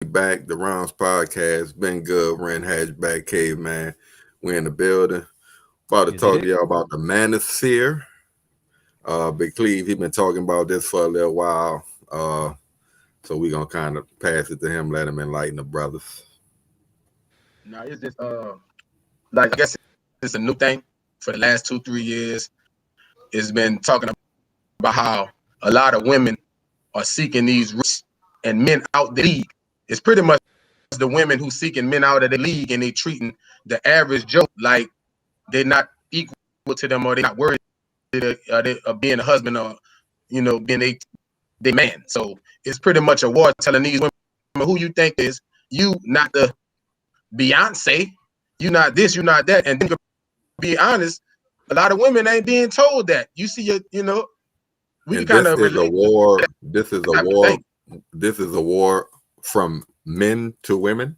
back. The Rounds Podcast. Been good. Ren Hatchback Caveman. We in the building. About to Is talk to it? y'all about the Manosphere. Big Cleve, he been talking about this for a little while. So we gonna kind of pass it to him, let him enlighten the brothers. No, it's just like I guess it's a new thing for the last 2-3 years. It's been talking about how a lot of women are seeking these rich and men out the league. It's pretty much the women who seeking men out of the league and they treating the average Joe like they're not equal to them or they're not worthy of being a husband or being they man. So it's pretty much a war telling these women who you think is you, not the Beyonce, you not this, you not that. And then to be honest, a lot of women ain't being told that. You see, we And can kind this of is a relate to war. that This is a type of war. thing. This is a war from men to women,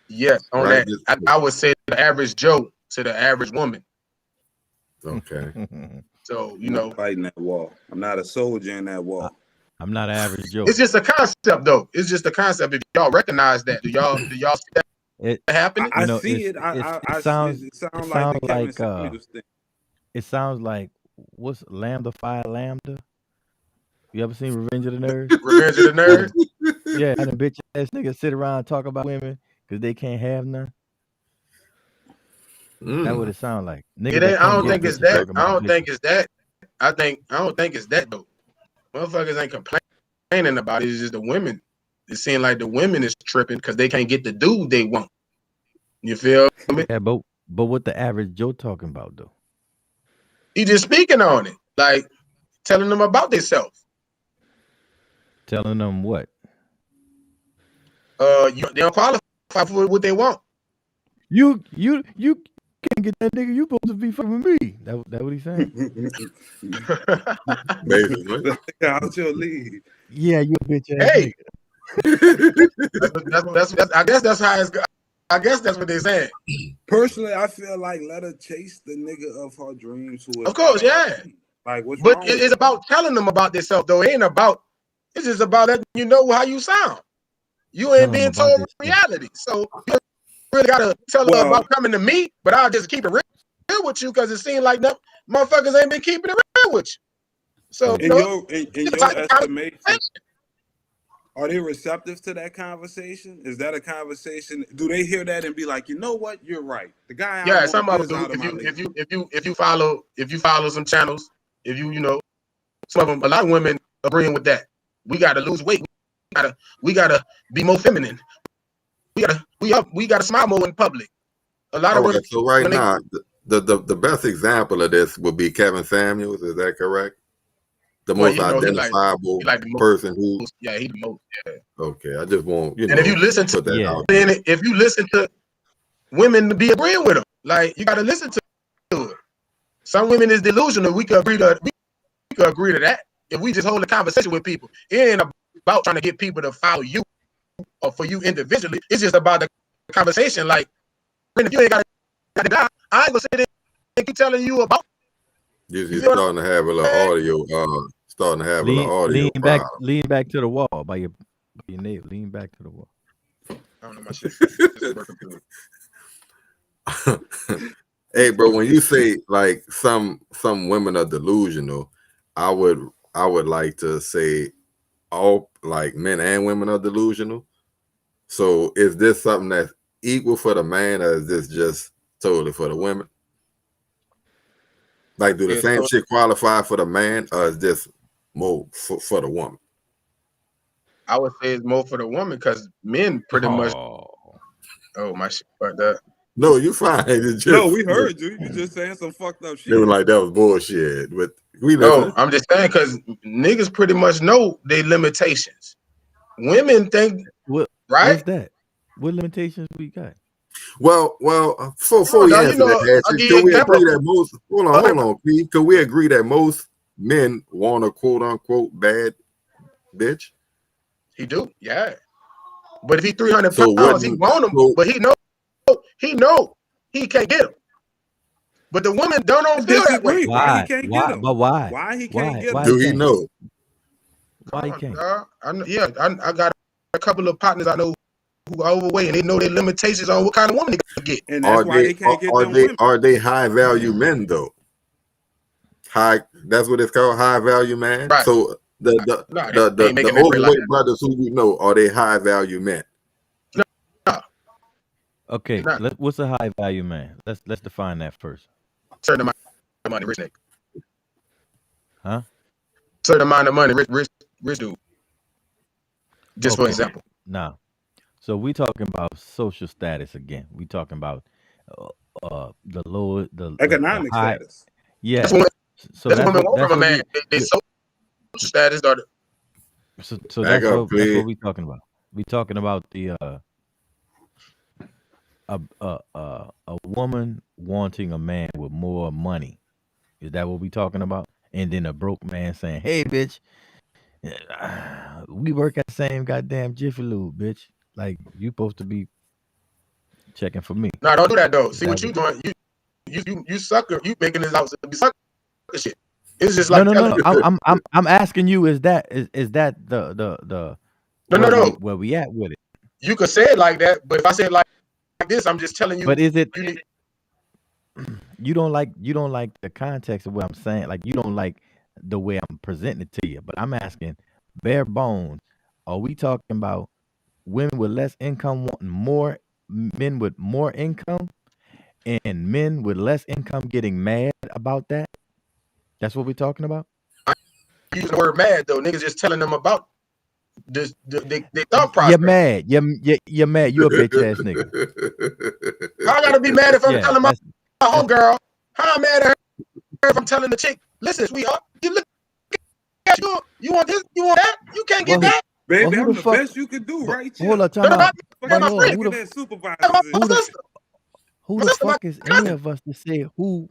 Yes, on right? that, I would say the average Joe to the average woman. Okay. So, I'm not fighting that war. I'm not a soldier in that war. I'm not an average Joe. it's just a concept, though. It's just a concept. If y'all recognize that, do y'all see that It happening? I know see it's it. I it sounds it sounds it like sounds the Kevin like Samuels thing. it sounds like what's Lambda Phi Lambda? You ever seen Revenge of the Nerds? Revenge of the Nerds. Yeah, and the bitch ass niggas sit around and talk about women because they can't have none. That what it sound like. Niggas It that ain't. I can't don't get think it's bitches that. talking I about don't think bitches. it's that. I don't think it's that though. Motherfuckers ain't complaining about it. It's just the women. It seems like the women is tripping because they can't get the dude they want. You feel me? Yeah, but what the average Joe talking about though? He just speaking on it, like telling them about themselves. Telling them what? They don't qualify for what they want. You can't get that nigga. You supposed to be fucking with me. That what he saying? Basically. Out your league. Yeah, you a bitch ass Hey, nigga. that's I guess that's how it's. I guess that's what they're saying. Personally, I feel like let her chase the nigga of her dreams who is Of course, out of her yeah. league. Like, what's But wrong it's with that? about telling them about themselves, though. It ain't about. It's just about letting you know how you sound. You Tell ain't them being about told this stuff. reality, so you really gotta tell her Well, about coming to me. But I'll just keep it real with you because it seems like them motherfuckers ain't been keeping it real with you. So in your it's a type of estimation, conversation. are they receptive to that conversation? Is that a conversation? Do they hear that and be like, you know what, you're right. The guy I Yeah, want some of is them out do. of my league. If you follow some channels, if some of them, a lot of women agreeing with that. We gotta lose weight. We gotta be more feminine. We gotta smile more in public. A lot All of women right. So right when they now, the best example of this would be Kevin Samuels. Is that correct? The well, most identifiable he like the person who. most. Yeah, he the most. Yeah. Okay, I just won't And if you listen to put that Yeah. out there. if you listen to women be agreeing with them, like you gotta listen to it. Some women is delusional. We could agree to that. If we just hold a conversation with people, it ain't about trying to get people to follow you or for you individually. It's just about the conversation. Like, if you ain't got a guy, I ain't gonna sit there and keep telling you about. You're starting to have a little audio. Starting to have a little audio problem. Lean back to the wall by your nail. Lean back to the wall. I don't know my shit. Hey, bro, when you say like some women are delusional, I would like to say all like men and women are delusional. So is this something that's equal for the man, or is this just totally for the women? Like, do the same shit qualify for the man, or is this more for the woman? I would say it's more for the woman because men pretty much. Oh my shit, but that. No, you fine. Just, no, we heard you. You just saying some fucked up shit. They were like that was bullshit, but we listen. No, I'm just saying because niggas pretty much know their limitations. Women think right. What's that? What limitations we got? Well, before we answer that, can we agree that most? Hold on, Pete. Can we agree that most men want a quote unquote bad bitch? He do, yeah. But if he 300 pounds, he want him. But he know he can't get him. But the woman don't feel that way. Why he can't get him? But why? Why he can't get him? Do he know? Why he can't? I got a couple of partners I know who are overweight and they know their limitations on what kind of woman they can get. And that's why they can't get them women. Are they high value men though? That's what it's called, high value man. Right. So the overweight brothers who you know, are they high value men? No. Okay, what's a high value man? Let's define that first. Certain amount of money, rich nigga. Huh? Certain amount of money, rich dude. Just for example. Now, so we talking about social status again. We talking about the lower, the economic high, status. Yeah. So that's women want from a man. They social status are so that's what we talking about. We talking about the a woman wanting a man with more money. Is that what we talking about? And then a broke man saying, "Hey, bitch, we work at the same goddamn Jiffy Lube, bitch. Like, you supposed to be checking for me." No, don't do that though. See what you doing? You sucker. You making this out to be sucker shit. It's just like no. I'm asking you, is that the no where we at with it? You could say it like that, but if I say it like this, I'm just telling you. But is it? You don't like the context of what I'm saying. Like, you don't like the way I'm presenting it to you. But I'm asking, bare bones, are we talking about women with less income wanting more, men with more income, and men with less income getting mad about that? That's what we're talking about? I use the word mad though. Niggas just telling them about this. They thought process. You're mad. You're mad. You a bitch ass nigga. I gotta be mad if I'm telling my homegirl. How I'm mad at her if I'm telling the chick, listen, sweetheart, you look at you want this, you want that, you can't get that. Baby, I'm the best you could do right here. Hold on, time out. Who the fuck is any of us to say who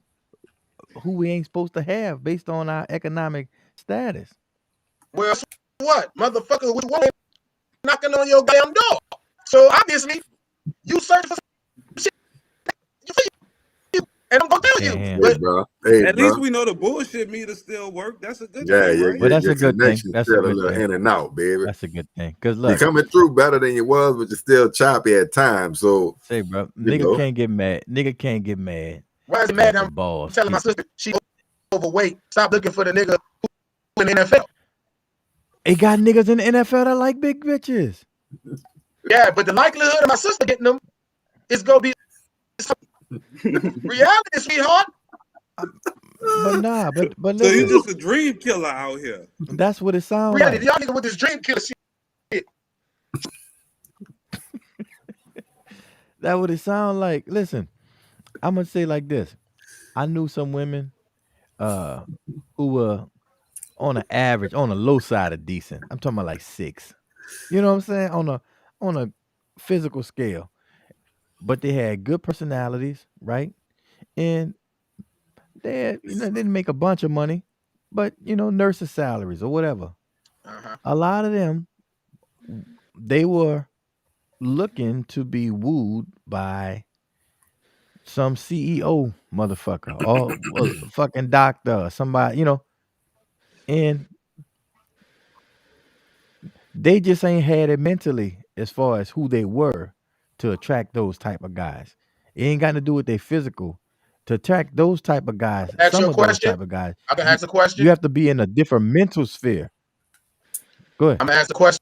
we ain't supposed to have based on our economic status? Well, what? Motherfucker with woman knocking on your damn door. So obviously, you search for shit. And I'm gonna tell you. But, bro. At least we know the bullshit meter still work. That's a good thing. Right? But that's a good thing. That's a good thing. In and out, baby. That's a good thing. Cause look, you're coming through better than you was, but you're still choppy at times. So say, bro, nigga can't get mad. Nigga can't get mad. Why is he mad? I'm telling my sister she overweight. Stop looking for the nigga in the NFL. It got niggas in the NFL that like big bitches. Yeah, but the likelihood of my sister getting them is gonna be reality, sweetheart. But nah, but so you just a dream killer out here. That's what it sounds reality, like. Y'all nigga with this dream killer shit. That's what it sounds like. Listen, I'm gonna say like this. I knew some women who were on an average, on the low side of decent. I'm talking about like 6. You know what I'm saying? On a physical scale. But they had good personalities, right? And they had, didn't make a bunch of money, but nurses' salaries or whatever. A lot of them, they were looking to be wooed by some CEO motherfucker or a fucking doctor or somebody, and they just ain't had it mentally as far as who they were to attract those type of guys. It ain't got to do with their physical. To attract those type of guys, those type of guys, I can ask a question. You have to be in a different mental sphere. Go ahead. I'm gonna ask the question.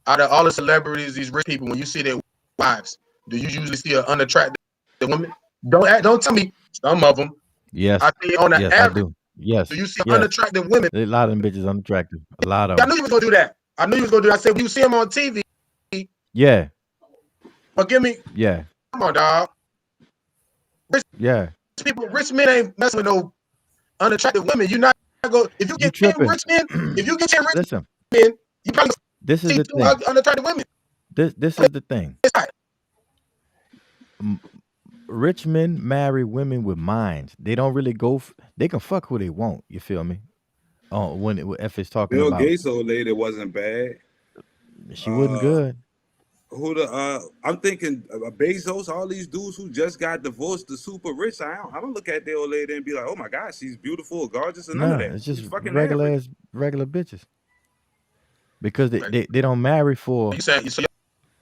Out of all the celebrities, these rich people, when you see their wives, do you usually see an unattractive woman? Don't tell me some of them. Yes. I see on the average. I do. Yes. Do you see unattractive women? A lot of them bitches unattractive. A lot of them. I knew you was gonna do that. I said, when you see them on TV. Yeah. But give me. Yeah. Come on, dog. Rich men ain't messing with no unattractive women. You're not go if you get 10 rich men. If you get 10 rich men, you probably this is see the two thing. unattractive women. This is the thing. Rich men marry women with minds. They don't really go. They can fuck who they want. You feel me? Oh, if it's talking Bill about Gates old lady wasn't bad. She wasn't good. I'm thinking Bezos, all these dudes who just got divorced, the super rich. I don't look at the old lady and be like, oh my God, she's beautiful, gorgeous, and none of that. It's just fucking regular bitches. because they don't marry for You saying so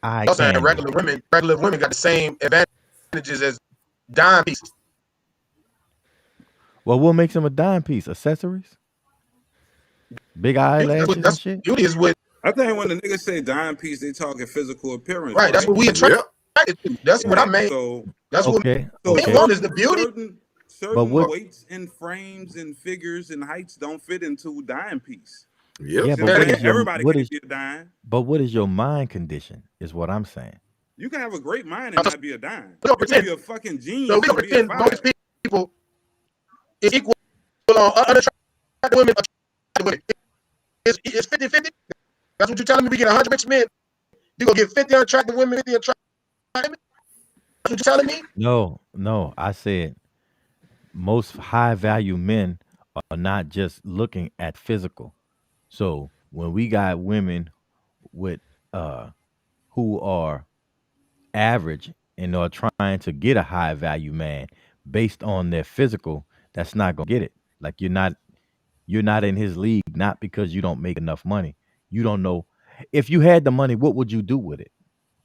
eye you're saying candy. regular women got the same advantages as dime pieces. Well, what makes them a dime piece? Accessories, big eyelashes and shit. Beauty is what. I think when the niggas say dime piece, they talking physical appearance. Right. That's what we attracted to. That's what I mean. So that's okay. what Okay. one is the beauty. Certain weights and frames and figures and heights don't fit into dime piece. Yep. Yeah, but everybody can be a dime. But what is your mind condition? Is what I'm saying. You can have a great mind and not be a dime. We don't You can be a fucking genius. So we don't pretend most people is equal on unattractive women. It's 50-50. That's what you're telling me. We get 100 rich men. You gonna get 50 unattractive women, 50 attractive women? That's what you're telling me? No. I said most high value men are not just looking at physical. So when we got women with who are average and are trying to get a high value man based on their physical, that's not gonna get it. Like you're not in his league, not because you don't make enough money. You don't know if you had the money, what would you do with it?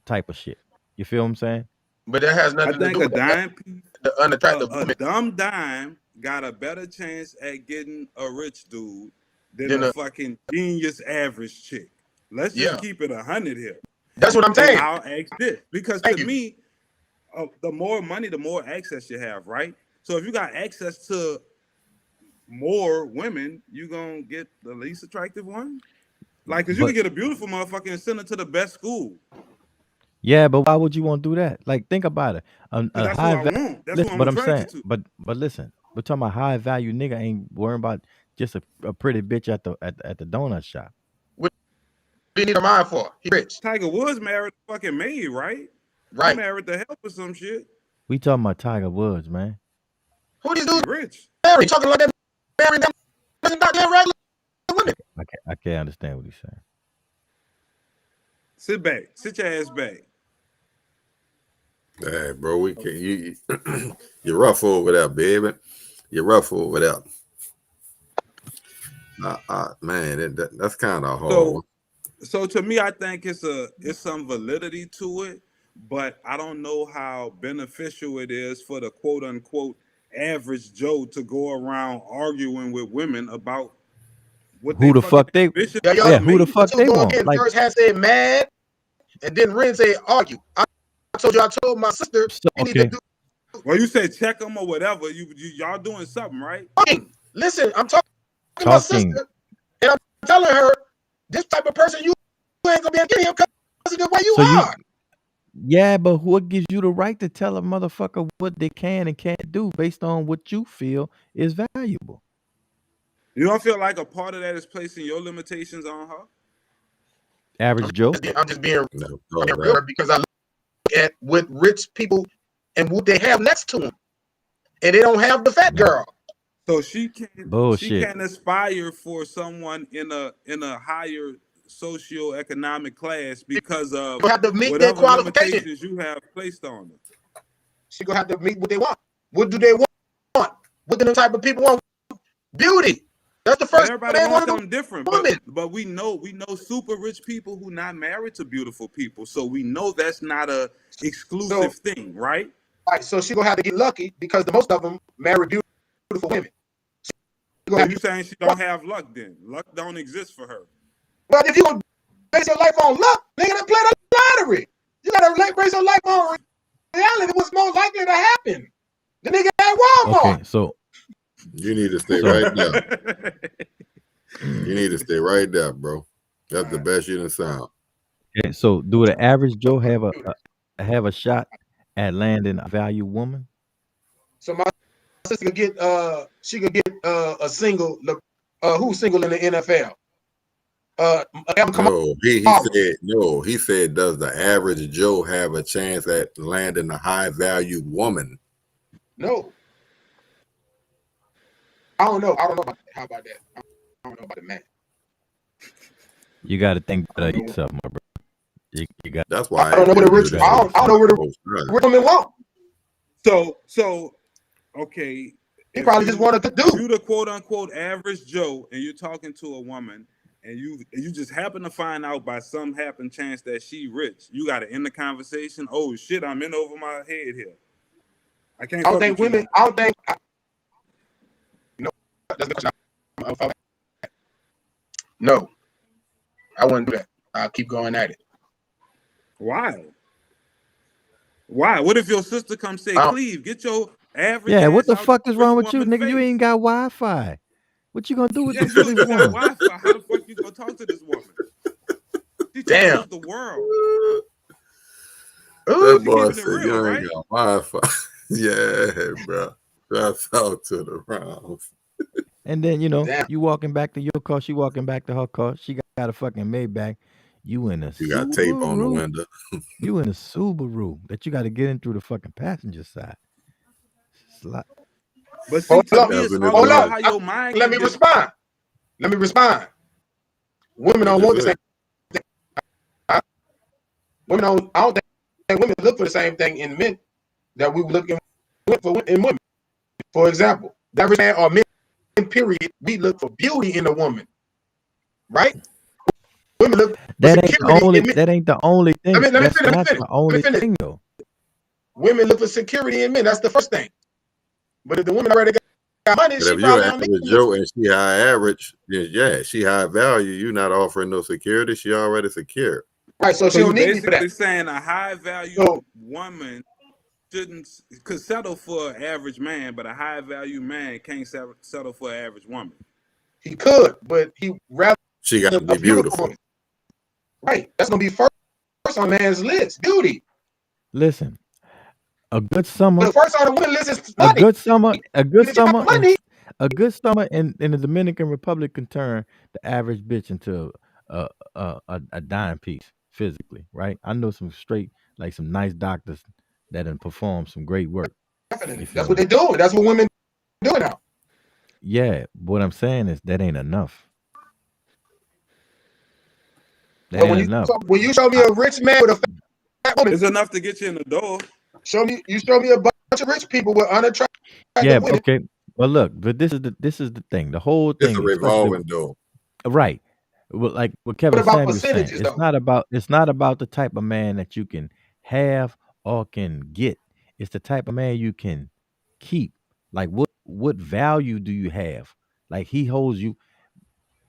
Type of shit. You feel what I'm saying? But that has nothing to do with a dime piece. The unattractive a dumb dime got a better chance at getting a rich dude than a fucking genius average chick. Let's just keep it 100 here. That's what I'm saying. I'll ask this because to me, the more money, the more access you have, right? So if you got access to more women, you gonna get the least attractive one. Like, cause you can get a beautiful motherfucker and send her to the best school. Yeah, but why would you want to do that? Like, think about it. That's what I want. That's what I'm but attracted to. But listen, we're talking about high value nigga ain't worrying about just a pretty bitch at the donut shop. What do you need a mind for? He rich. Tiger Woods married a fucking maid, right? Right. He married the help or some shit. We talking about Tiger Woods, man. Who these dudes? Rich. Married, talking like that. Married them goddamn regular women. I can't understand what he's saying. Sit back. Sit your ass back. Hey, bro, we can you're rough over there, baby. You're rough over there. Man, that's kind of hard. So to me, I think it's some validity to it, but I don't know how beneficial it is for the quote unquote average Joe to go around arguing with women about what who the fuck they who the fuck they want. Like, first had said mad, and then Ren said argue. I told my sister. Okay. Well, you said check them or whatever. Y'all doing something, right? Listen, I'm talking to my sister, and I'm telling her this type of person you ain't gonna be able to get him because of the way you are. Yeah, but what gives you the right to tell a motherfucker what they can and can't do based on what you feel is valuable? You don't feel like a part of that is placing your limitations on her? Average Joe? I'm just being real because I look at what rich people and what they have next to them, and they don't have the fat girl. So she can't. Bullshit. She can't aspire for someone in a higher socioeconomic class because of have to meet their qualifications you have placed on them. She gonna have to meet what they want. What do they want? What do the type of people want? Beauty. That's the first. Everybody wants something different, but we know super rich people who not married to beautiful people, so we know that's not a exclusive thing, right? Right. So she gonna have to get lucky because the most of them marry beautiful women. So you saying she don't have luck? Then luck don't exist for her. But if you gonna base your life on luck, nigga, then play the lottery. You gotta base your life on reality. What's more likely to happen? The nigga at Walmart. Okay, so you need to stay right there. You need to stay right there, bro. That's the best you can sound. Okay, so do the average Joe have a shot at landing a value woman? So my sister can get a single. Who's single in the NFL? He said, does the average Joe have a chance at landing a high value woman? No. I don't know. How about that? I don't know about the man. You got to think about yourself, my bro. You got. That's why I don't know what the rich. I don't know where the women want. So, okay. He probably just wanted to do. You the quote unquote average Joe, and you're talking to a woman, and you just happen to find out by some happen chance that she rich, you got to end the conversation. Oh shit, I'm in over my head here. I can't. I don't think women. I don't think. No, I wouldn't do that. I'll keep going at it. Why? Why? What if your sister comes say, Cleve, get your average? Yeah, what the fuck is wrong with you, nigga? Face. You ain't got Wi-Fi. What you gonna do with this woman? Wi-Fi. How the fuck you gonna talk to this woman? She travels the world. That boy said real, you ain't got Wi-Fi. Yeah, bro. That's out to the rounds. And then, you know, you walking back to your car, she walking back to her car. She got a fucking Maybach. You in a You got tape on the window. You in a Subaru that you got to get in through the fucking passenger side. But see, hold up. How your mind Let me respond. Women don't want the same thing. Women don't. I don't think women look for the same thing in men that we were looking for in women. For example, that man or men, period, we look for beauty in a woman, right? Women look. That ain't the only. That ain't the only thing. Let me finish. The only thing though. Women look for security in men. That's the first thing. But if the woman already got money, she probably don't need Joe and she high average. Yeah, she high value. You not offering no security. She already secure. Right. So she don't need me for that. Basically saying a high value woman could settle for an average man, but a high value man can't settle for an average woman. He could, but he rather she got to be beautiful. Right. That's gonna be first on man's list. Beauty. Listen, a good summer. The first on the woman list is money. A good summer in the Dominican Republic can turn the average bitch into a dime piece physically, right? I know some straight, like some nice doctors that can perform some great work. Definitely. That's what they do. That's what women do now. Yeah, what I'm saying is that ain't enough. That ain't enough. When you show me a rich man with a fat woman, it's enough to get you in the door. Show me a bunch of rich people with unattractive women. Okay. Well, look, but this is the thing. The whole thing is a revolving door. Right. Well, like what Kevin Samuels saying, it's not about the type of man that you can have or can get. It's the type of man you can keep. Like what value do you have? Like he holds you.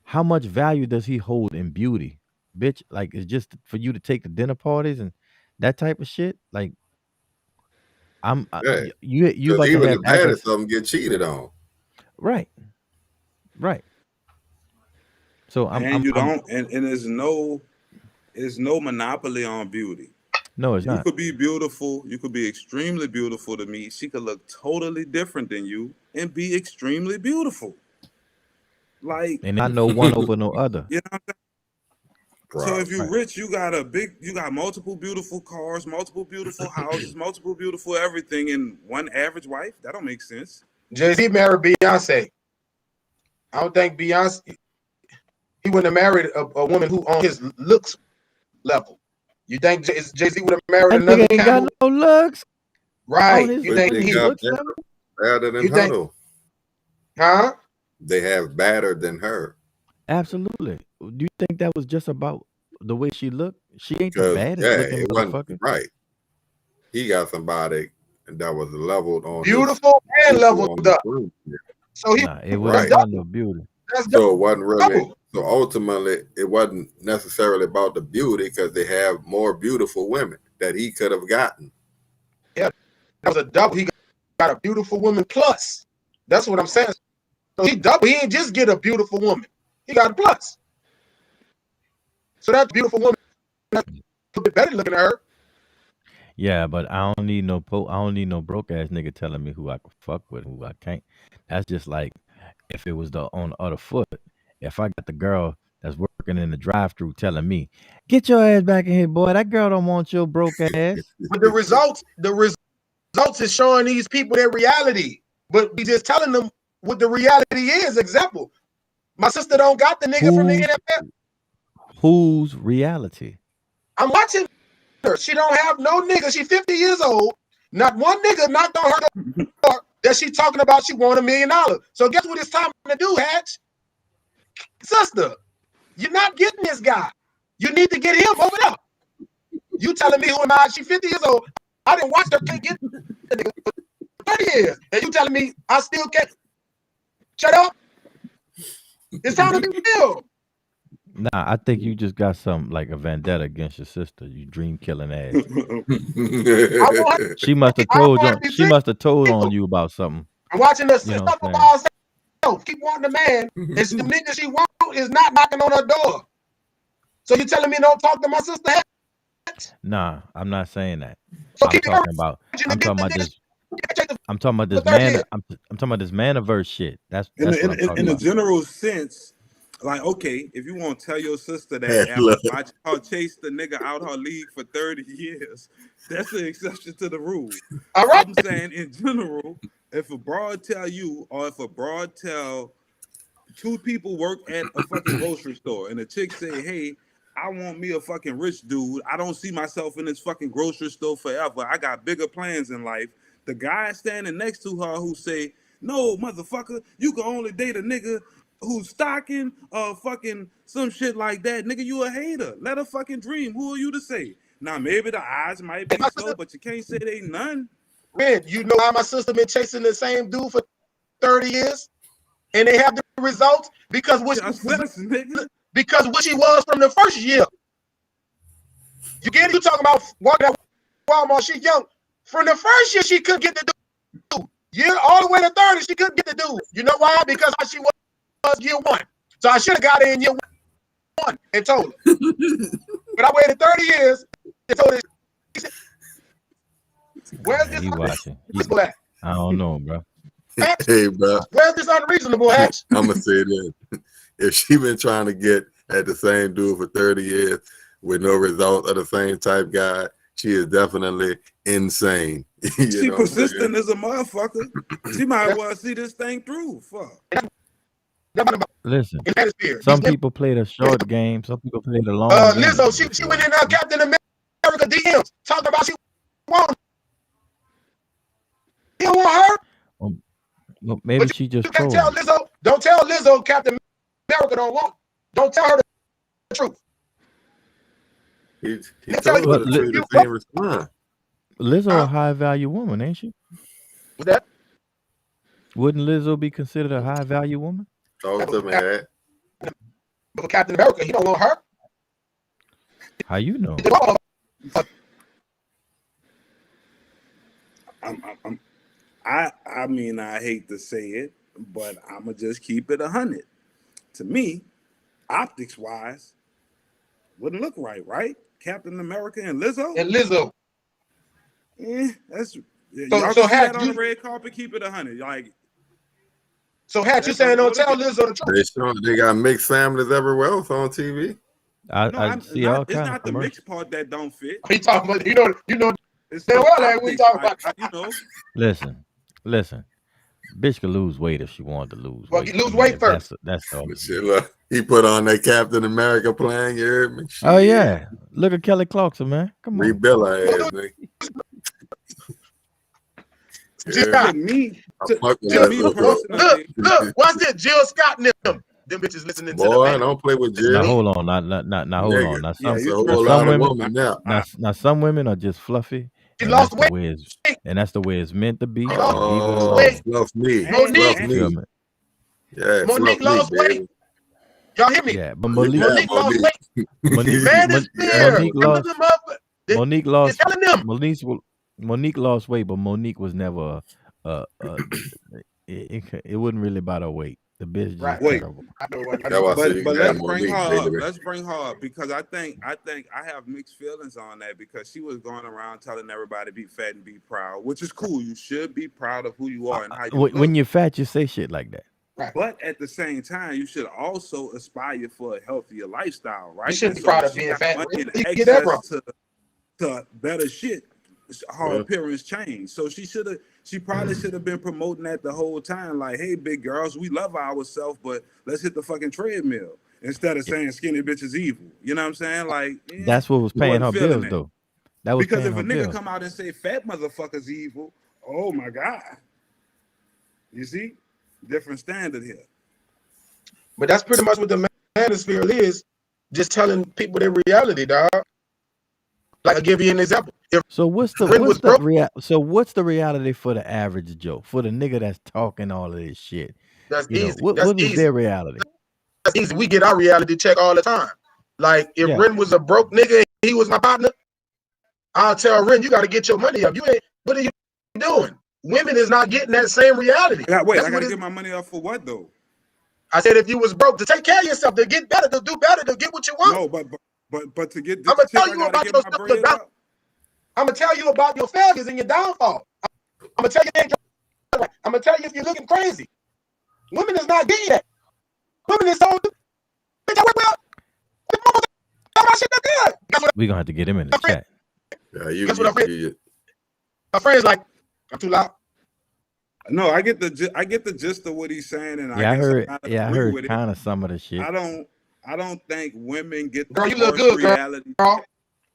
How much value does he hold in beauty? Bitch, like it's just for you to take the dinner parties and that type of shit. Like you about even to have the baddest of them get cheated on. Right. So there's no monopoly on beauty. No, it's not. You could be beautiful. You could be extremely beautiful to me. She could look totally different than you and be extremely beautiful. Like, and not no one over no other. You know what I'm saying? So if you're rich, you got multiple beautiful cars, multiple beautiful houses, multiple beautiful everything in one average wife. That don't make sense. Jay-Z married Beyonce. I don't think Beyonce, he wouldn't have married a woman who on his looks level. You think Jay-Z would have married another ain't got no looks? Right. You think he looks better than her? Huh? They have better than her. Absolutely. Do you think that was just about the way she looked? She ain't the baddest looking motherfucker. Right. He got somebody that was leveled on beautiful and leveled up. So it wasn't no beauty. So it wasn't really. So ultimately, it wasn't necessarily about the beauty because they have more beautiful women that he could have gotten. Yeah, that was a double. He got a beautiful woman plus. That's what I'm saying. So he double. He didn't just get a beautiful woman. He got a plus. So that beautiful woman that's a bit better looking at her. Yeah, but I don't need no broke ass nigga telling me who I can fuck with and who I can't. That's just like if it was on the other foot. If I got the girl that's working in the drive-thru telling me, "Get your ass back in here, boy. That girl don't want your broke ass." But the results is showing these people their reality. But we just telling them what the reality is. Example, my sister don't got the nigga from the NFL. Whose reality? I'm watching her. She don't have no nigga. She 50 years old. Not one nigga knocked on her door that she talking about she want $1 million. So guess what it's time to do, Hatch? Sister, You're not getting this guy. You need to get him over there. You telling me who am I? She's 50 years old. I didn't watch her get the nigga for 30 years. And you telling me I still can't shut up? It's time to be real. Nah, I think you just got some like a vendetta against your sister. You dream killing ass. She must have told you. She must have told on you about something. I'm watching the You sister know what by I'm herself. Keep wanting the man. And the nigga she want is not knocking on her door. So you telling me don't talk to my sister? Nah, I'm not saying that. So I'm keep talking about. I'm talking about this. I'm talking about this man. I'm talking about this maniverse shit. That's what I'm talking in a about. general sense. Like, okay, if you want to tell your sister that after watching her chase the nigga out her league for 30 years, that's an exception to the rule. All right. I'm saying in general, if a broad tell you, or if a broad tell two people work at a fucking grocery store and the chick say, hey, I want me a fucking rich dude. I don't see myself in this fucking grocery store forever. I got bigger plans in life. The guy standing next to her who say, no, motherfucker, you can only date a nigga who's stocking fucking some shit like that. Nigga, you a hater. Let her fucking dream. Who are you to say? Now, maybe the eyes might be slow, but you can't say they none. Man, you know how my sister been chasing the same dude for 30 years? And they have the results? Because what she was from the first year. You get it? You talking about walking at Walmart, she young. From the first year, she couldn't get the dude. Year all the way to 30, she couldn't get the dude. You know why? Because how she was year one. So I should have got her in year one and told her. But I waited 30 years and told her. Where's this? Watching. I don't know, bro. Hey, bro. Where's this unreasonable Hatch? I'm gonna say this: if she been trying to get at the same dude for 30 years with no result of the same type guy, she is definitely insane. She persistent as a motherfucker. She might well see this thing through. Fuck. Listen, some people play the short game. Some people play the long game. Lizzo, she went in Captain America DMs talking about she want. You don't want her. Well, maybe she just trolling. Don't tell Lizzo Captain America don't want. Don't tell her the truth. He told her the same response. Lizzo a high value woman, ain't she? What's that? Wouldn't Lizzo be considered a high value woman? Talk to me, that. But for Captain America, he don't want her. How you know? I mean, I hate to say it, but I'ma just keep it 100. To me, optics wise, wouldn't look right? Captain America and Lizzo. That's so Hatch on the red carpet. Keep it 100. Like, so Hatch, you saying don't tell Lizzo the truth? They got mixed families everywhere else on TV. I see all it's not the mixed part that don't fit. He talking about you know. It's well, like we talking about. You know. Listen. Bitch could lose weight if she wanted to lose weight. Well, you lose weight first. That's all. Shit, look, he put on that Captain America plan. You heard me? Oh yeah, look at Kelly Clarkson, man. Come on, rebuild her ass, nigga. Look, what's that? Jill Scott and them bitches listening to Boy, don't play with Jill. Now hold on, now hold on. Now some women are just fluffy. She lost weight, and that's the way it's meant to be. Fluff me. Yeah, Monique lost weight. Y'all hear me? Yeah, but Monique lost weight. Monique lost weight, but Monique was never it wasn't really about her weight. The bitch just terrible. But let's bring her up because I think I have mixed feelings on that because she was going around telling everybody be fat and be proud, which is cool. You should be proud of who you are and how you look. When you're fat, you say shit like that. Right. But at the same time, you should also aspire for a healthier lifestyle, right? You shouldn't be proud of being fat. To better shit, her appearance changed. So she probably should have been promoting that the whole time. Like, hey, big girls, we love ourselves, but let's hit the fucking treadmill instead of saying skinny bitch is evil. You know what I'm saying? Like, that's what was paying her bills, though. That was because if a nigga come out and say fat motherfuckers evil, oh my God. You see? Different standard here. But that's pretty much what the manosphere is. just telling people their reality, dog. Like I'll give you an example. If So what's the Ren was broke, what's the reality for the average Joe, for the nigga that's talking all of this shit? that's You know, easy. what That's is easy. their reality? That's easy. We get our reality check all the time. Like if Yeah. Ren was a broke nigga and he was my partner, I'll tell Ren, you got to get your money up. You ain't. What are you doing? Women is not getting that same reality. I That's gotta what get my money up for what though? I said. If you was broke, to take care of yourself, to get better, to do better, to get what you want. No, but to get I'm this gonna check, tell I you gotta about get your my stuff. bread up. I'm gonna tell you about your failures and your downfall. I'm gonna tell you that. I'm gonna tell you if you're looking crazy. Women is not getting that. Women is so. Bitch, I work well. My shit that good. That's what We're gonna have to get him in the chat. Yeah, That's what my friends like. I'm too loud. No, I get the gist of what he's saying, and Yeah, I I heard with it. kind of some of the shit. I don't think women get the Girl, you look harsh good, girl. reality.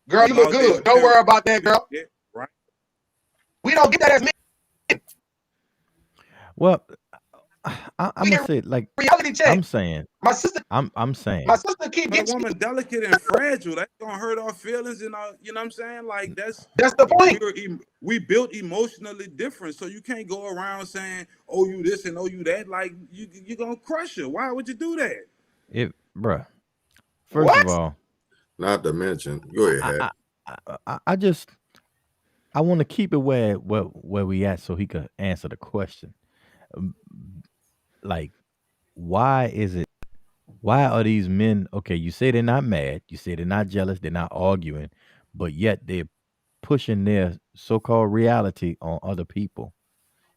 Girl, you look good. Don't worry about that, girl. Yeah, right. We don't get that as men. Well, I'm gonna say like Reality check. I'm saying. My sister. I'm saying. My sister keep But a getting. woman delicate and fragile, that's gonna hurt our feelings, and you know what I'm saying? Like that's the point. We built emotionally different, so you can't go around saying, "Oh, you this and oh, you that." Like you're gonna crush her. Why would you do that? Bruh. First of all, not to mention, go ahead. I want to keep it where we at so he could answer the question. Like, why are these men, okay, you say they're not mad, you say they're not jealous, they're not arguing, but yet they're pushing their so-called reality on other people.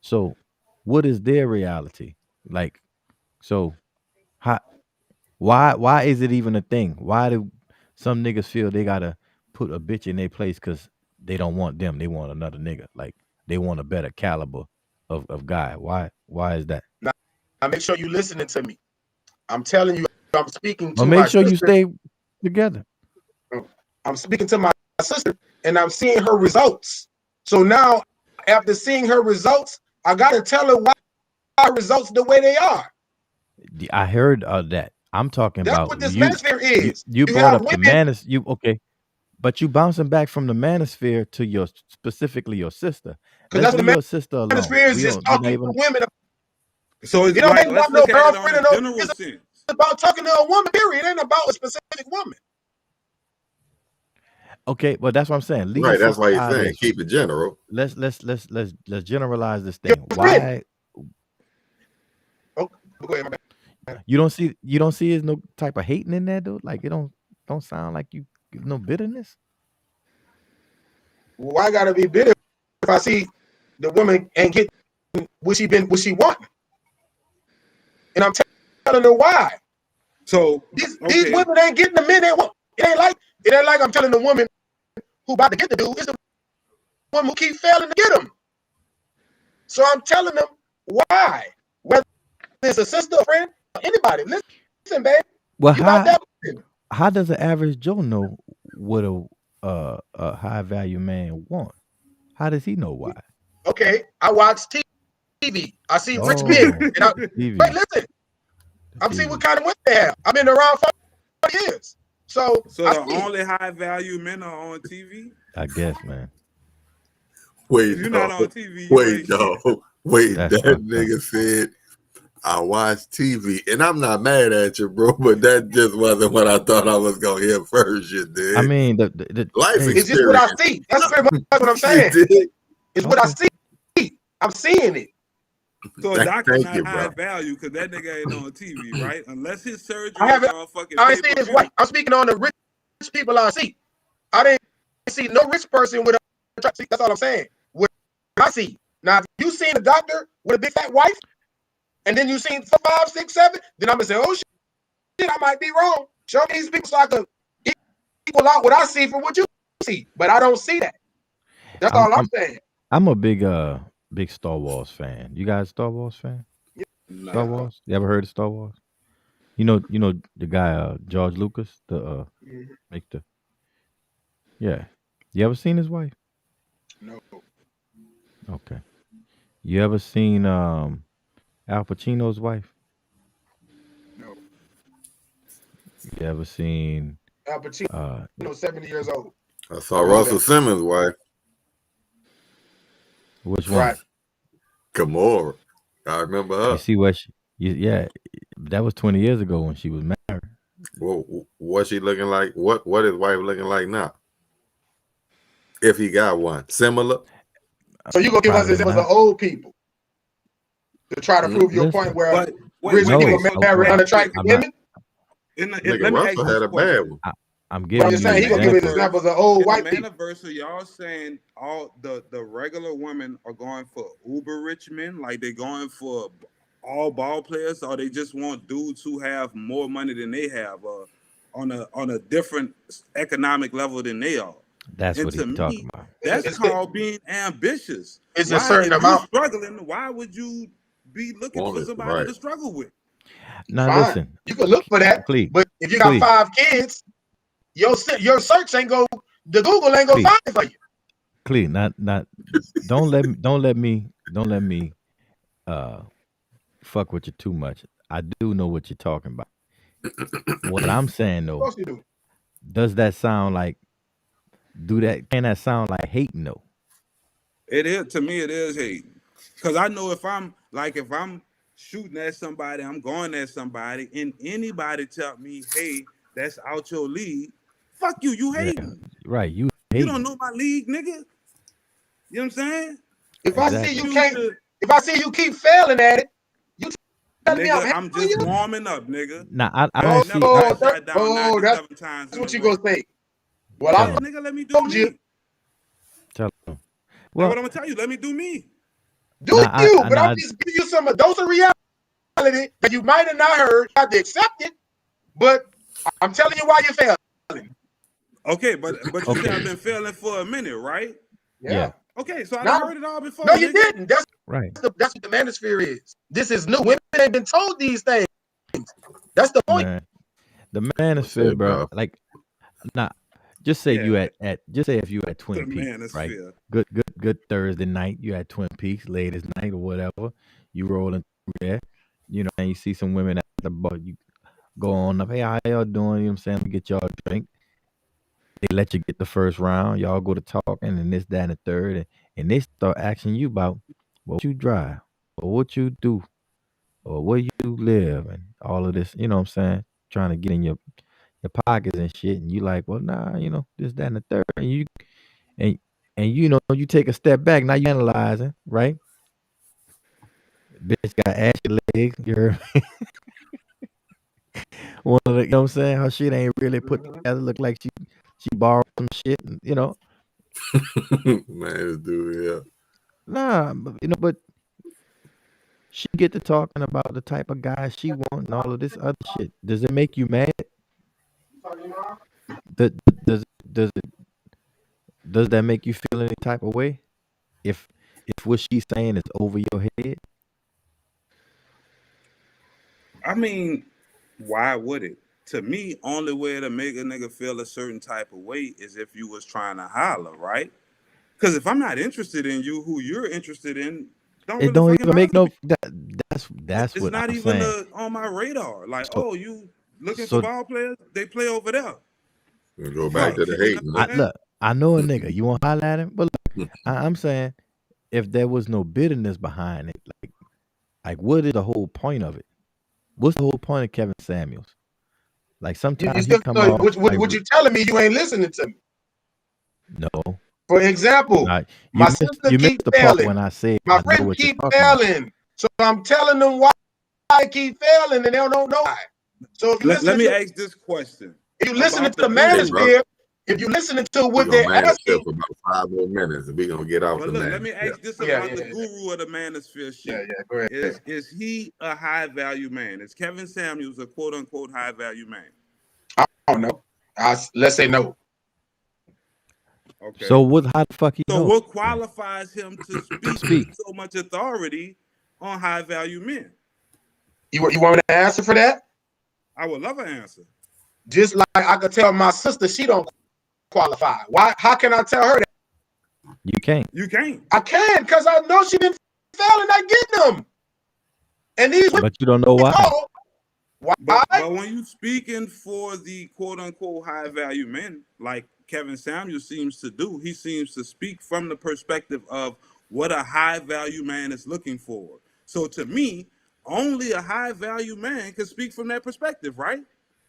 So what is their reality? Like, so why is it even a thing? Why do some niggas feel they gotta put a bitch in their place because they don't want them, they want another nigga? Like they want a better caliber of guy. Why is that? Now make sure you listening to me. I'm telling you, I'm speaking to But my make sure sister. you stay together. I'm speaking to my sister, and I'm seeing her results. So now, after seeing her results, I gotta tell her why her results the way they are. I heard that. I'm talking That's about what this manosphere is. You brought up the manosphere. But you bouncing back from the manosphere to specifically your sister. Because that's your sister alone. Manosphere is just talking to women. So it's like, let's look at it on a general sense. It's about talking to a woman, period. It ain't about a specific woman. Okay, well that's what I'm saying. Right, that's why you're saying keep it general. Let's generalize this thing. Why? Oh, go ahead, you don't see there's no type of hating in there, dude. Like it don't sound like you no bitterness. Well, I gotta be bitter if I see the woman ain't getting what she want, and I'm telling her why. So these women ain't getting the men they want. It ain't like I'm telling the woman who about to get the dude. It's the woman who keep failing to get them. So I'm telling them why. Whether it's a sister, a friend, or anybody. Listen, babe. Well, how does the average Joe know what a high value man want? How does he know why? Okay, I watch TV. I see rich men. Wait, listen. I'm seeing what kind of women they have. I've been around for 40 years. So the only high value men are on TV? I guess, man. Wait, if you're not on TV. That nigga said I watch TV, and I'm not mad at you, bro, but that just wasn't what I thought I was gonna hear first. You did. I mean, the life experience. It's just what I see. That's pretty much what I'm saying. It's what I see. I'm seeing it. So a doctor's not high value because that nigga ain't on TV, right? Unless his surgery I ain't seen his wife. I'm speaking on the rich people I see. I didn't see no rich person with a. That's all I'm saying. What I see. Now, if you seen a doctor with a big fat wife, and then you seen 5, 6, 7, then I'm gonna say, oh shit, I might be wrong. Show me these people so I can equal out what I see from what you see. But I don't see that. That's all I'm saying. I'm a big Star Wars fan. You guys Star Wars fan? No. Star Wars? You ever heard of Star Wars? You know the guy George Lucas, make the. Yeah. You ever seen his wife? No. Okay. You ever seen Al Pacino's wife? No. You ever seen Al Pacino, 70 years old. I saw Russell Simmons' wife, which one? Right. Gamora. I remember her. You see what yeah, that was 20 years ago when she was married. What's she looking like? What is wife looking like now? If he got one. Similar? So you gonna give us examples of old people to try to prove your point where rich people marry unattractive women? Nigga, Russell had a bad one. I'm giving you saying he gonna give us examples of old white people. Metaverse, y'all saying all the regular women are going for uber rich men, like they're going for all ball players, or they just want dudes who have more money than they have, on a different economic level than they are. That's what he's talking about. That's called being ambitious. It's a certain amount. Struggling, why would you be looking for somebody to struggle with? Now listen, you can look for that, but if you got 5 kids, your search ain't go. The Google ain't go find for you. Clee, not. Don't let me fuck with you too much. I do know what you're talking about. What I'm saying though, does that sound like? Can that sound like hating though? It is, to me. It is hating, because I know if I'm shooting at somebody, I'm going at somebody, and anybody tell me, hey, that's out your league, fuck you, you hating. Yeah, right, you don't know my league, nigga. You know what I'm saying? If I see you keep failing at it, you tell me I'm just warming up, nigga. Nah, I that's what you gonna say. Well, nigga, let me do me. Tell him. Well, what I'm gonna tell you, let me do me. But I'm just giving you some of those are reality that you might have not heard. You have to accept it, but I'm telling you why you're failing. Okay, but you said I've been failing for a minute, right? Yeah. Okay, so I heard it all before. No, you didn't. That's right. That's what the manosphere is. This is new. Women ain't been told these things. That's the point. Man. The manosphere, bro. Like, nah. Just say just say if you at Twin Peaks, right? Good Thursday night. You at Twin Peaks, latest night or whatever. You rolling through there, and you see some women at the bar. You go on up, hey, how y'all doing? You know what I'm saying? We get y'all a drink. They let you get the first round. Y'all go to talking and this, that, and the third, and they start asking you about what you drive or what you do or where you live and all of this. You know what I'm saying? Trying to get in your pockets and shit, and you like, well, nah, this, that, and the third, and you take a step back. Now you analyzing, right? Bitch got ashy legs. You heard me? One of the, you know what I'm saying? Her shit ain't really put together. Look like she borrowed some shit, and, Man, this dude, yeah. Nah, but she get to talking about the type of guy she want and all of this other shit. Does it make you mad? Does that make you feel any type of way? If what she's saying is over your head? I mean, why would it? To me, only way to make a nigga feel a certain type of way is if you was trying to holler, right? Because if I'm not interested in you, who you're interested in, it don't even make no. That's it's what not I'm even saying. On my radar. Like, you looking for ball players? They play over there. We go back to the hating. Look, I know a nigga. You want to holler at him? But look, I'm saying, if there was no bitterness behind it, like what is the whole point of it? What's the whole point of Kevin Samuels? Like sometimes you come off. What you telling me? You ain't listening to me. No. For example, my sister keep failing. When I say my friend keep failing, so I'm telling them why I keep failing, and they don't know why. So if you let me ask this question: if you listening to the manosphere, if you listening to what they're asking for about 5 more minutes, and we gonna get off the man. Let me ask this about the guru of the manosphere shit. Go ahead. Is he a high value man? Is Kevin Samuels a quote unquote high value man? I don't know. Let's say no. Okay. So how the fuck he know? What qualifies him to speak so much authority on high value men? You want an answer for that? I would love an answer. Just like I could tell my sister she don't qualify. Why? How can I tell her that? You can't. You can't. I can, because I know she been failing at getting them. And these, but you don't know why. Why? But when you speaking for the quote unquote high value men, like Kevin Samuel seems to do, he seems to speak from the perspective of what a high value man is looking for. So to me, only a high value man can speak from that perspective, right?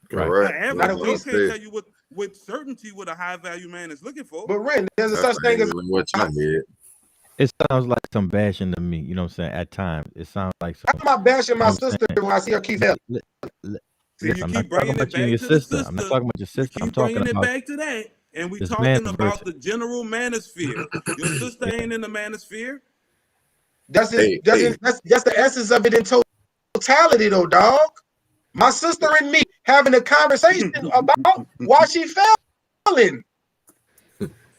Correct. Not Average if Joe we can't tell you with certainty what a high value man is looking for. But Ren, there's a That's such thing as what you head. It sounds like some bashing to me. You know what I'm saying? At times, it sounds like some. I'm not bashing my You know what I'm sister when I see her keep help. Li- li- See, Listen, you I'm not keep talking bringing it about you and back your to the sister. I'm not sister. talking about your You sister. I'm keep talking bringing it about back to that, and we this talking manosphere. about the general manosphere. Your sister ain't in the manosphere. That's it. Hey. That's the essence of it in totality, though, dog. My sister and me having a conversation about why she failing.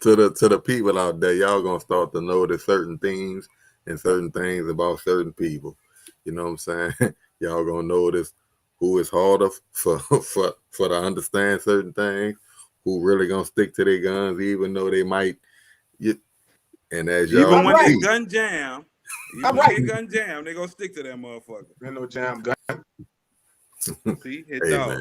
To the people out there, y'all gonna start to notice certain things and certain things about certain people. You know what I'm saying? Y'all gonna notice who is harder for to understand certain things, who really gonna stick to their guns, even though they might. And as y'all Even when right. they see, gun jam, I'm when right. they gun jam, they gonna stick to that motherfucker. Ain't no jam gun. See, hit hey dog.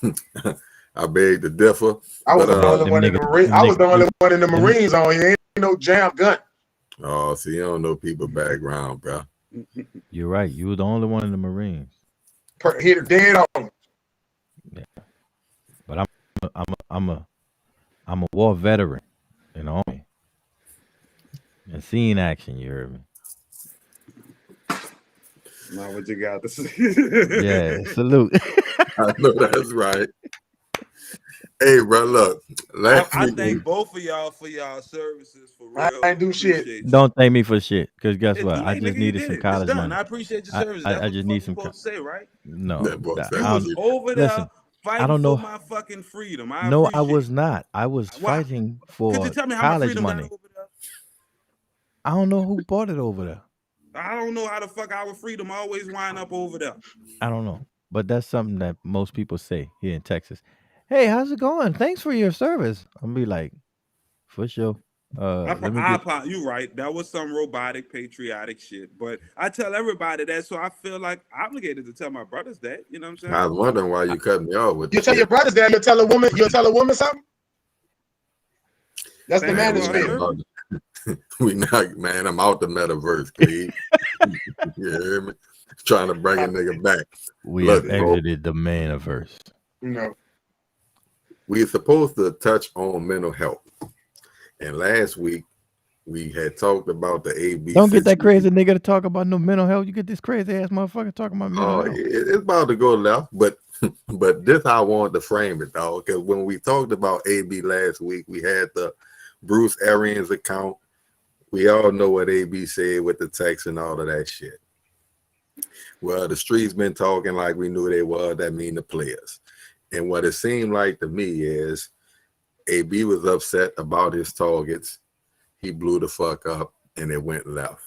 man, I beg to differ. I was but, the only one in the Marines. I was the only one in the Marines on here. Ain't no jam gun. Oh, see, you don't know people background, bro. You're right. You were the only one in the Marines. Hit it dead on. Yeah. But I'm a war veteran in the Army. And seeing action, you heard me. Not what you got to say. Yeah, salute. I know that's right. Hey, bro, look. I thank both of y'all for y'all services for real. I ain't do shit. Don't thank me for shit, because guess It's what? too I late, just nigga, you needed did some it. It's college done. money. I appreciate your services. I That's just what need you're some. supposed to say, right? No, That boy said, You I'm was over there listen. fighting I don't know. for my fucking freedom. No, I appreciate was it. not. I was Why? fighting Could for you tell me how my college freedom money. got over there? I don't know who bought it over there. I don't know how the fuck our freedom always wind up over there. I don't know, but that's something that most people say here in Texas. Hey, how's it going? Thanks for your service. I'm be like, for sure. You're right. That was some robotic, patriotic shit. But I tell everybody that, so I feel like obligated to tell my brothers that. You know what I'm saying? I was wondering why you cut me off with You tell your brothers that. You'll tell a woman something. That's the manosphere. We not, man. I'm out the metaverse, please. You hear me? Trying to bring a nigga back. We have exited the manoverse. No. We're supposed to touch on mental health, and last week we had talked about the AB. Don't get that crazy nigga to talk about no mental health. You get this crazy ass motherfucker talking about mental health. It's about to go left, but this how I wanted to frame it, dog. Because when we talked about AB last week, we had the Bruce Arians account. We all know what AB said with the text and all of that shit. Well, the streets been talking like we knew they were. That mean the players. And what it seemed like to me is AB was upset about his targets. He blew the fuck up and it went left.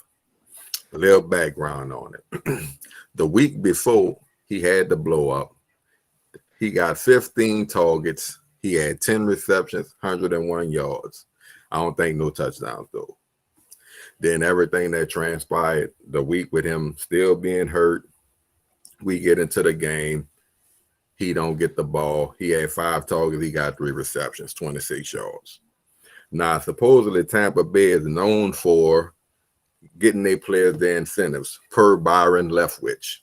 A little background on it. The week before he had the blow up, he got 15 targets. He had 10 receptions, 101 yards. I don't think no touchdowns though. Then everything that transpired the week with him still being hurt, we get into the game. He don't get the ball. He had 5 targets. He got 3 receptions, 26 yards. Now, supposedly Tampa Bay is known for getting their players their incentives, per Byron Leftwich.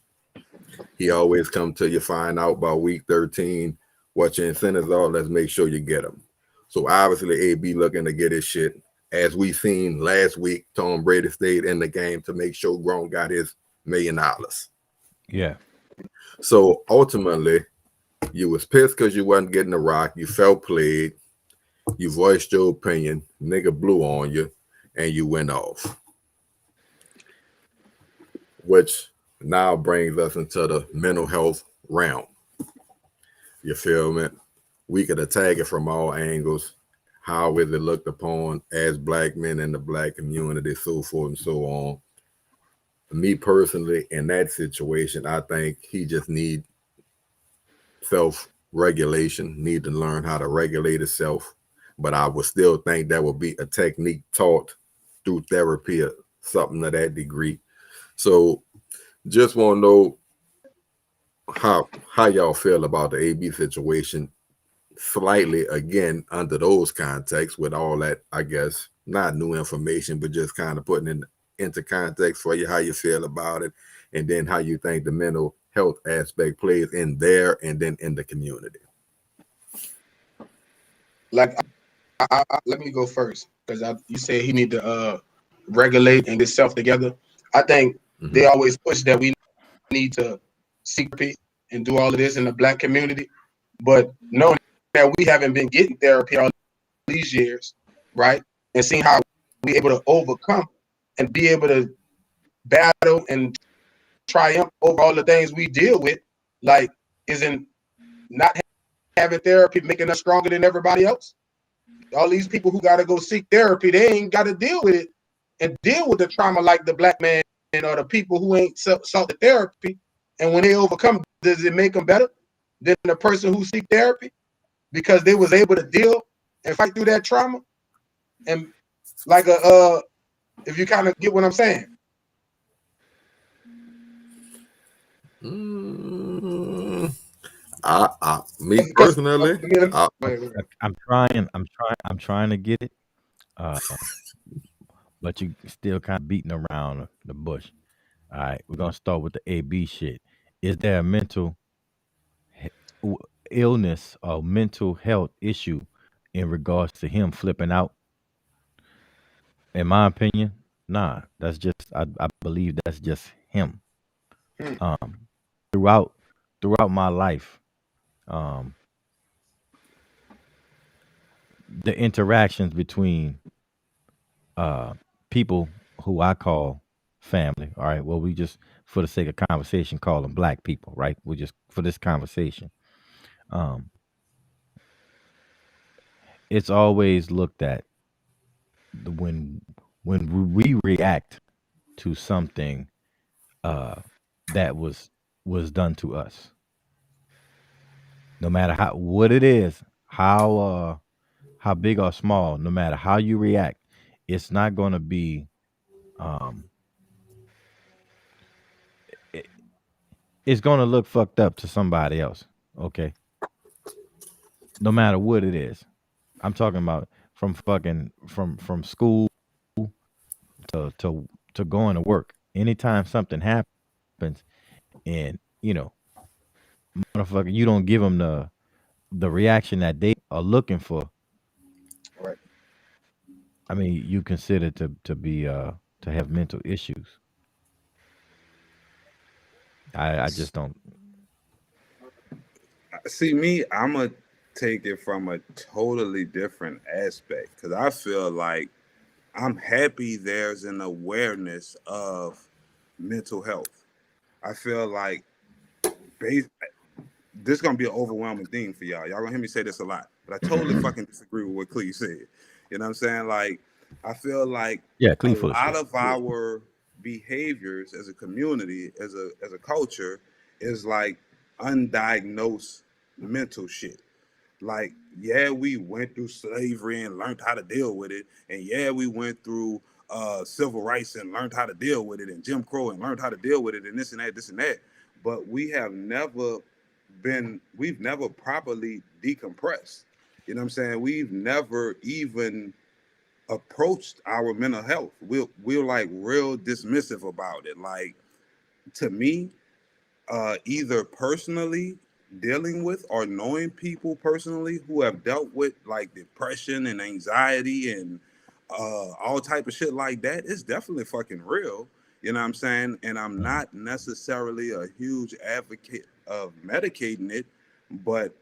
He always come to you, find out by week 13 what your incentives are. Let's make sure you get them. So obviously AB looking to get his shit. As we seen last week, Tom Brady stayed in the game to make sure Gronk got his $1 million. Yeah. So ultimately, you was pissed because you wasn't getting the rock. You felt played. You voiced your opinion. Nigga blew on you, and you went off. Which now brings us into the mental health realm. You feel me? We could attack it from all angles. How is it looked upon as black men in the black community, so forth and so on. Me personally, in that situation, I think he just need self-regulation, need to learn how to regulate himself. But I would still think that would be a technique taught through therapy or something to that degree. So just want to know how y'all feel about the AB situation, slightly again under those contexts, with all that, I guess, not new information, but just kind of putting it into context for you, how you feel about it, and then how you think the mental health aspect plays in there and then in the community. Like, let me go first, because you said he need to regulate and get self together. I think they always push that we need to seek therapy and do all of this in the Black community, but knowing that we haven't been getting therapy all these years, right, and seeing how we able to overcome and be able to battle and triumph over all the things we deal with, like, isn't not having therapy making us stronger than everybody else? All these people who got to go seek therapy, they ain't got to deal with it and deal with the trauma like the Black man or the people who ain't sought the therapy. And when they overcome, does it make them better than the person who seek therapy because they was able to deal and fight through that trauma? And like if you kind of get what I'm saying. Me personally, I'm trying to get it, but you still kind of beating around the bush. All right, we're gonna start with the AB shit. Is there a mental illness or mental health issue in regards to him flipping out? In my opinion, nah. That's just I believe that's just him. Throughout my life, the interactions between people who I call family. All right. Well, we just, for the sake of conversation, call them Black people, right? We just, for this conversation, it's always looked at when we react to something that was done to us, no matter what it is, how big or small, no matter how you react, it's not going to be it's going to look fucked up to somebody else. Okay, no matter what it is. I'm talking about from school to going to work. Anytime something happens, and motherfucker, you don't give them the reaction that they are looking for. Right. I mean, you consider to be to have mental issues. I just don't see me. I'm gonna take it from a totally different aspect because I feel like I'm happy there's an awareness of mental health. I feel like this is gonna be an overwhelming thing for y'all. Y'all gonna hear me say this a lot, but I totally fucking disagree with what Clee said. You know what I'm saying? Like, I feel like a lot of our behaviors as a community, as a culture, is like undiagnosed mental shit. Like, yeah, we went through slavery and learned how to deal with it, and yeah, we went through civil rights and learned how to deal with it, and Jim Crow and learned how to deal with it, and this and that. But we've never properly decompressed. You know what I'm saying? We've never even approached our mental health. We're like real dismissive about it. Like, to me, either personally dealing with or knowing people personally who have dealt with like depression and anxiety and all type of shit like that, it's definitely fucking real. You know what I'm saying? And I'm not necessarily a huge advocate of medicating it, but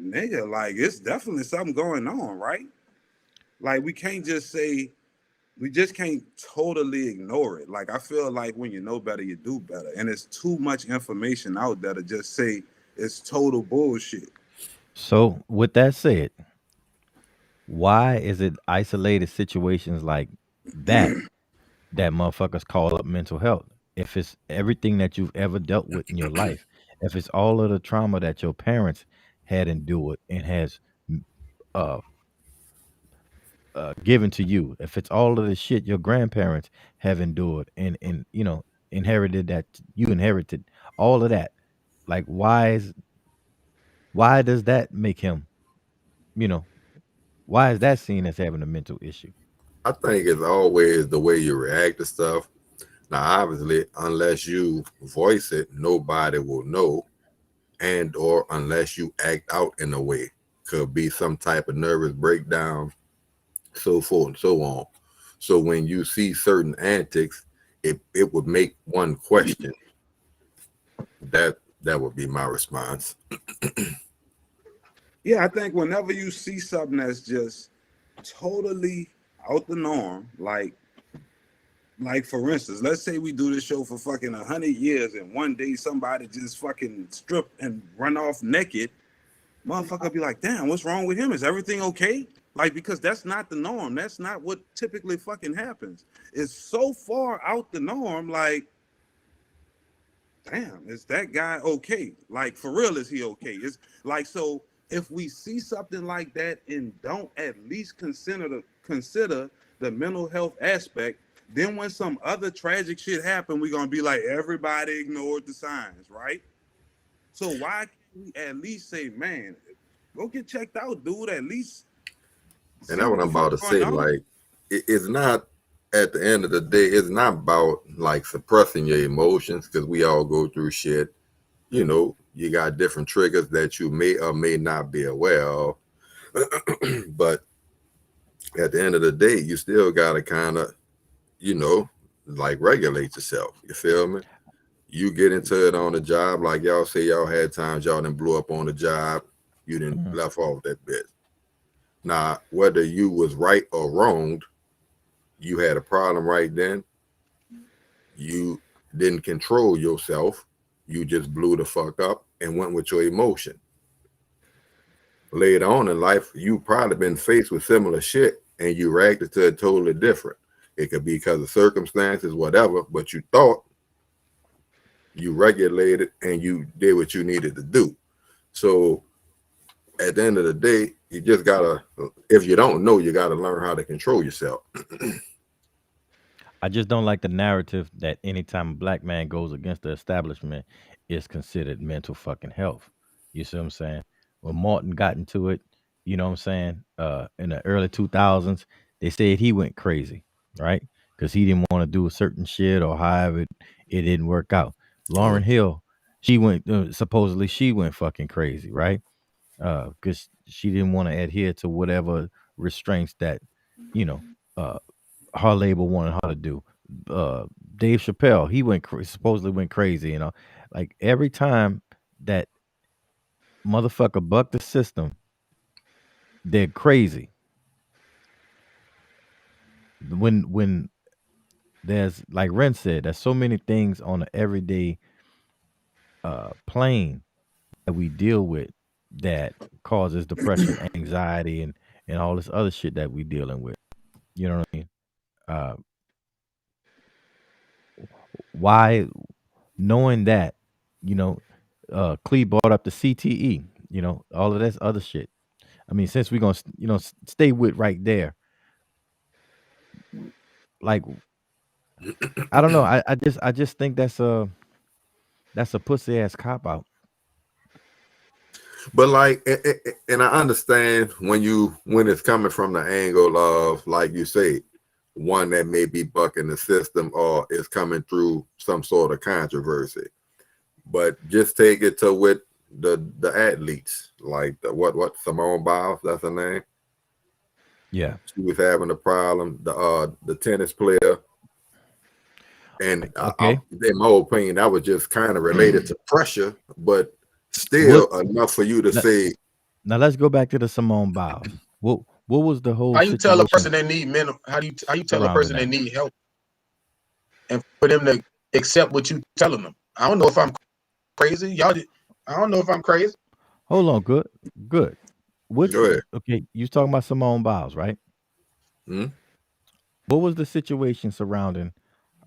nigga, like, it's definitely something going on, right? Like, we just can't totally ignore it. Like, I feel like when you know better, you do better. And it's too much information out there to just say it's total bullshit. So, with that said, why is it isolated situations like that motherfuckers call up mental health? If it's everything that you've ever dealt with in your life, if it's all of the trauma that your parents had endured and has uh, given to you, if it's all of the shit your grandparents have endured and inherited, that you inherited all of that, Like, why does that make him, you know, why is that seen as having a mental issue? I think it's always the way you react to stuff. Now, obviously, unless you voice it, nobody will know, and or unless you act out in a way, could be some type of nervous breakdown, so forth and so on. So when you see certain antics, it would make one question. That would be my response. Yeah, I think whenever you see something that's just totally out the norm, like for instance, let's say we do this show for fucking 100 years and one day somebody just fucking strip and run off naked, motherfucker be like, damn, what's wrong with him? Is everything okay? Like, because that's not the norm. That's not what typically fucking happens. It's so far out the norm, like, damn, is that guy okay? Like, for real, is he okay? It's like, so if we see something like that and don't at least consider the mental health aspect, then when some other tragic shit happen, we're gonna be like, everybody ignored the signs, right? So why can't we at least say, man, go get checked out, dude? At least. And that's what I'm about to say. Like, it's not, at the end of the day, it's not about like suppressing your emotions, because we all go through shit. You know, you got different triggers that you may or may not be aware of. But at the end of the day, you still got to kind of, you know, like regulate yourself. You feel me? You get into it on the job, like y'all say y'all had times y'all done blew up on the job, you didn't left off that bit. Now, whether you was right or wronged, you had a problem right then. You didn't control yourself. You just blew the fuck up and went with your emotion. Later on in life, you probably been faced with similar shit and you reacted to it totally different. It could be because of circumstances, whatever, but you thought, you regulated, and you did what you needed to do. So at the end of the day, you just gotta, if you don't know, you gotta learn how to control yourself. I just don't like the narrative that anytime a black man goes against the establishment, it's considered mental fucking health. You see what I'm saying? When Martin got into it, you know what I'm saying? In the early 2000s, they said he went crazy, right? Because he didn't want to do a certain shit, or however it didn't work out. Lauryn Hill, she went, supposedly she went fucking crazy, right? Because she didn't want to adhere to whatever restraints that, you know, her label wanted her to do. Dave Chappelle, he supposedly went crazy, you know. Like, every time that motherfucker bucked the system, they're crazy. When there's, like Ren said, there's so many things on an everyday plane that we deal with that causes depression, anxiety, and all this other shit that we dealing with. You know what I mean? Why, knowing that, you know, Clee brought up the CTE, you know, all of this other shit. I mean, since we're gonna, you know, stay with right there, like, I don't know, I just think that's a pussy ass cop out. But like, and I understand when it's coming from the angle of, like you say, one that may be bucking the system or is coming through some sort of controversy. But just take it to with the athletes, like what Simone Biles, that's her name. Yeah, she was having a problem. The tennis player, and okay. in my opinion, that was just kind of related to pressure, but still enough for you to say. Now let's go back to the Simone Biles. What was the whole? How you tell a person they need mental? How you tell a person they need help, and for them to accept what you telling them? I don't know if I'm crazy, y'all. I don't know if I'm crazy. Hold on, good. Go ahead. Okay, you talking about Simone Biles, right? Hmm? What was the situation surrounding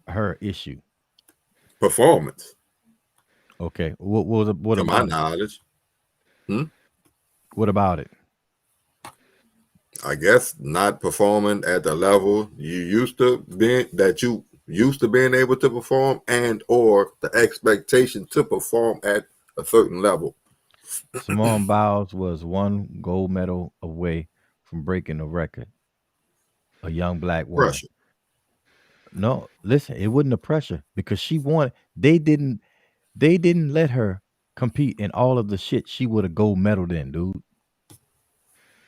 her issue? Performance. Okay, what to my knowledge? What about it? I guess not performing at the level you used to being being able to perform, and or the expectation to perform at a certain level. Simone Biles was one gold medal away from breaking a record. A young black woman. Pressure. No, listen, it wasn't the pressure because she wanted. They didn't let her compete in all of the shit she would have gold medaled in, dude.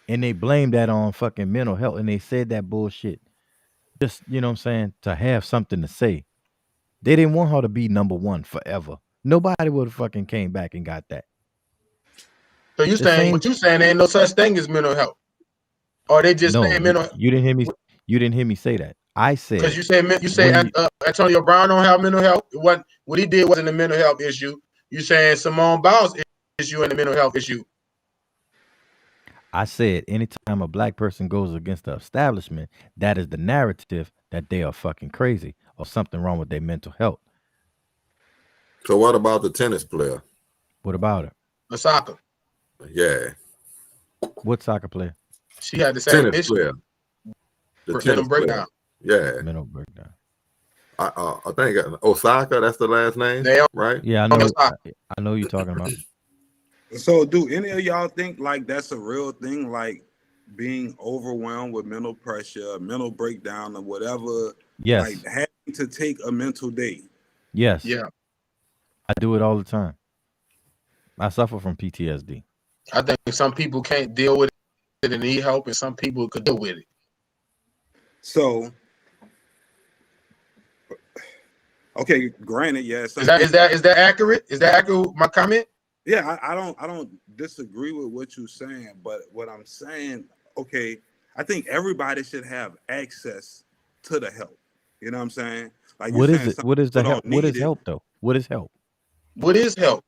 And they blamed that on fucking mental health, and they said that bullshit. Just, you know what I'm saying, to have something to say. They didn't want her to be number one forever. Nobody would have fucking came back and got that. So you saying what you saying? Ain't no such thing as mental health, or they just saying mental? You didn't hear me. You didn't hear me say that. I said because you say Antonio Brown don't have mental health. What he did wasn't a mental health issue. You saying Simone Biles issue and a mental health issue? I said anytime a black person goes against the establishment, that is the narrative that they are fucking crazy or something wrong with their mental health. So what about the tennis player? What about her? The soccer. Yeah. What soccer player? She had the same tennis issue. Player. The tennis breakdown. Player. Yeah. Mental breakdown. I think Osaka, that's the last name, right? Yeah, I know you're talking about. So do any of y'all think like that's a real thing, like being overwhelmed with mental pressure, mental breakdown, or whatever? Yes. Like having to take a mental day. Yes. Yeah. I do it all the time. I suffer from PTSD. I think some people can't deal with it and need help, and some people could deal with it. So, okay, granted, yes. Is that accurate? Is that accurate? My comment? Yeah, I don't disagree with what you're saying, but what I'm saying, okay, I think everybody should have access to the help. You know what I'm saying? Like, what is it? What is the help? What is help though? What is help? What is help?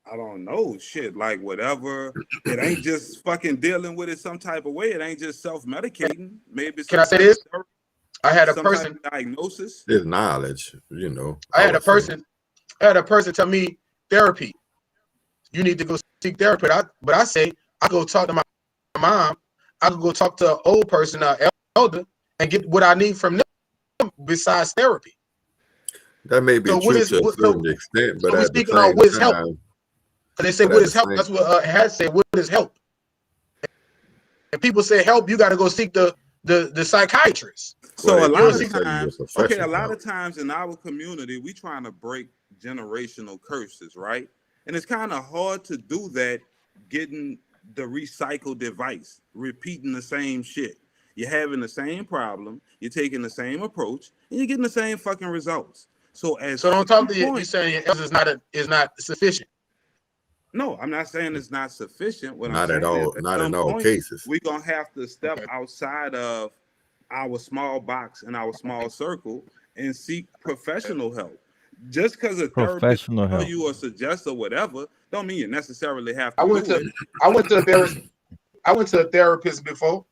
I don't know. Shit, like whatever. It ain't just fucking dealing with it some type of way. It ain't just self-medicating. Maybe. Can I say this? I had a person type of diagnosis. There's knowledge, you know. I had a person tell me therapy. You need to go seek therapy. But I say I go talk to my mom. I could go talk to an old person, elder, and get what I need from them besides therapy. That may be true to a certain extent, but at the same time, they say what is help. That's what had said. What is help? And people say help. You got to go seek the psychiatrist. So a lot of times in our community, we trying to break generational curses, right? And it's kind of hard to do that, getting the recycled device, repeating the same shit. You're having the same problem, you're taking the same approach, and you're getting the same fucking results. So don't talk to you saying is not sufficient. No, I'm not saying it's not sufficient. Not in all cases. We're gonna have to step outside of our small box and our small circle and seek professional help. Just because a therapist tell you or suggest or whatever, don't mean you necessarily have to. I went to a therapist before.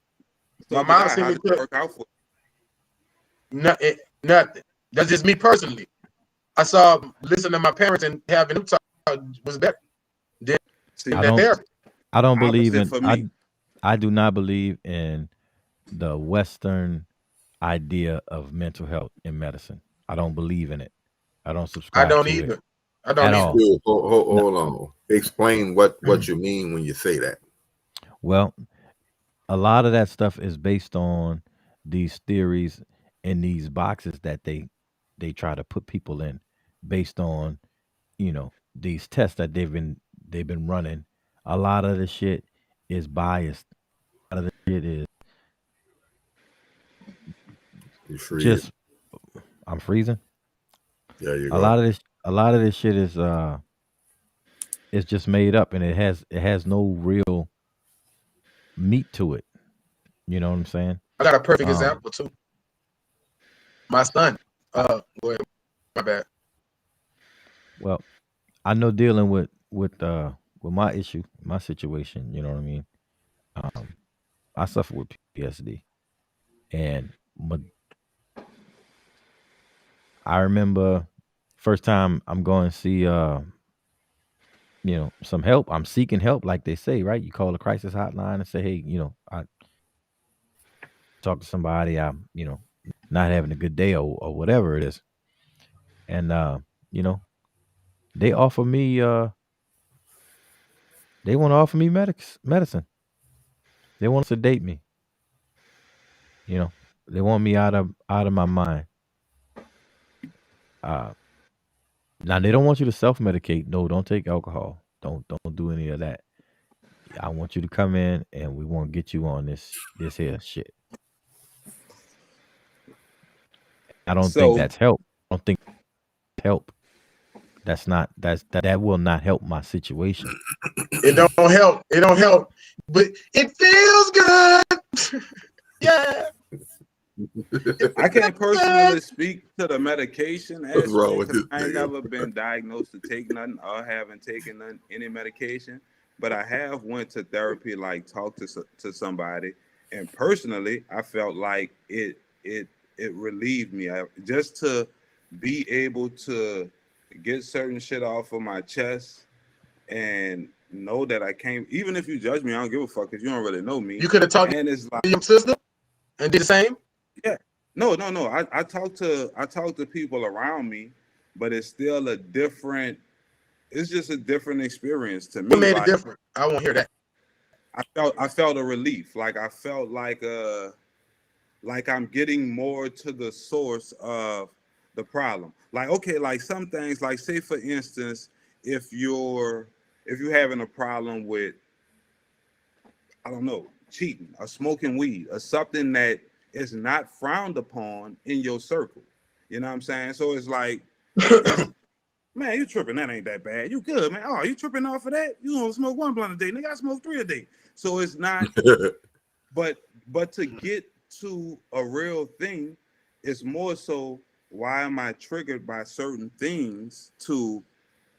So my mom sent me to work out for nothing. That's just me personally. Listen to my parents and having them talk was better. I don't believe in. I do not believe in the Western idea of mental health in medicine. I don't believe in it. I don't subscribe. I don't either. I don't either. Hold on. Explain what you mean when you say that. Well, a lot of that stuff is based on these theories and these boxes that they try to put people in, based on, you know, these tests that they've been running. A lot of the shit is biased. A lot of the shit is just. I'm freezing. Yeah, you go. A lot of this shit is it's just made up, and it has no real meat to it. You know what I'm saying? I got a perfect example too. My son. Go ahead. My bad. Well, I know dealing with my issue, my situation. You know what I mean? I suffer with PTSD, and I remember first time I'm going to see some help. I'm seeking help, like they say, right? You call the crisis hotline and say, hey, I talk to somebody, I'm, not having a good day or whatever it is. And they offer me They want to offer me medicine. They want to sedate me. You know, they want me out of my mind. Now they don't want you to self-medicate. No, don't take alcohol. Don't do any of that. I want you to come in and we want to get you on this here shit. I don't think that's help. I don't think help. That will not help my situation. It don't help. It don't help. But it feels good. Yeah. I can't personally speak to the medication What's wrong with aspect. this I ain't nigga? never been diagnosed to take nothing or haven't taken any medication, but I have went to therapy, like talked to somebody, and personally, I felt like it relieved me. Just to be able to get certain shit off of my chest and know that I can't. Even if you judge me, I don't give a fuck because you don't really know me. You could have talked And it's like, to your sister and did the same. yeah. No. I talk to people around me, but it's still a different. It's just a different experience to me. What made Like, it different? I won't hear that. I felt a relief. Like I felt like I'm getting more to the source of the problem. Like, okay, like some things, like say for instance, if you're having a problem with, I don't know, cheating or smoking weed or something that is not frowned upon in your circle. You know what I'm saying? So it's like, man, you tripping. That ain't that bad. You good, man. Oh, you tripping off of that? You don't smoke one blunt a day. Nigga, I smoke 3 a day. So it's not, but to get to a real thing, it's more so, why am I triggered by certain things to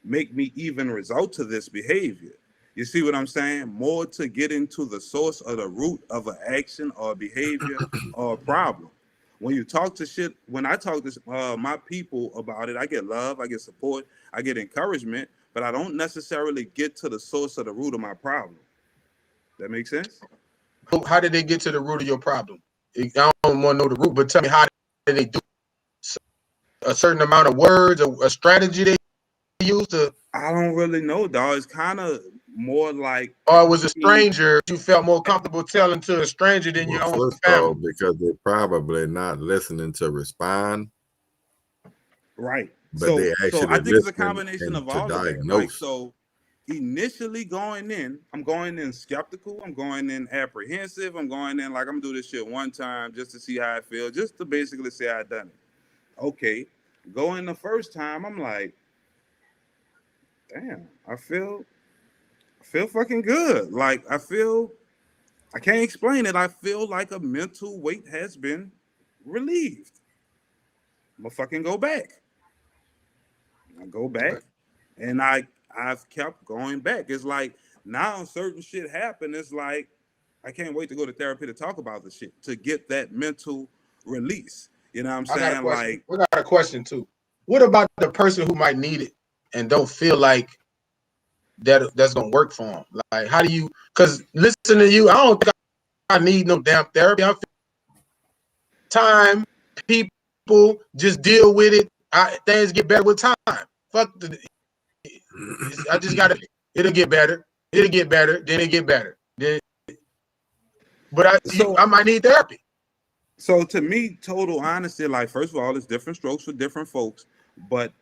make me even result to this behavior? You see what I'm saying? More to get into the source or the root of an action or behavior or a problem. When you talk to shit, when I talk to my people about it, I get love, I get support, I get encouragement, but I don't necessarily get to the source or the root of my problem. That makes sense? How did they get to the root of your problem? I don't want to know the root, but tell me, how did they do a certain amount of words or a strategy they used to? I don't really know, dog. It's kind of more like, or it was a stranger you felt more comfortable telling to a stranger than your own family? Because they're probably not listening to respond. Right. But they actually I think it's a combination of all of that. Like, so initially going in, I'm going in skeptical, I'm going in apprehensive, I'm going in like I'm gonna do this shit one time just to see how I feel, just to basically say I done it. Okay. Going the first time, I'm like, damn, I feel fucking good. Like I can't explain it. I feel like a mental weight has been relieved. I'm gonna fucking go back. I go back, and I've kept going back. It's like now certain shit happen. It's like I can't wait to go to therapy to talk about the shit, to get that mental release. You know what I'm saying? Like, we got a question too. What about the person who might need it and don't feel like that's gonna work for them? Like, how do you? Because listen to you, I don't think I need no damn therapy. I feel time, people just deal with it. Things get better with time. Fuck I just gotta. It'll get better. It'll get better. Then it get better. But I might need therapy. So to me, total honesty, like, first of all, it's different strokes for different folks, but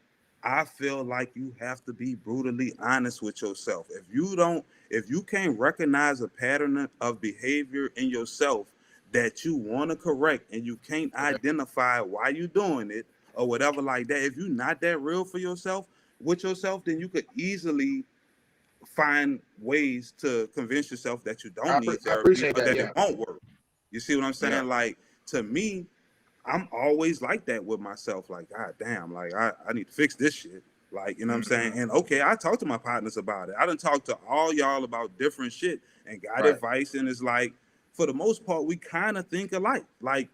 I feel like you have to be brutally honest with yourself. If you can't recognize a pattern of behavior in yourself that you want to correct, and you can't identify why you're doing it or whatever like that, if you're not that real for yourself, with yourself, then you could easily find ways to convince yourself that you don't need therapy or that it won't work. You see what I'm saying? Yeah. Like, to me, I'm always like that with myself. Like, God damn, like I need to fix this shit. Like, you know what I'm saying? And okay, I talk to my partners about it. I done talked to all y'all about different shit and got advice. And it's like, for the most part, we kind of think alike. Like,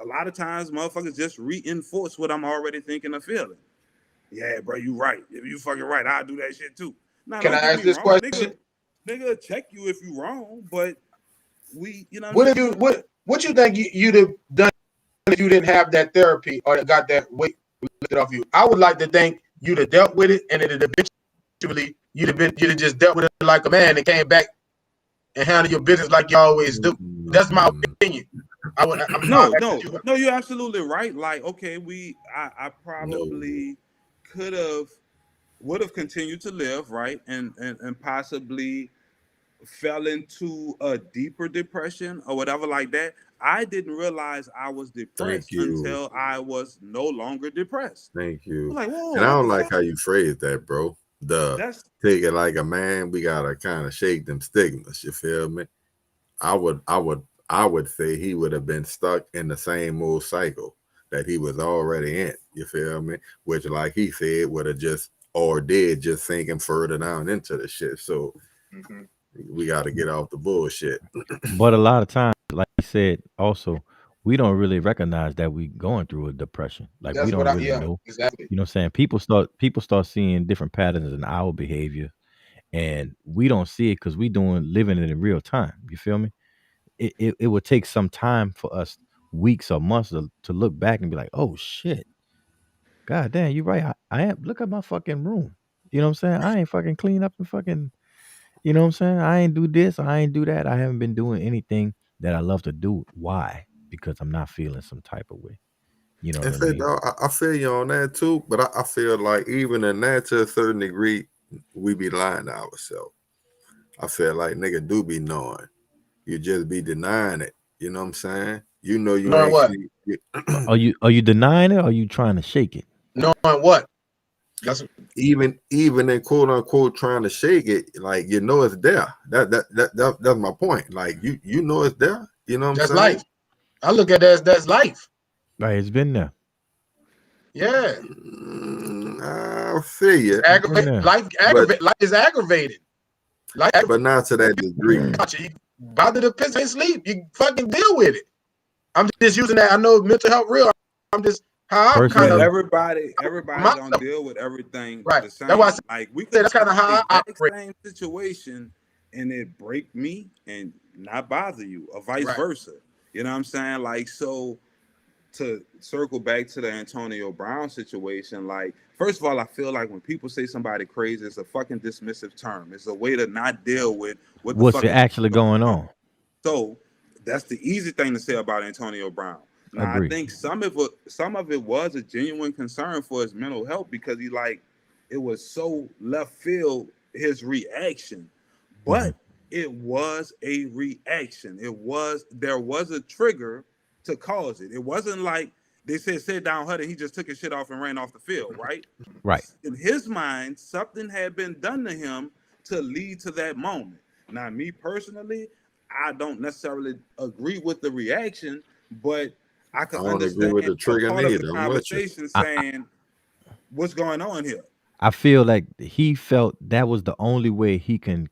a lot of times motherfuckers just reinforce what I'm already thinking or feeling. Yeah, bro, you right. If you fucking right, I'll do that shit too. Now, can I ask this question? Nigga, check you if you wrong, but we, you know what you think you'd have done if you didn't have that therapy or got that weight lifted off you? I would like to think you'd have dealt with it and it had eventually you'd have just dealt with it like a man and came back and handle your business like you always do. That's my opinion. No, you're absolutely right. Like, okay, I probably would have continued to live, right, and possibly fell into a deeper depression or whatever like that. I didn't realize I was depressed until I was no longer depressed. Thank you. Like, whoa, and I don't like how you phrase that, bro. That's Take it like a man. We gotta kind of shake them stigmas. You feel me? I would say he would have been stuck in the same old cycle that he was already in. You feel me? Which, like he said, would have just sink him further down into the shit. So we got to get off the bullshit. But a lot of times, like you said, also, we don't really recognize that we going through a depression. Like That's we don't what really know. exactly. You know what I'm saying? People start seeing different patterns in our behavior, and we don't see it because we living it in real time. You feel me? It would take some time for us, weeks or months, to look back and be like, oh shit, god damn, you're right. I am. Look at my fucking room. You know what I'm saying? I ain't fucking clean up and fucking. You know what I'm saying? I ain't do this. I ain't do that. I haven't been doing anything that I love to do. Why? Because I'm not feeling some type of way. You know what I mean? Dog, I feel you on that too, but I feel like even in that, to a certain degree, we be lying to ourselves. I feel like nigga do be knowing. You just be denying it. You know what I'm saying? You know you Knowing what? Are you denying it, or are you trying to shake it? Knowing what? That's even in quote unquote trying to shake it, like you know it's there. That's my point. Like you know it's there. You know what I'm saying? That's life. I look at that that's life. Right, it's been there. Yeah. I feel you. Life is aggravated. But not to that degree. Bother the piss and sleep. You fucking deal with it. I'm just using that. I know mental health real. I'm just how I'm kind of everybody don't deal with everything right. the same. That's why I said, like we can that's kind of how I operate. Same situation and it break me and not bother you, or vice Right. versa. You know what I'm saying? Like, so to circle back to the Antonio Brown situation, like, first of all, I feel like when people say somebody crazy, it's a fucking dismissive term. It's a way to not deal with what's actually going on. So that's the easy thing to say about Antonio Brown. Now, I think some of it was a genuine concern for his mental health, because it was so left field, his reaction. But it was a reaction. There was a trigger to cause it. It wasn't like they said sit down, Huddy, he just took his shit off and ran off the field, right? Right. In his mind, something had been done to him to lead to that moment. Now, me personally, I don't necessarily agree with the reaction, but I can understand with the trigger part of neither. the conversation saying, what's going on here? I feel like he felt that was the only way he can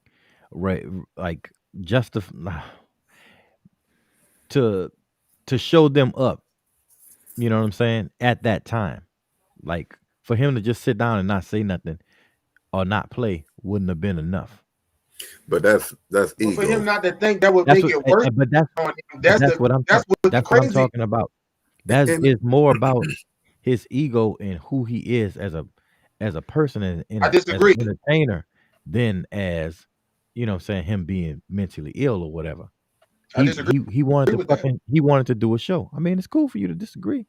justify to show them up. You know what I'm saying? At that time, like for him to just sit down and not say nothing or not play wouldn't have been enough. But that's ego. For him not to think that would make it worse. But that's what I'm talking about. That is more about his ego and who he is as a person and I disagree. as an entertainer than as, you know what I'm saying, him being mentally ill or whatever. He wanted to do a show. I mean, it's cool for you to disagree,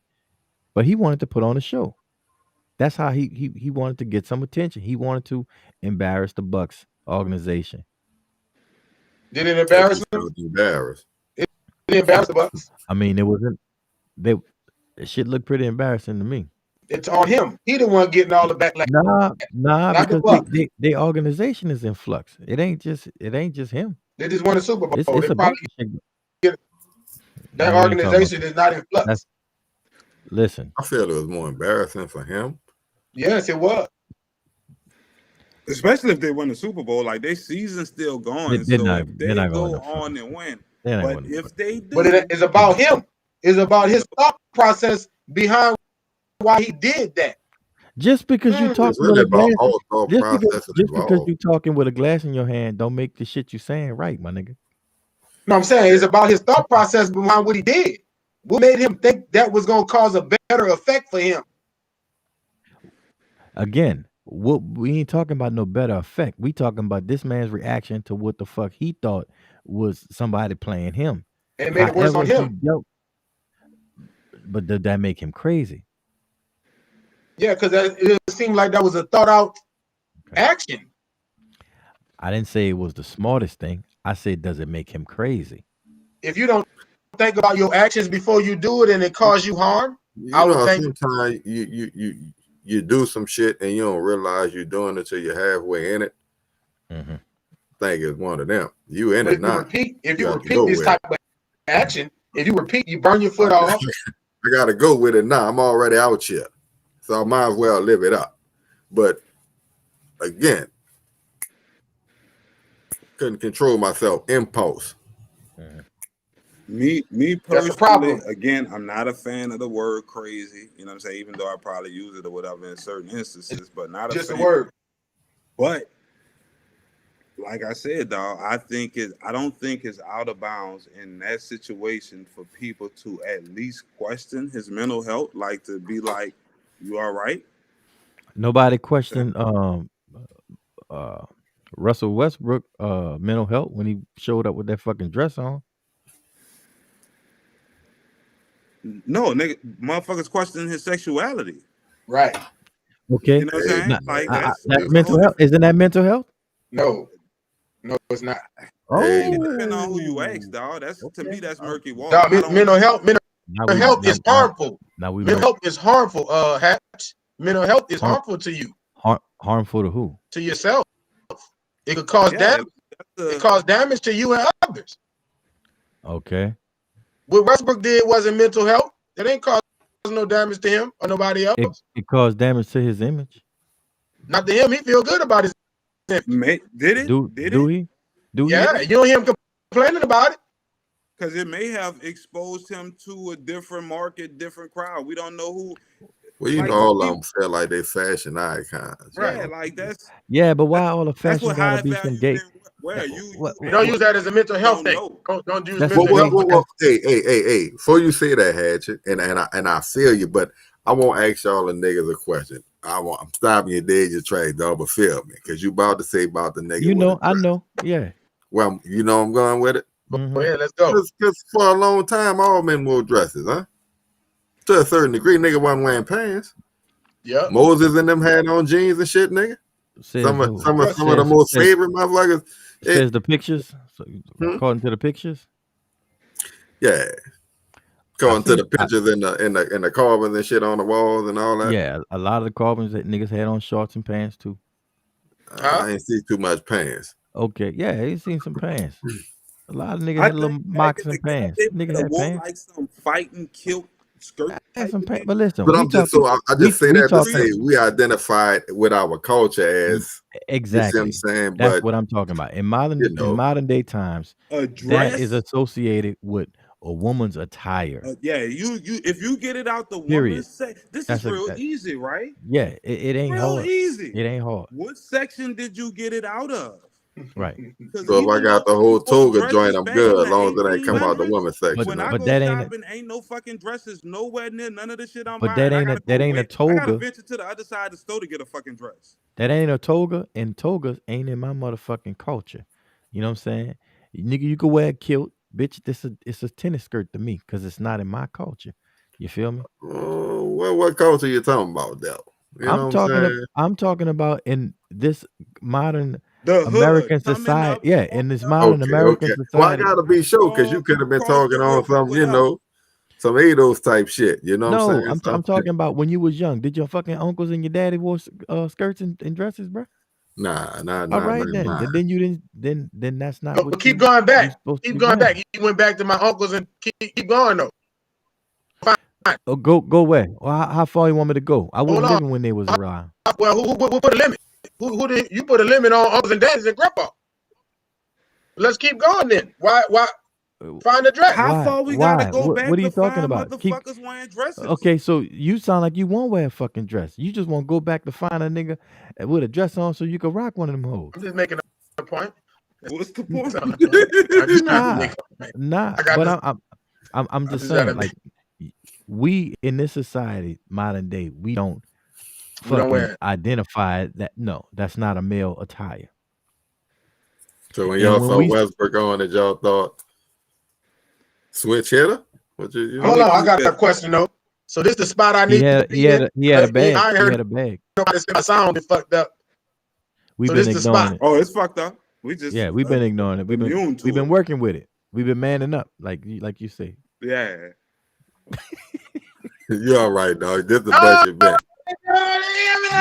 but he wanted to put on a show. That's how he wanted to get some attention. He wanted to embarrass the Bucks organization. Did it embarrass him? It embarrassed the Bucks. I mean, it wasn't. The shit looked pretty embarrassing to me. It's on him. He the one getting all the backlash. Nah, because the organization is in flux. It ain't just him. They just won a Super Bowl. It's a bunch of shit. That organization is not in flux. Listen, I feel it was more embarrassing for him. Yes, it was. Especially if they win the Super Bowl, like their season's still going. They go on and win. But if they do, but it's about him. It's about his thought process behind why he did that. Just because you talking with a glass, just because you talking with a glass in your hand, don't make the shit you saying right, my nigga. No, I'm saying it's about his thought process behind what he did. What made him think that was going to cause a better effect for him? Again, what we ain't talking about no better effect. We talking about this man's reaction to what the fuck he thought was somebody playing him. And it made it worse on However he him. dealt, but did that make him crazy? Yeah, because it seemed like that was a thought out action. I didn't say it was the smartest thing. I said, does it make him crazy? If you don't think about your actions before you do it and it cause you harm, You I know, would think sometimes you do some shit and you don't realize you're doing it till you're halfway in it. Mhm. Think it's one of them. You in if it you now. repeat, You this got to go with it. type of action, if you repeat, you burn your foot off. I gotta go with it now. I'm already out here, so I might as well live it up. But again, couldn't control myself. Impulse. Me That's the personally, problem. again, I'm not a fan of the word crazy. You know what I'm saying? Even though I probably use it or whatever in certain instances, but not a Just a fan. word. But like I said, dog, I don't think it's out of bounds in that situation for people to at least question his mental health, like to be like, "You all right?" Nobody questioned Russell Westbrook mental health when he showed up with that fucking dress on. No, nigga, motherfuckers questioning his sexuality. Right. Okay. You know what I'm saying? Now, Like that's that's a mental whole health. Isn't that mental health? No, it's not. Hey, It depends on who you ask, dog. That's to me, that's murky water. Dog, I don't. mental health is harmful. Now we Mental health is harmful. Hatch. Mental health is Harm- harmful to you, harmful to who? to yourself. It could cause damage. It cause damage to you and others. Okay. What Westbrook did wasn't mental health. It ain't caused no damage to him or nobody else. It caused damage to his image. Not to him. He feel good about his image. Did it? Do he? Do he? Yeah, you don't hear him complaining about it. Because it may have exposed him to a different market, different crowd. We don't know who. well, you like, know, all of them feel like they fashion icons. Right. Yeah, like that's Yeah, but why all the that's fashion what gotta high be value some gay? men wear. You Don't use that as a mental health don't thing. know. Don't use That's mental okay. health. Hey! Before you say that, Hatchet, and I feel you, but I won't ask y'all the niggas a question. I'm stopping you dead your track, dog, but feel me, because you about to say about the nigga. You know, with a I dress. know. Yeah. Well, you know I'm going with it. Mhm. Yeah, let's go. Because for a long time, all men wore dresses, huh? To a certain degree, nigga wasn't wearing pants. Yeah. Moses and them had on jeans and shit, nigga. Says Some who? of the Says- most says- favorite motherfuckers. Says the pictures. So, Hmm? according to the pictures. Yeah. Going to seen- the pictures in the carvings and shit on the walls and all that. Yeah, a lot of the carvings that niggas had on shorts and pants too. I ain't see too much pants. Okay, yeah, he seen some pants. A lot of niggas I had little think back in moccasin the day, pants. they Nigga would've had wore pants. like some fighting kilt skirt. Had type some of pants. thing. But listen, But we I'm just talking- so I just say we that to talking- say we identified with our culture as exactly. you see what I'm saying? That's But what I'm talking about. In modern you know. in modern day times, A that dress. is associated with a woman's attire. Yeah, you if you get it out the Period. woman's this That's is real that- easy, right? Yeah, it ain't Real hard. easy. It ain't hard. What section did you get it out of? Right. 'Cause So if I even got the though whole people wore toga joint, dresses I'm back good in as the long as it ain't come out the 1800s, women's section. when though. I but go that ain't- shopping, ain't no fucking dresses nowhere near none of the shit I'm But buying. that ain't I a- gotta that go ain't a I gotta toga. venture to the other side of the store to get a fucking dress. That ain't a toga, and togas ain't in my motherfucking culture. You know what I'm saying? Nigga, you can wear a kilt, bitch. It's a tennis skirt to me because it's not in my culture. You feel me? What culture you talking about, though? You know I'm what talking. I'm saying? I'm talking about in this modern The American hood coming society. up, Yeah, in this modern American Okay. Well, I society. gotta be sure because you could have been Cross the talking on river, some, you whatever. know, some Ados type shit. You know what No, I'm saying? I'm talking about when you was young. Did your fucking uncles and your daddy wore skirts and dresses, bro? Nah. All right nah, then. nah. Then you didn't. Then that's not But what. keep you- going you back. supposed to Keep be going wearing. back. You went back to my uncles and keep going though. Oh, go where? Well, how far you want me to go? I wasn't Hold on. living when they was around. Well, who put a limit? Who did you put a limit on uncles and daddies and grandpa? Let's keep going then. Why find a dress? How Why? far we Why? gotta go What- back what are you to talking find about? Keep- motherfuckers wearing dresses? Okay, so you sound like you won't wear a fucking dress. You just want to go back to find a nigga with a dress on so you can rock one of them hoes. I'm just making a point. What's the point? I'm just trying to make a point. Nah, I got but this- I'm just just saying, gotta like, we in this society, modern day, we don't We don't wear fucking it. identify that. No, that's not a male attire. So when And y'all when saw we Westbrook on it, y'all thought switch hitter? What you Hold know? on, I got a question though. So this the spot I he need to had be he had in? a, he had a bag. I ain't He heard had a bag. nobody say my sound is fucked up. We've So been this the ignoring spot. it. Oh, it's fucked up. We just Yeah, we've been ignoring it. We've immune to been it. working with it. We've been manning up, like you say. Yeah. You all right, dog. This the best you been.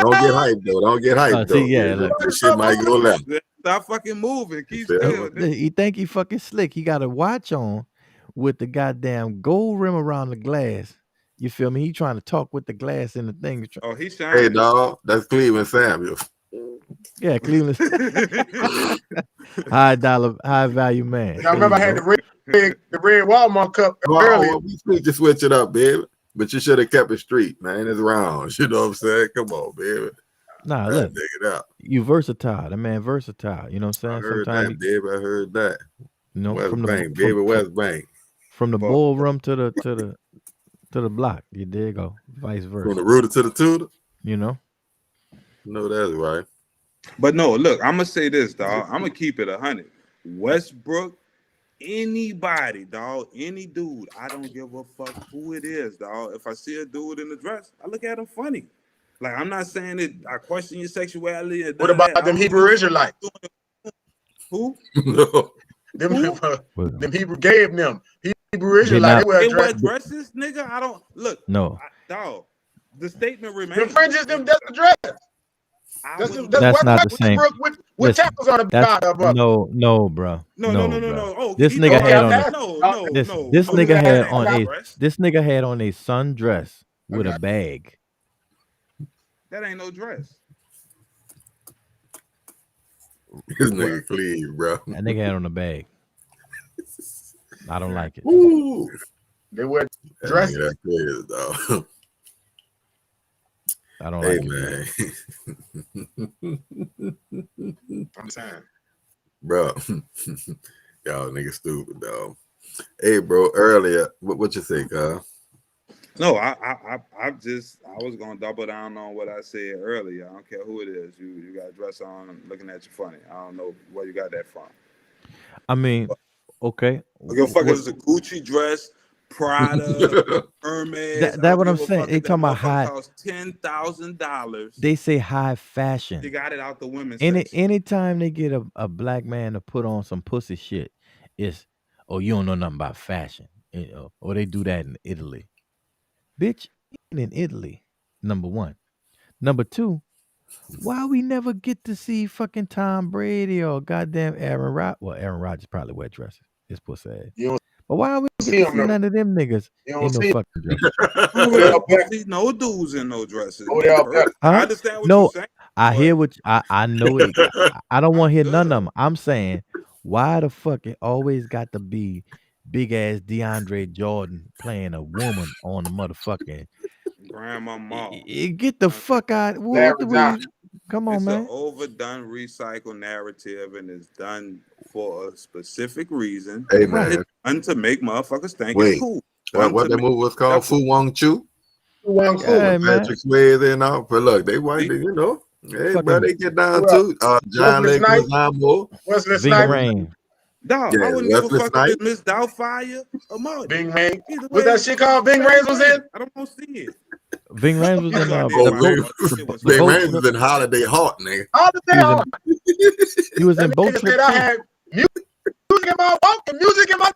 Don't get hyped though. Don't get hyped See, though. yeah, look. This shit might go left. Stop fucking moving. Keep Yeah. still. He think he fucking slick. He got a watch on with the goddamn gold rim around the glass. You feel me? He trying to talk with the glass in the thing. Oh, he's Hey, shining. dog. That's Cleveland Samuel. Yeah, Cleveland. high value man. I remember I had the red Walmart cup earlier. We need to switch it up, baby. But you should have kept it street, man. It's round. You know what I'm saying? Come on, baby. Nah, Man, look, dig it out. you versatile. That man versatile. You know what I'm I saying? heard Sometimes that, baby. I heard that. you know, West from Bank, the baby, West Bank. from the Fuck. ballroom to the block. You dig go, vice From versa. the rooter to the tutor. You know. No, that's right. But no, look, I'm gonna say this, dog. I'm gonna keep it 100. Westbrook, anybody, dog, any dude, I don't give a fuck who it is, dog. If I see a dude in the dress, I look at him funny. Like, I'm not saying that I question your sexuality. And What about them Hebrew Israelites? Who? No. Them Well, Hebrew gave them Hebrew Israelites. not- They wear They wear dress. dresses, nigga. I don't look, No, dog. The statement Them remains. fringes, them that's the dress. I That's wouldn't- That's not the same. Westbrook with Listen, tackles on the that's bottom, bro. no, bro. No. bro. Oh, This he nigga don't had have on that. a No. this no. nigga that had ain't on no a dress. this nigga had on a sundress with Okay. a bag. That ain't no dress. This nigga clean, bro. That nigga had on a bag. I don't like it. Ooh. They wear That dress. nigga, that's clear, dog. I don't Hey, like it. man. I'm saying. Bro. Y'all nigga stupid, dog. Hey, bro, earlier, what you think, No, I was gonna double down on what I said earlier. I don't care who it is. You got a dress on, looking at you funny. I don't know where you got that from. I mean, okay. I give a fuck if it's a Gucci dress, Prada, Hermes. That what I'm saying. They talking about high. Cost $10,000. They say high fashion. You got it out the women's section. Anytime they get a black man to put on some pussy shit, it's you don't know nothing about fashion. Or they do that in Italy. Bitch, in Italy, number one. Number two, why we never get to see fucking Tom Brady or goddamn Aaron Rodgers? Well, Aaron Rodgers probably wear dresses. His pussy ass. You don't But why we see get to him, see though. none of them niggas You in don't no see fucking dresses? I don't see no dudes in no dresses. Oh, yeah, Nigga. Huh? I understand what No, you're saying. I hear what I know it. I don't want to hear none of Good. them. I'm saying, why the fuck it always got to be big ass DeAndre Jordan playing a woman on the motherfucking? Grandma Mall. Get the fuck out! Larry Johnson. Come on, It's man. an overdone recycled narrative, and it's done for a specific reason. Hey, Right. man. It's done to make motherfuckers think Wait. it's cool. What that movie was called? Fu Wong Chu? Wang Fu. Yeah, man. Patrick Swayze and all. But look, they white, you know. Hey, bro, Fucking they get down Who too. John Wesley Snipes? Leguizamo. Wesley Ving Snipes. Rhames. Dog, Yeah, I wouldn't give a Wesley fuck if Snipes. it's Miss Doubtfire or Marty. Bing Rhames. Either Was way, that shit called Bing Rhames was in? I don't want to see it. Ving Rhames was You in know I the did Oh, watch Bing it. That shit was the Bing boat- Rhames is in Holiday Heart, nigga. All the he was time. in, he was in That boat nigga trip said I too. had music in my walk and music in my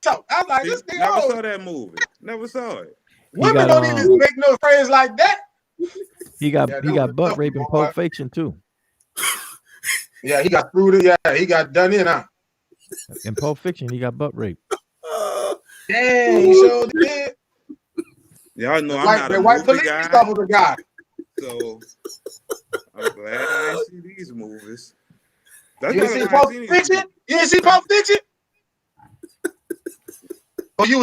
talk. I was like, this thing Never old. saw that movie. Never saw it. Women got, don't even make no phrase like that. He got Yeah, he that got was butt tough, rape in boy. Pulp Fiction too. Yeah, he got through the. Yeah, he got done in. Huh? In Pulp Fiction, he got butt rape. Damn, he sure did. Y'all know The I'm white, not the a white movie police guy, officer guy. so I'm glad I ain't see these movies. That's You didn't why see I Pulp seen these Fiction? movies. You didn't see Pulp Fiction? Oh, you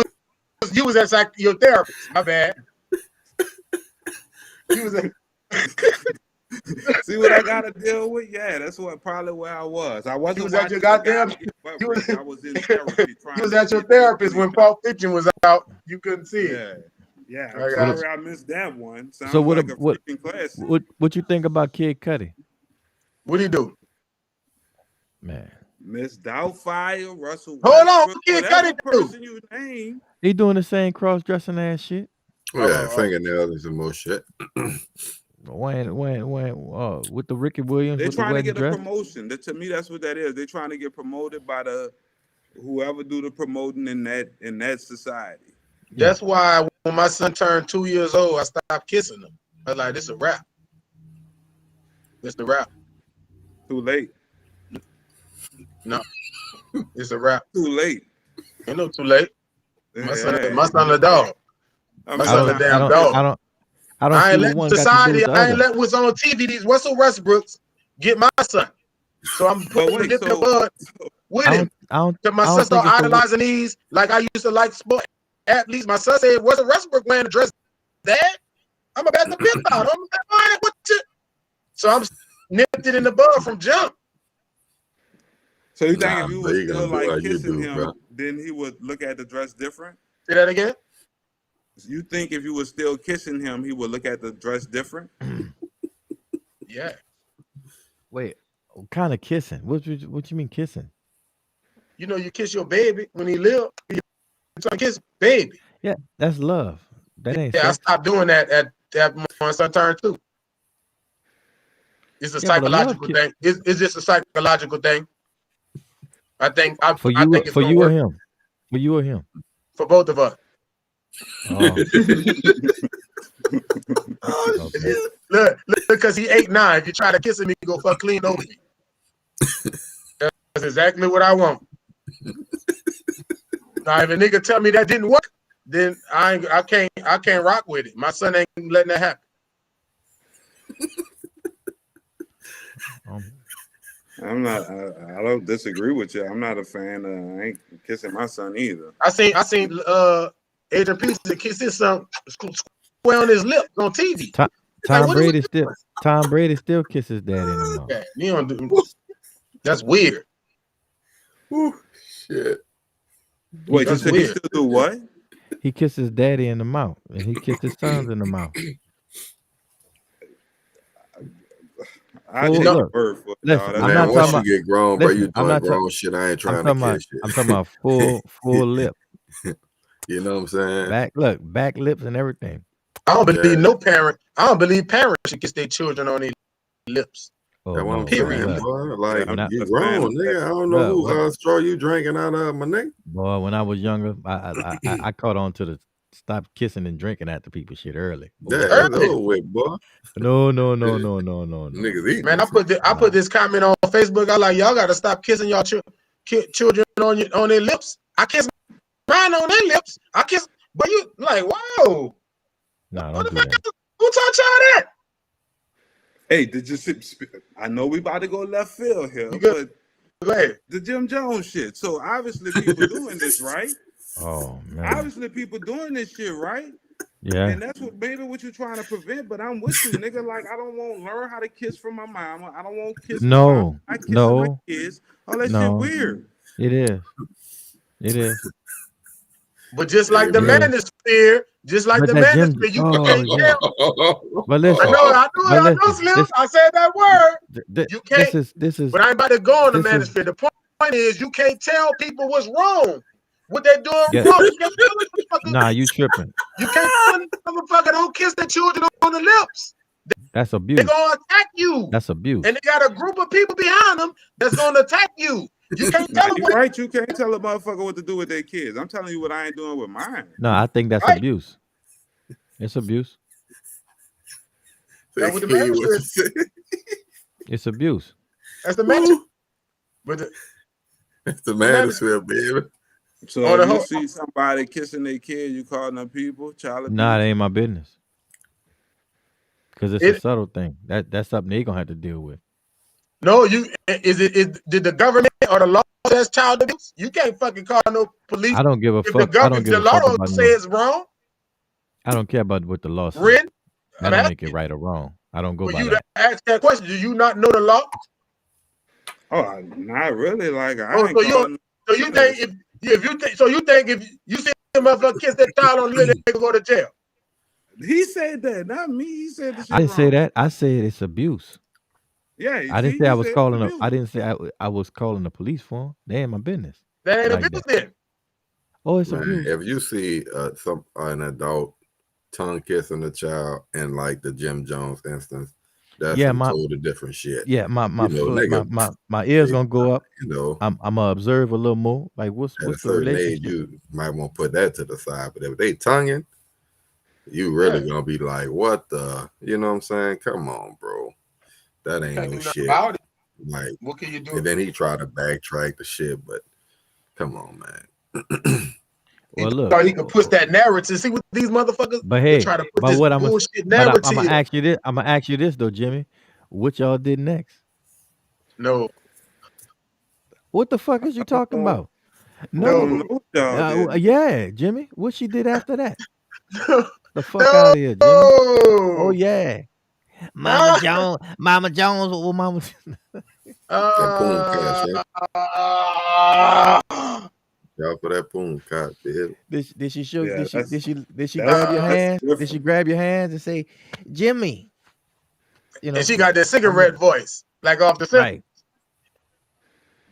was at your therapist. My bad. You was at. See what I gotta deal with? Yeah, that's probably where I was. I wasn't You was at your watching goddamn- the guy get butt you was- raped. I was in therapy trying You was to at your get therapist these when Pulp Fiction was out. You couldn't see it. Yeah. Yeah, I I'm got sorry I missed that one. Sounds So like a freaking classic. what you think about Kid Cudi? What do you do? Man, Miss Doubtfire, Russell Hold on, Westbrook, Kid whatever Cudi do? person you name. he doing the same cross-dressing ass shit. Yeah, fingernails and some more shit. When with the Ricky Williams They're with the trying to wedding get a dress. promotion. To me, that's what that is. They're trying to get promoted by the whoever do the promoting in that society. That's why when my son turned 2 years old, I stopped kissing him. I was like, this is a wrap. This the wrap. Too late. No, it's a wrap. Too late. Ain't no too late. My son a dog. I My mean, son a damn dog. I don't I ain't see let what one got to do society. with the I ain't other. let what's on TV. These Russell Westbrooks get my son. So I'm putting wait, it in the bud with him. Cause my son start idolizing these like I used to like sport athletes. My son said, "Russell Westbrook wearing a dress, Dad? I'm about to pimp out. I'm like, all right, what you? So I'm nipped it in the bud from jump. So you think if you bro, was you still gonna do like what you kissing do, him, bro. then he would look at the dress different? Say that again. You think if you were still kissing him, he would look at the dress different? Yeah. Wait, what kind of kissing? What you mean kissing? You know, you kiss your baby when he live. You trying to kiss baby. Yeah, that's love. That ain't Yeah, sex. I stopped doing that at my son turned 2. It's a psychological thing. It's just a psychological thing. I think it's for gonna you work or him? For you or him? for both of us. Oh. Okay. Look, because he 8'9". If you try to kiss him, he go fuck clean over you. That's exactly what I want. Now, if a nigga tell me that didn't work, then I can't rock with it. My son ain't letting that happen. I'm not. I don't disagree with you. I'm not a fan. I ain't kissing my son either. I seen Adrian Peterson kiss his son square on his lip on TV. Tom Brady still kisses daddy in the mouth. Yeah, you don't do. That's weird. Ooh, shit. Wait, you said he still do what? He kisses daddy in the mouth, and he kissed his sons in the mouth. I take a word for it, listen, I'm not once you get grown, bro, you doing grown shit. I ain't trying to kiss shit. I'm talking about full lip. You know what I'm saying? Back lips and everything. I don't believe no parent. I don't believe parents should kiss their children on their lips. That's what I'm saying, boy. Like, you grown, nigga. I don't know who straw you drinking out of, my nigga. Boy, when I was younger, I caught on to the stop kissing and drinking after people shit early. Yeah, that's over with, boy. No. Niggas eat. Man, I put this comment on Facebook. I like, y'all got to stop kissing y'all children on their lips. I kiss mine on their lips. I kiss, but you like, whoa. Nah, don't do that. Who taught y'all that? Hey, did you see? I know we about to go left field here, but the Jim Jones shit. So obviously people doing this, right? Oh man. Obviously people doing this shit, right? Yeah. And that's what you're trying to prevent. But I'm with you, nigga. Like I don't want to learn how to kiss from my mama. I don't want to kiss. No. I kiss my kids. All that shit weird. It is. But just like the manosphere, you can't tell. But listen, I know, Slim. I said that word. You can't. This is. But I ain't about to go on the manosphere. The point is, you can't tell people what's wrong. What they're doing wrong. You can't tell nah, you tripping. You can't tell motherfucker don't kiss their children on the lips. That's abuse. They're gonna attack you. That's abuse. And they got a group of people behind them that's gonna attack you. You can't tell them. Right, you can't tell a motherfucker what to do with their kids. I'm telling you what I ain't doing with mine. No, I think that's abuse. It's abuse. That's what the manosphere. It's abuse. That's the manosphere. That's the manosphere, baby. So if you see somebody kissing their kid, you calling them people, child abuse? Nah, it ain't my business. Because it's a subtle thing. That's something they gonna have to deal with. No, did the government or the law says child abuse? You can't fucking call no police. I don't give a fuck. If the law don't say it's wrong. I don't care about what the law says. That don't make it right or wrong. I don't go by you that. To ask that question, do you not know the law? Oh, not really. Like so you think if you see a motherfucker kiss that child on the lip, they can go to jail? He said that, not me. He said the shit I didn't say wrong. that. I said it's abuse. Yeah, I didn't see, say I he was said calling. abuse. I didn't say I was calling the police for him. They ain't my business. That ain't Like abuse that. then. Oh, it's Man, abuse. if you see an adult tongue kissing a child in like the Jim Jones instance, that's Yeah, some my totally different shit. yeah, my You know, nigga, my ears gonna go up. you know, I'm gonna observe a little more. Like what's at a the certain age, relationship? you might want to put that to the side. But if they tonguing, you really gonna be like, what the? You know what I'm saying? Come on, bro. That ain't Can't no do nothing shit. about it. Like, What can you do? and then he tried to backtrack the shit, but come on, man. He Well, look, thought he could push that narrative. See what these motherfuckers but they hey, try to put but this what I'm bullshit but I'm narrative. gonna ask you this. I'm gonna ask you this though, Jimmy. What y'all did next? No, What the fuck is you talking about? I No. don't know what y'all did. Yeah, Jimmy. What she did after that? no, The fuck out of here, Jimmy. Oh no. yeah. Mama Jones. Mama Jones. Well, Mama. That poon cat, y'all for that poon cat, Did she show? Yeah, Did she that's grab your hands? Did different. she grab your hands and say, Jimmy? You know, And she got that cigarette voice, like off the right?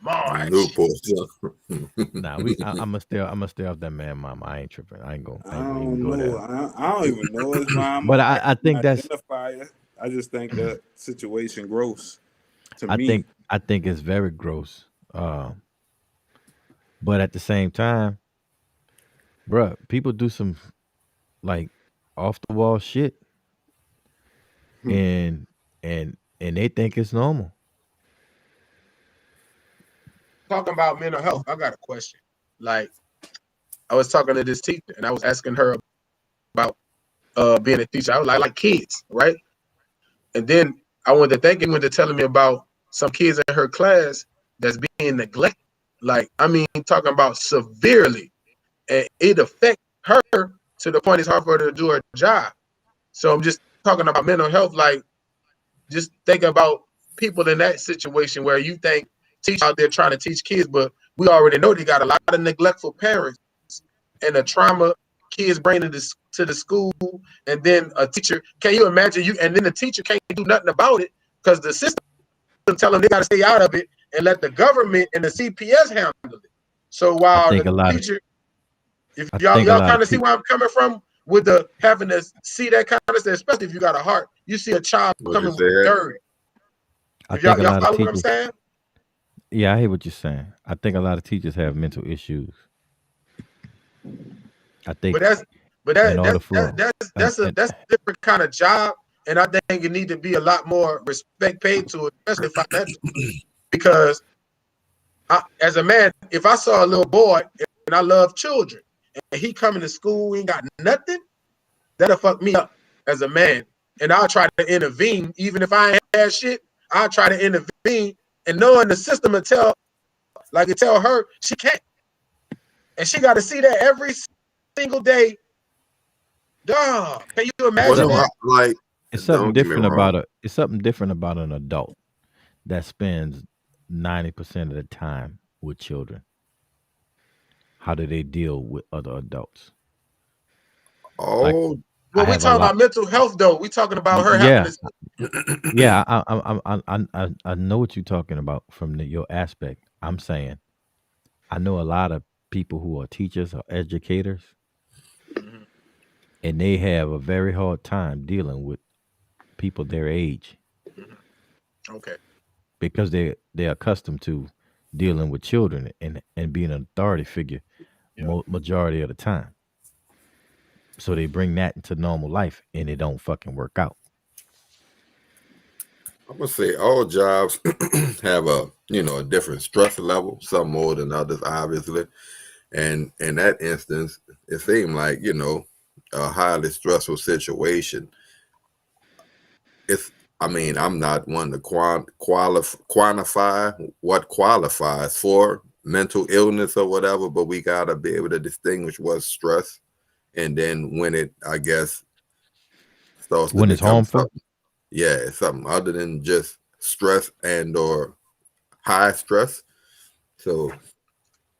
March. Newport. Nah, I'm gonna stay off that man, mama. I ain't tripping. I ain't I gonna even don't go know. there. I don't even know his mama. But I think that's. Identifier. I just think that situation gross to me. I think it's very gross. But at the same time, bruh, people do some like off the wall shit, and they think it's normal. Talking about mental health, I got a question. Like, I was talking to this teacher, and I was asking her about being a teacher. I was like kids, right? And then I went to thinking, went to telling me about some kids in her class that's being neglected. Like, I mean, talking about severely, and it affects her to the point it's hard for her to do her job. So I'm just talking about mental health, like just thinking about people in that situation where you think teachers out there trying to teach kids, but we already know they got a lot of neglectful parents and the trauma kids bringing to the school, and then a teacher. Can you imagine you? And then the teacher can't do nothing about it because the system tell them they got to stay out of it and let the government and the CPS handle it. So while the teacher, if y'all kind of see where I'm coming from with the having to see that kind of stuff, especially if you got a heart, you see a child coming with dirty. Y'all follow what I'm saying? Yeah, I hear what you're saying. I think a lot of teachers have mental issues. I think, that's a different kind of job, and I think it need to be a lot more respect paid to it, especially financially. Because as a man, if I saw a little boy and I love children, and he coming to school ain't got nothing, that'll fuck me up as a man. And I'll try to intervene, even if I ain't had shit. I'll try to intervene, and knowing the system will tell her she can't, and she got to see that every single day. Dog, can you imagine that? Like, it's something different about an adult that spends 90% of the time with children. How do they deal with other adults? Oh, well, we talking about mental health, though. We talking about her having this. Yeah, I know what you're talking about from your aspect. I'm saying, I know a lot of people who are teachers or educators, and they have a very hard time dealing with people their age. Okay. Because they're accustomed to dealing with children and being an authority figure majority of the time. So they bring that into normal life, and it don't fucking work out. I'm gonna say all jobs have a different stress level, some more than others, obviously. And in that instance, it seemed like a highly stressful situation. I'm not one to quantify what qualifies for mental illness or whatever, but we gotta be able to distinguish what's stress, and then when it, I guess, starts to it's harmful. Something. Yeah, it's something other than just stress and or high stress. So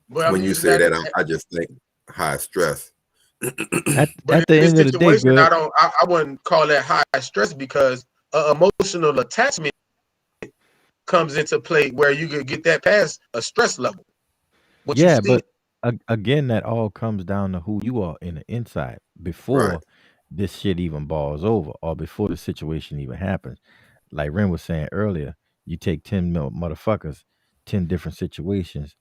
when you say that, I just think high stress. But At the in this end of the day, situation, good. I wouldn't call that high stress because emotional attachment comes into play where you could get that past a stress level. What you Yeah, see, but again, that all comes down to who you are in the inside Right. before this shit even balls over or before the situation even happens. Like Ren was saying earlier, you take 10 motherfuckers, 10 different situations.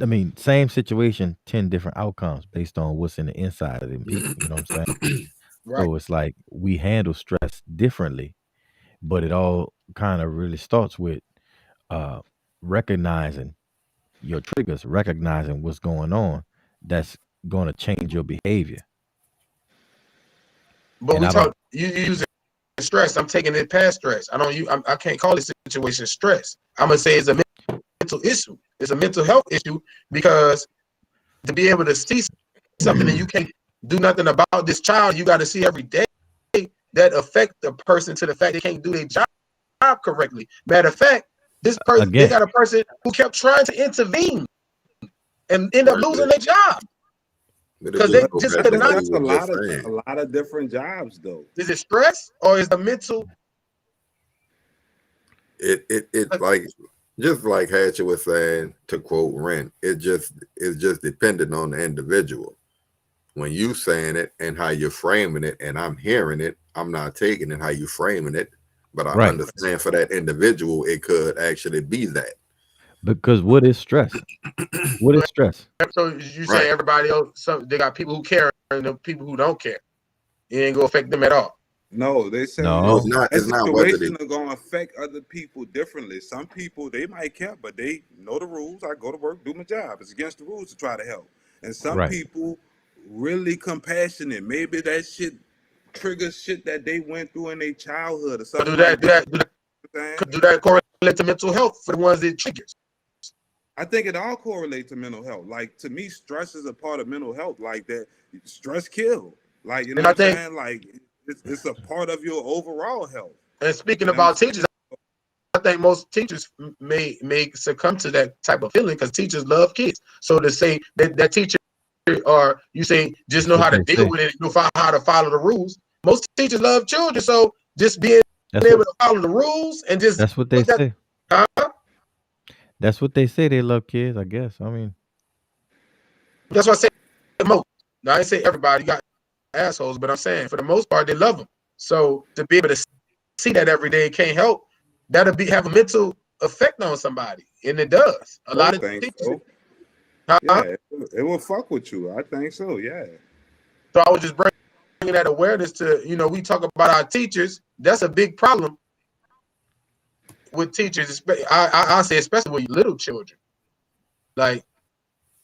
I mean, same situation, 10 different outcomes based on what's in the inside of them people. You know what I'm saying? right? So it's like we handle stress differently, but it all kind of really starts with uh recognizing your triggers, recognizing what's going on that's going to change your behavior. But And we I don't talk you using stress. I'm taking it past stress. I can't call this situation stress. I'm gonna say it's a mental issue. It's a mental health issue because to be able to see something and you can't do nothing about this child, you got to see every day that affect the person to the fact they can't do their job correctly. Matter of fact, this person they again, got a person who kept trying to intervene and end up Right. losing their job But it because they just go just back could to But what not. he that's a was just lot of saying. different jobs though. Is it stress or is the mental? It like just like Hatcher was saying, to quote Ren, it's just dependent on the individual. When you saying it and how you're framing it, and I'm hearing it, I'm not taking it how you framing it, but I right? understand for that individual, it could actually be that. Because what is stress? What is stress? So you Right. say everybody else, they got people who care and the people who don't care. It ain't gonna affect them at all. No, they saying No, No, that it's not whether they situation are gonna affect other people differently. Some people they might care, but they know the rules. I go to work, do my job. It's against the rules to try to help. And some right. people really compassionate. Maybe that shit triggers shit that they went through in their childhood or But something like that. You know what I'm saying? do that correlate to mental health for the ones that triggers? I think it all correlates to mental health. Like to me, stress is a part of mental health. Like that, stress kill. Like you know And what I I'm think, saying? Like it's a part of your overall health. and speaking You about understand? teachers, I think most teachers may succumb to that type of feeling because teachers love kids. So to say that teacher or you say just That's know what how to they deal say. with it, know how to follow the rules. Most teachers love children, so just being That's able what to follow the rules and just that's what they put that. say. Huh? That's what they say. They love kids, I guess. I mean, That's what I say most. Now I didn't say everybody got assholes, but I'm saying for the most part they love them. So to be able to see that every day can't help that'll have a mental effect on somebody, and it does. A I lot of think teachers. so. Huh? Yeah, it will fuck with you. I think so. Yeah. So I was just bringing that awareness to we talk about our teachers. That's a big problem with teachers. I say especially with little children. Like,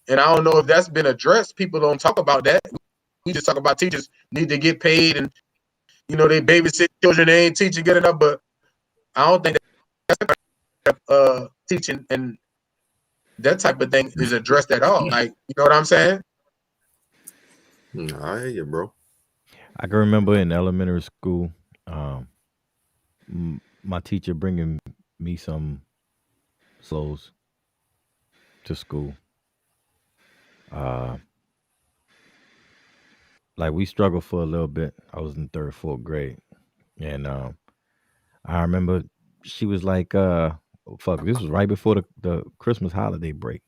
and I don't know if that's been addressed. People don't talk about that. We just talk about teachers need to get paid and they babysit children, they ain't teaching good enough. But I don't think that teaching and that type of thing is addressed at all. Like, you know what I'm saying? I hear you, bro. I can remember in elementary school, um, my teacher bringing me some clothes to school. Uh, like we struggled for a little bit. I was in third, fourth grade, and I remember she was like, fuck, this was right before the Christmas holiday break,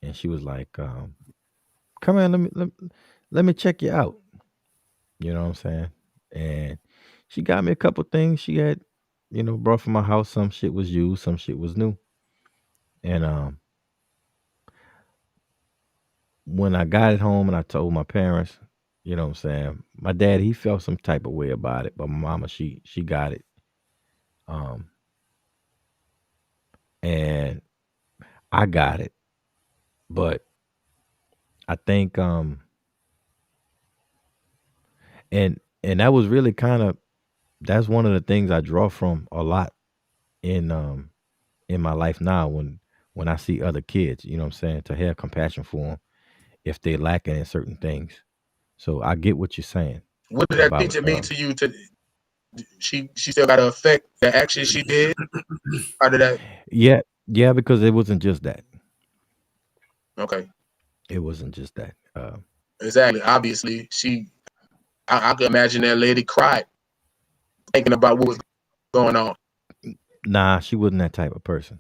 and she was like, come on, let me check you out. You know what I'm saying? And she got me a couple things. She had, brought from my house. Some shit was used, some shit was new. And when I got it home and I told my parents, you know what I'm saying, my dad he felt some type of way about it, but my mama she got it. Um, and I got it, but I think and that was really kind of that's one of the things I draw from a lot in my life now when I see other kids, you know what I'm saying, to have compassion for them if they're lacking in certain things. So I get what you're saying What did that about teacher mean to you? She still got to affect the action she did? How did that? yeah, because it wasn't just that. Okay. It wasn't just that. Exactly. Obviously, I could imagine that lady cried thinking about what was going on. Nah, she wasn't that type of person.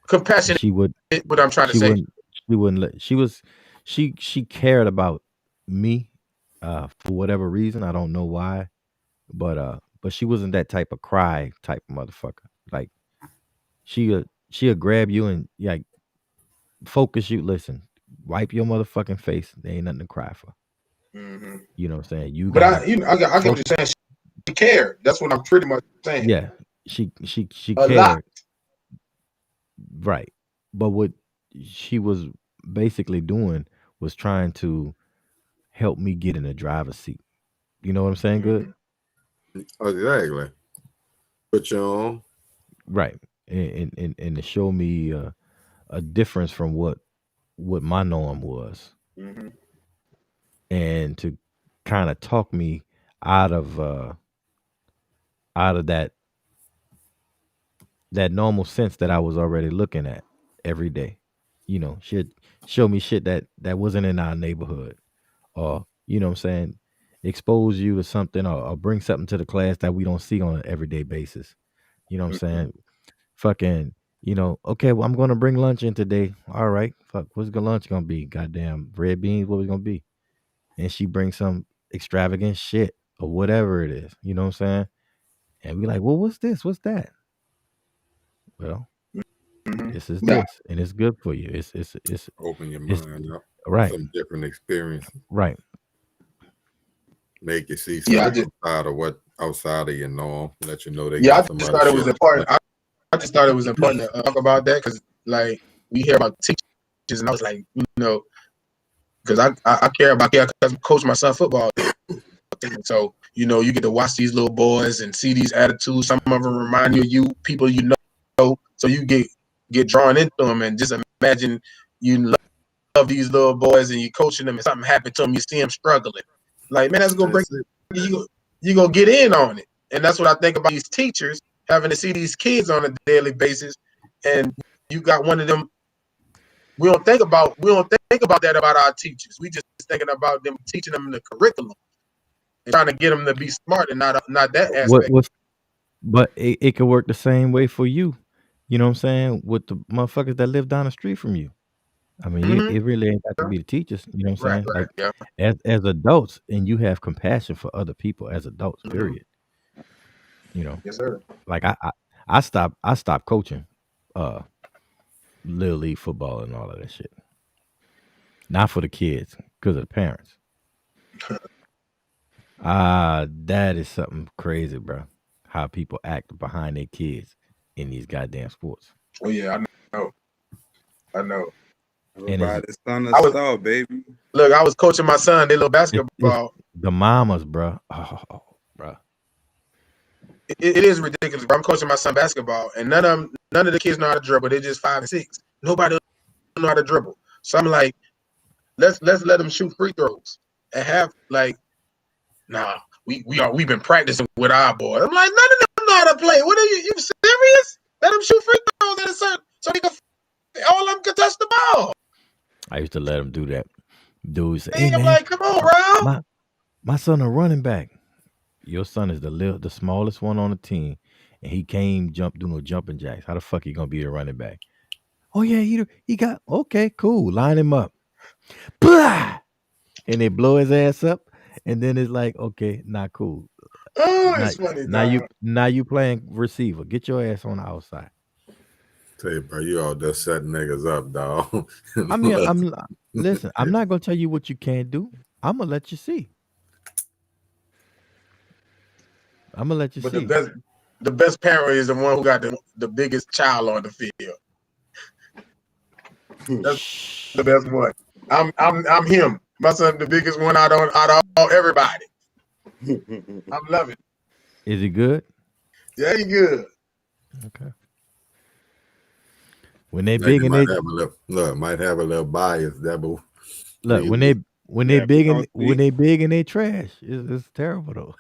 Compassionate, She would. what I'm trying to She say. wouldn't. She wouldn't let. She was. She cared about me. For whatever reason, I don't know why, but she wasn't that type of cry type of motherfucker. Like she'll grab you and like focus you. Listen, wipe your motherfucking face. There ain't nothing to cry for. Mhm. You know what I'm saying? You But got. I get what you're saying. She cared. That's what I'm pretty much saying. Yeah. She A lot. cared. Right. But what she was basically doing was trying to help me get in the driver's seat. You know what I'm saying? Good. Exactly. Put you on. Right. And to show me a difference from what my norm was, Mhm. and to kind of talk me out of that normal sense that I was already looking at every day. You know, she'd show me shit that wasn't in our neighborhood, or you know what I'm saying, expose you to something, or bring something to the class that we don't see on an everyday basis. You know what I'm saying? Fucking, okay, well, I'm gonna bring lunch in today. All right, fuck, what's the lunch gonna be? Goddamn red beans, what was gonna be? And she brings some extravagant shit or whatever it is, you know what I'm saying? And we like, well, what's this? What's that? Well, Mhm. this is Yeah. this, and it's good for you. It's Open your it's mind up. right, Some different experiences. right. Make you see Yeah, something outside of your norm. Let you know they Yeah, I got some just other thought it shit. was important. I just thought it was important to talk about that because, like, we hear about teachers, and I was like, because I care because I coach my son football. So, you get to watch these little boys and see these attitudes. Some of them remind you of people you know. So you get drawn into them, and just imagine you love these little boys and you coaching them, and something happened to them. You see them struggling. Like, man, that's gonna break. You gonna get in on it, and that's what I think about these teachers having to see these kids on a daily basis, and you got one of them. We don't think about that about our teachers. We just thinking about them teaching them the curriculum and trying to get them to be smart, and not that aspect. But it could work the same way for you. You know what I'm saying? With the motherfuckers that live down the street from you. I mean, Mhm. it really ain't got to be the teachers. You know what I'm Right, saying? Like yeah. as adults, and you have compassion for other people as adults. Mhm. Period. You know, Yes, sir. like I stopped coaching, little league football and all of that shit. Not for the kids, because of the parents. That is something crazy, bro. How people act behind their kids in these goddamn sports. Oh yeah, I know. And it's Everybody's son I of was star, baby. look. I was coaching my son. They little it's basketball. the mamas, bro. Oh, bro. It is ridiculous. Bro. I'm coaching my son basketball, and none of the kids know how to dribble. They're just 5 and 6. Nobody know how to dribble. So I'm like, let's let them shoot free throws and have like, nah. We've been practicing with our boy. I'm like, none of them know how to play. What are you serious? Let them shoot free throws at a certain, so they can all of them can touch the ball. I used to let them do that. Dudes say, Hey, "Hey I'm man, like, come on, bro. my son a running back. Your son is the smallest one on the team, and he can't do no jumping jacks. How the fuck he gonna be the running back? Oh yeah, he got okay, cool. Line him up, blah, and they blow his ass up, and then it's like, okay, not cool. Oh, Now, it's funny. now you playing receiver. Get your ass on the outside. Tell you, bro, you all just setting niggas up, dog. I mean, listen. I'm not gonna tell you what you can't do. I'm gonna let you see. I'm gonna let you But see. the best parent is the one who got the biggest child on the field. That's the best one. I'm him. My son, the biggest one out of all everybody. I'm loving it. Is he good? Yeah, he good. Okay. When they Now, big you and they might have a little bias, that but look, when Yeah, they big and we when they big and they trash, it's terrible though.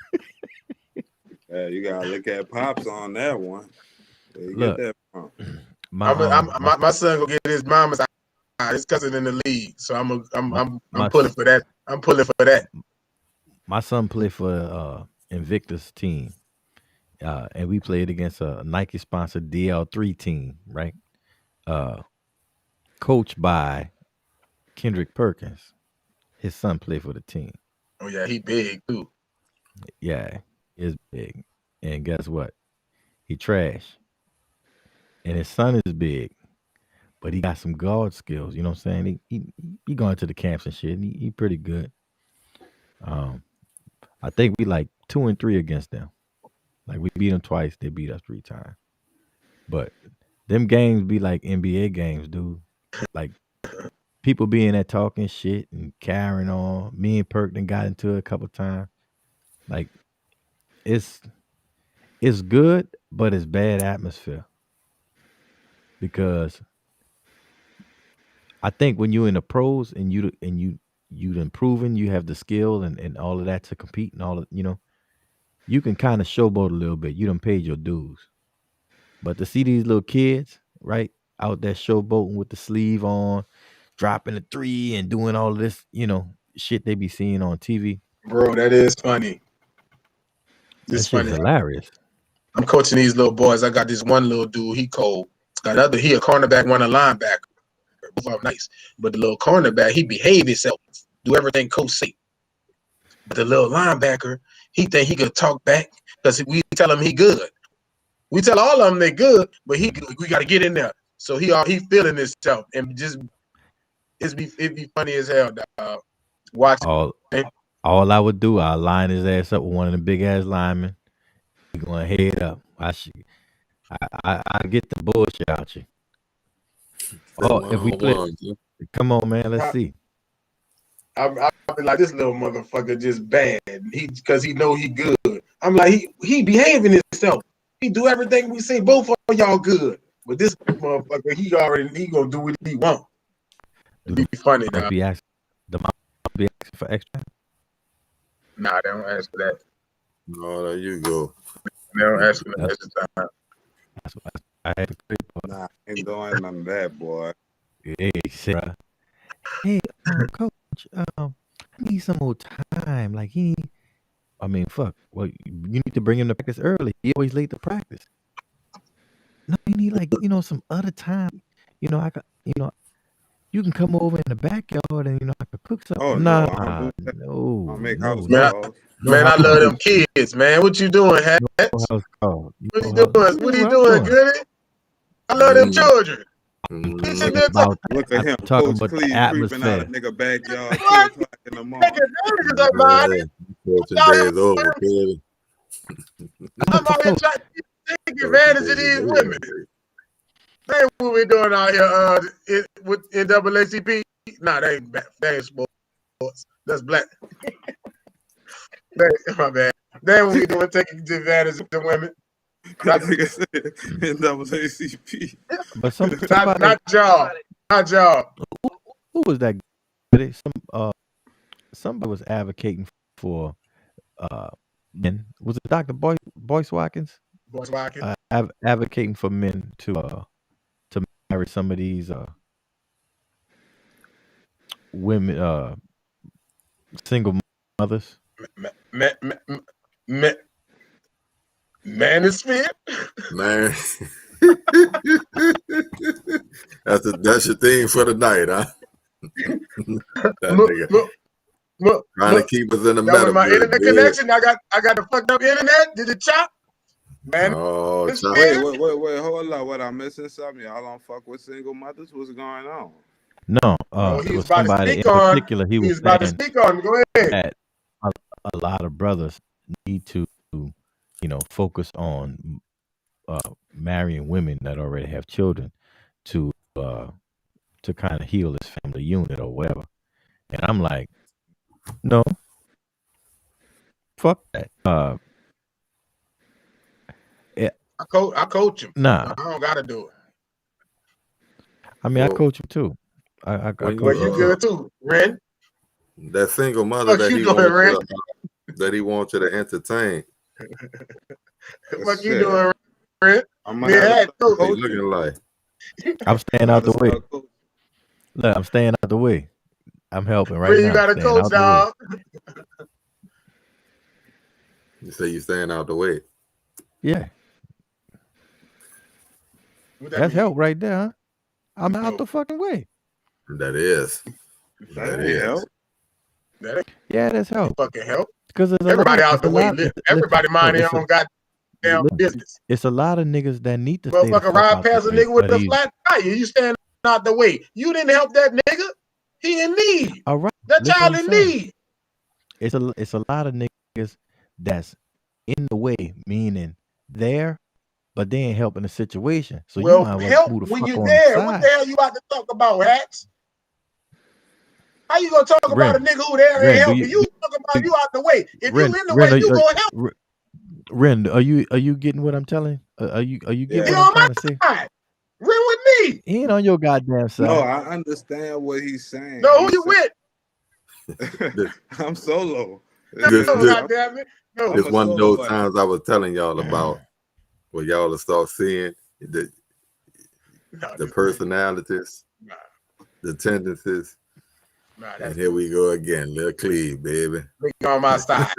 Yeah, you gotta look at Pops on that one. Where you Look, get that from? my My son gonna get his mama's his cousin in the league, so I'm My pulling for that. I'm pulling for that. my son played for Invictus team, and we played against a Nike sponsored DL3 team, right? Coached by Kendrick Perkins. His son played for the team. Oh yeah, he big too. Yeah, is big. And guess what? He trash. And his son is big, but he got some guard skills. You know what I'm saying? He going to the camps and shit. And he pretty good. I think we like 2-3 against them. Like we beat them twice, they beat us 3 times. But them games be like NBA games, dude. Like people being there talking shit and carrying on. Me and Perk done got into it a couple times. Like it's good, but it's bad atmosphere. Because I think when you're in the pros and you improving, you have the skill and all of that to compete and all of you can kind of showboat a little bit. You done paid your dues. But to see these little kids, right, out there showboating with the sleeve on, dropping the 3 and doing all of this, shit they be seeing on TV. Bro, that is funny. That shit's hilarious. I'm coaching these little boys. I got this one little dude, he cold. Got another, he a cornerback, one a linebacker. Both are nice. But the little cornerback, he behave himself, do everything coach say. But the little linebacker, he think he could talk back because we tell him he good. We tell all of them they good, but we got to get in there. So he feeling himself and just it'd be funny as hell, dog. Watch all I would do, I'll line his ass up with one of the big ass linemen. He going head up. I get the bullshit out you. Oh, if we play, come on, man, let's see. I'll be like, this little motherfucker just bad. Because he know he good. I'm like, he behaving himself. He do everything we say. Both of y'all good, but this motherfucker, he gonna do what he want. It'd be funny, dog. The mom be asking for extra. Nah, they don't ask for that. No, there you go. They don't ask for that extra time. I had to quit. Nah, ain't doing none of that, boy. Hey, Sarah. Hey, coach. I need some more time. Like fuck. Well, you need to bring him to practice early. He always late to practice. No, you need some other time. You can come over in the backyard and I could cook something. Oh, no. I'll make house calls. Man, I love them kids, man. What you doing, Hat? What you doing? What are you doing, Goody? I love them children. Look at him, talking Coach about Cleve the creeping out atmosphere. of nigga backyard 2:00 in the morning. Days over, kid. I'm out here trying to take advantage of these women. Hey, what we doing out here with NAACP? Nah, they ain't sports. That's black. My bad. Then what we doing taking advantage of the women. That nigga said NAACP. But somebody, not y'all. Who was that? Somebody was advocating for men. Was it Dr. Boyce Watkins? Boyce Watkins. Advocating for men to marry some of these women, single mothers. Manosphere? Man. That's your thing for the night, huh? That nigga. Trying to keep us in the metaverse. My internet connection, I got the fucked up internet. Did it chop? Man, oh, chop. Wait, hold on. What, I'm missing something? Y'all don't fuck with single mothers? What's going on? No, it was somebody in particular. He was about to speak on. Go ahead. That a lot of brothers need to, focus on marrying women that already have children to kind of heal this family unit or whatever. And I'm like, no, fuck that. I coach him. Nah, I don't gotta do it. I mean, I coach him too. I well, you good too, Ren. That single mother that he wants you to entertain. What you doing, Ren? Looking like. I'm staying out the way. Look, I'm staying out the way. I'm helping right Where now. you got a Staying coach, out the way. dog? You say you staying out the way. Yeah, What that that's mean? help right there, huh? I'm out No. the fucking way. That is. That That ain't is. help. That ain't Yeah, that's help. fucking help. Because there's Everybody a lot. out It's the a way. lot. Everybody mind their own goddamn Listen, business. it's a lot of niggas that need to stay the Motherfucker fuck ride out the past a way. nigga with But a he's flat tire. You stand out the way. You didn't help that nigga. He in need. all right. That Listen child what in I'm saying. need. It's a lot of niggas that's in the way, meaning there, but they ain't helping the situation. So you Well, might as well help move the when fuck you're on there. the What side. the hell you about to talk about, Hats? How you gonna talk about a Ren, nigga who there ain't Ren, do helping? you You talk about you out the way. If Ren, you in the Ren, way, you gonna help. Ren, are you getting what I'm telling? Are you Yeah. getting He what I'm on trying my to say? side. Ren with me. He ain't on your goddamn side. No, I understand what he's saying. No, who He's you with? I'm solo. This- No, this- goddamn it. No. It's a one of solo those act. times I was telling y'all about where y'all will start seeing the personalities, Nah, the tendencies. nah, And that's here we go again, Lil Cleve, baby. nigga on my side.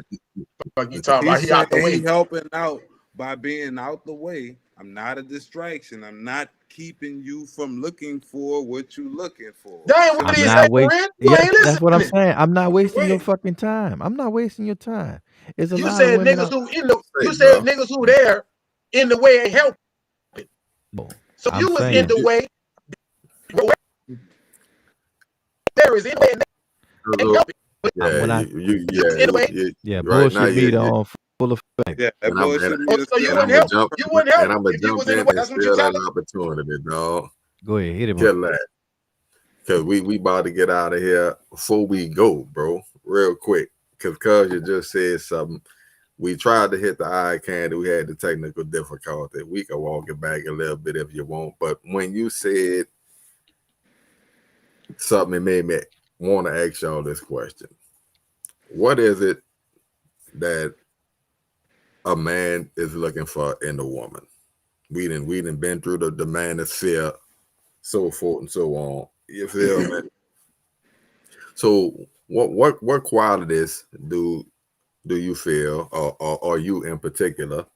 Fuck you talking about? He's He out the saying way. he helping out by being out the way. I'm not a distraction. I'm not keeping you from looking for what you looking for. That ain't what I'm he not said, wasting. Ren. You Yeah, ain't that's what I'm listening. saying. I'm not wasting your Wait. fucking time. I'm not wasting your time. It's a You lot of said women niggas out. who in the you Hey, said bro. niggas who there in the way ain't helping. So I'm you was in saying the way. There is in the way and ain't helping. Yeah, when I right now bullshit meter on full effect. Yeah, that And I'm- bullshit and- meter So you still wouldn't I'm help. gonna jump You wouldn't help and I'm gonna if you jump was in the in way. and That's what you're steal that telling me. opportunity, dog. Go ahead, hit him. Kill that. Cause we about to get out of here before we go, bro. Real quick. Cause you just said something. We tried to hit the eye candy. We had the technical difficulty. We can walk it back a little bit if you want. But when you said something, it made me want to ask y'all this question. What is it that a man is looking for in a woman? We done been through the manosphere, so forth and so on. You feel me? So what qualities do you feel, or you in particular,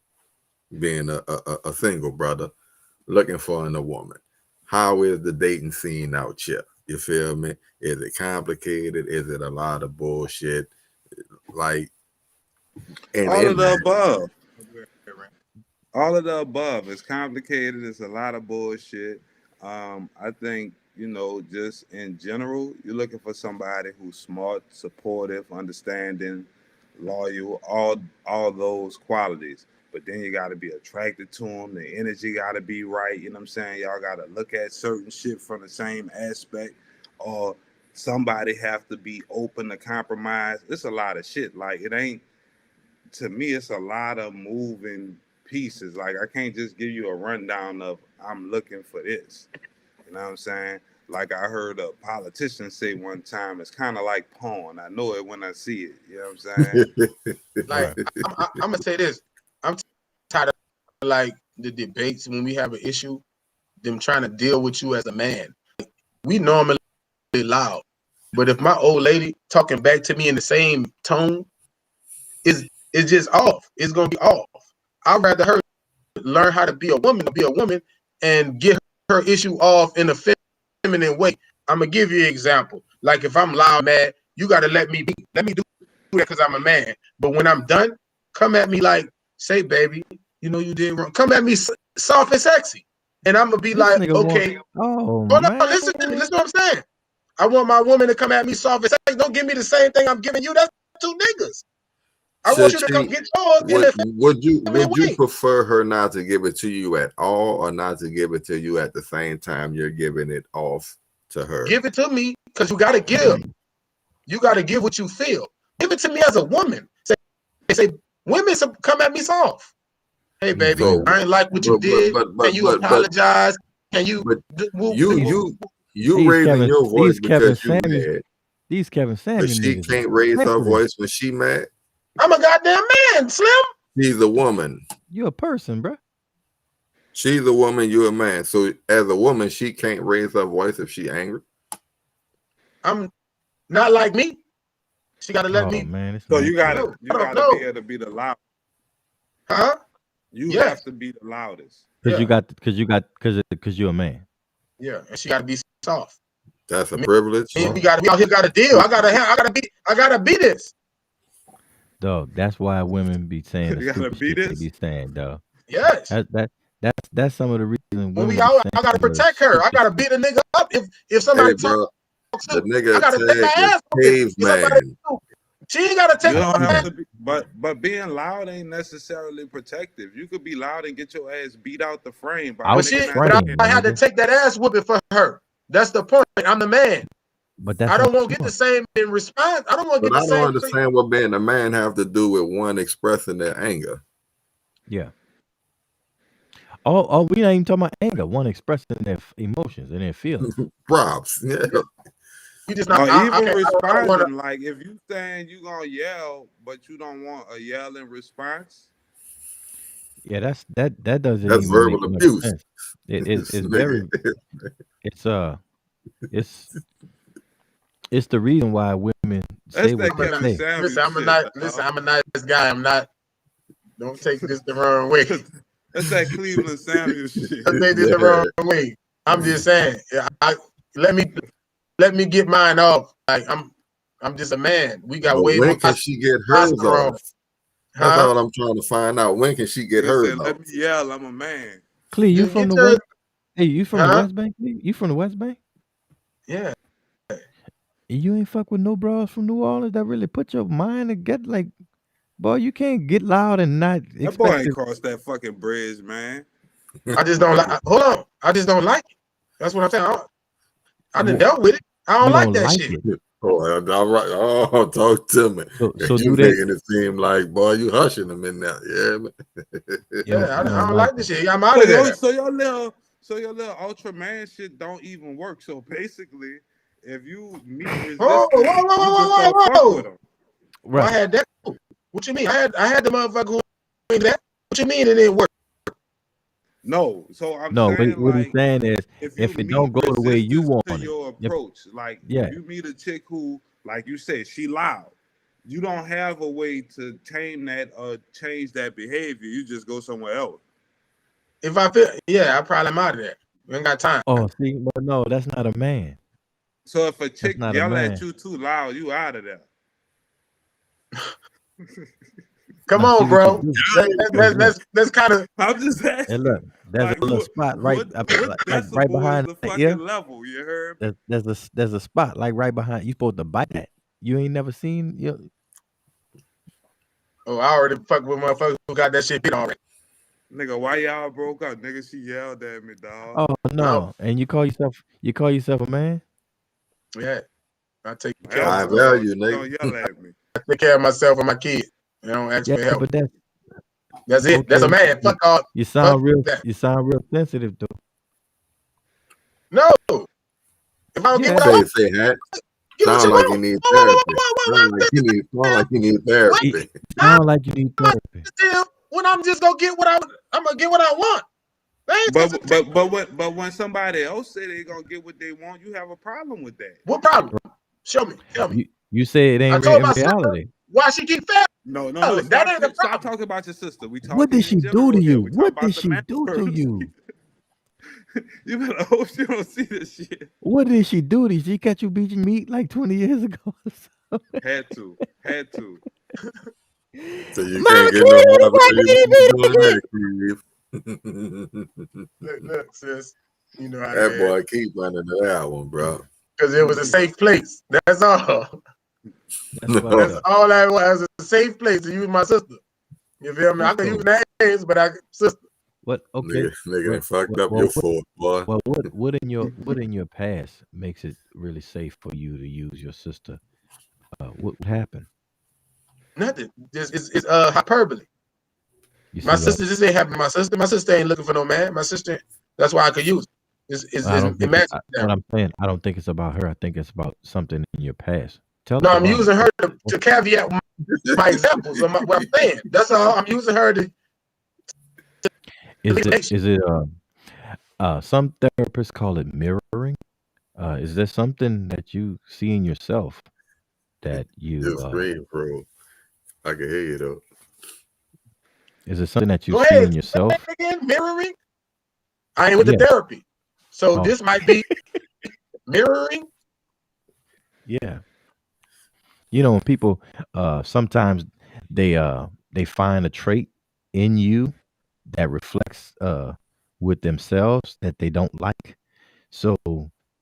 being a single brother, looking for in a woman? How is the dating scene out here? You feel me? Is it complicated? Is it a lot of bullshit? Like, and all in of the that, above. All of the above. It's complicated. It's a lot of bullshit. I think, just in general, you're looking for somebody who's smart, supportive, understanding, loyal, all those qualities. But then you got to be attracted to them. The energy got to be right. You know what I'm saying? Y'all got to look at certain shit from the same aspect, or somebody have to be open to compromise. It's a lot of shit. Like, it ain't, to me, it's a lot of moving pieces. Like, I can't just give you a rundown of I'm looking for this. You know what I'm saying? Like, I heard a politician say one time, it's kind of like porn. I know it when I see it. You know what I'm saying? Like I'm gonna say this. I'm tired of like the debates when we have an issue, them trying to deal with you as a man. We normally loud, but if my old lady talking back to me in the same tone, it's just off. It's gonna be off. I'd rather her learn how to be a woman, and get her issue off in a feminine way. I'm gonna give you an example. Like if I'm loud, mad, you gotta let me do that because I'm a man. But when I'm done, come at me like, say, baby, you did wrong. Come at me soft and sexy, and I'm gonna be This like, nigga okay. Oh Oh no, man. listen to me. Listen to what I'm saying. I want my woman to come at me soft and sexy. Don't give me the same thing I'm giving you. That's two niggas. I want you to come get yours in a would you way. prefer her not to give it to you at all, or not to give it to you at the same time you're giving it off to her? Give it to me, because you gotta give. You gotta give what you feel. Give it to me as a woman. Say women come at me soft. Hey baby, So, I ain't like what you did. Can you apologize? Can you? You raising your voice because you mad. These Kevin Samuel But she niggas can't raise her voice when she mad. I'm a goddamn man, Slim. She's a woman. You a person, bro. She's a woman. You're a man. So as a woman, she can't raise her voice if she angry. I'm not like me. She gotta let Oh me. man, this So man you gotta No, you I don't gotta know. be able to be the loud. Huh? You Yes. have to be the loudest. because Yeah. because you're a man. Yeah, and she gotta be soft. That's a privilege. And we out here got a deal. I gotta be this. Dog, that's why women be saying the You gotta stupid be shit they this. be saying, dog. Yes. That's some of the reasons When women we be out, saying I gotta some of the protect her. I stupid gotta beat a nigga up if Hey, somebody talks bro, the to me. I nigga gotta take my tag is ass whooping if somebody caveman. stupid. She ain't gotta You take don't my have ass. to be, but being loud ain't necessarily protective. You could be loud and get your ass beat out the frame by a out But nigga she, not but frame, I my had to nigga. take that ass whooping for her. That's the point. I'm the man. But that's I don't not want to get the point. same in response. I don't want to But get I the don't same. understand what being a man have to do with one expressing their anger. Yeah. Oh, we ain't even talking about anger. One expressing their emotions and their feelings. Props. Yeah. We just not. or I even don't want to. responding. Like if you saying you gonna yell, but you don't want a yelling response. Yeah, that doesn't That's even make verbal much abuse. sense. It's This very nigga. it's the reason why women That's say that what they Kevin say. Samuels Listen, I'm a shit. nice. dog. Listen, I'm a nice guy. I'm not. Don't take this the wrong way. That's that Cleveland Samuels shit. Don't take this the Yeah. wrong way. I'm just saying. Let me get mine off. Like I'm just a man. We got But way when more can she get hers testosterone. off? That's Huh? all I'm trying to find out. When can she get They hers said, off? "Let me yell. I'm a man." Clee, you Just from get the your. West? Hey, you from the Huh? West Bank? Clee? You from the West Bank? Yeah. You ain't fuck with no bras from New Orleans that really put your mind to get like, boy, you can't get loud and not That boy expect ain't to. crossed that fucking bridge, man. I just don't like. Hold on. I just don't like it. That's what I'm saying. I done Wha- dealt with it. I don't You like don't that like shit. it. Oh, all right. Oh, talk to me. So You do they? making it seem like, boy, you hushing them in there. Yeah, man. Yeah, I You don't don't like like this it. shit. I'm out of there. So your little Ultraman shit don't even work. So basically, if you meet Whoa, resistance, you just don't fuck with them. Well, I Right. had that. What you mean? I had the motherfucker who ain't that. What you mean it didn't work? No, so I'm No, saying what he's like saying is if you if it meet don't go the way you resistance to want it, your approach, like yeah, if you meet a chick who, like you said, she loud, you don't have a way to tame that or change that behavior. You just go somewhere else. If I feel, yeah, I probably am out of there. We ain't got time. oh, see, but no, that's not a man. So if a That's chick not a yell man. at you too loud, you out of there. Come Now, see on, what bro. you do. Let's kind of. I'm just And asking. look, there's Like a little spot right, what like right decibel is behind the the fucking ear. level? You heard me? There's a spot like right behind. You supposed to bite that. You ain't never seen. Oh, I already fucked with motherfuckers who got that shit beat already. Nigga, why y'all broke up? Nigga, she yelled at me, dog. Oh no, and you call yourself a man? Yeah, I take care Hell of I myself. value, you don't nigga. yell at me. I take care of myself and my kids. I don't ask Yeah, for help. but That's it. That's a okay. man. Fuck all. You sound real. that. You sound real sensitive though. No. If I don't get Yeah, what I want, Say hat. get what Sound you like you want. need Whoa, whoa, therapy. whoa, Sound like you need therapy. sound like you need therapy. Still, when I'm just gonna get what I'm gonna get what I want. But when somebody else say they gonna get what they want, you have a problem with that. What problem? Show me. Tell me. You say it I ain't told in my sister reality. why she keep failing. No. That ain't the Stop problem. talking about your sister. We talking What did she in do general to here. you? We talking What about did the she man do to first. you? You better hope she don't see this shit. What did she do to you? She catch you beating meat like 20 years ago. Had to. So you Mama, can't get no more doing that, Steve. Look, sis. You know how That boy keep running to that one, bro. because it was a safe place. That's all. That's fucked That's up. all that was. A safe place to use my sister. You feel me? I can use names, but sister. What? Okay. Nigga done fucked up your foot, boy. Well, what in your past makes it really safe for you to use your sister? What happened? Nothing. It's hyperbole. You My see, sister just ain't happy. My sister ain't looking for no man. My sister. That's why I could use it. It's I don't think imagine. what I'm saying. I don't think it's about her. I think it's about something in your past. Tell No, us I'm about using it. her to caveat my examples of what I'm saying. That's all. I'm using her to. Is it some therapists call it mirroring? Is there something that you see in yourself that you Just scream, bro. I can hear you though. is there something that you Go see ahead. in yourself? Again, mirroring. I ain't with Yeah. the therapy, so Oh. this might be mirroring. Yeah. You know, when people sometimes they find a trait in you that reflects with themselves that they don't like. So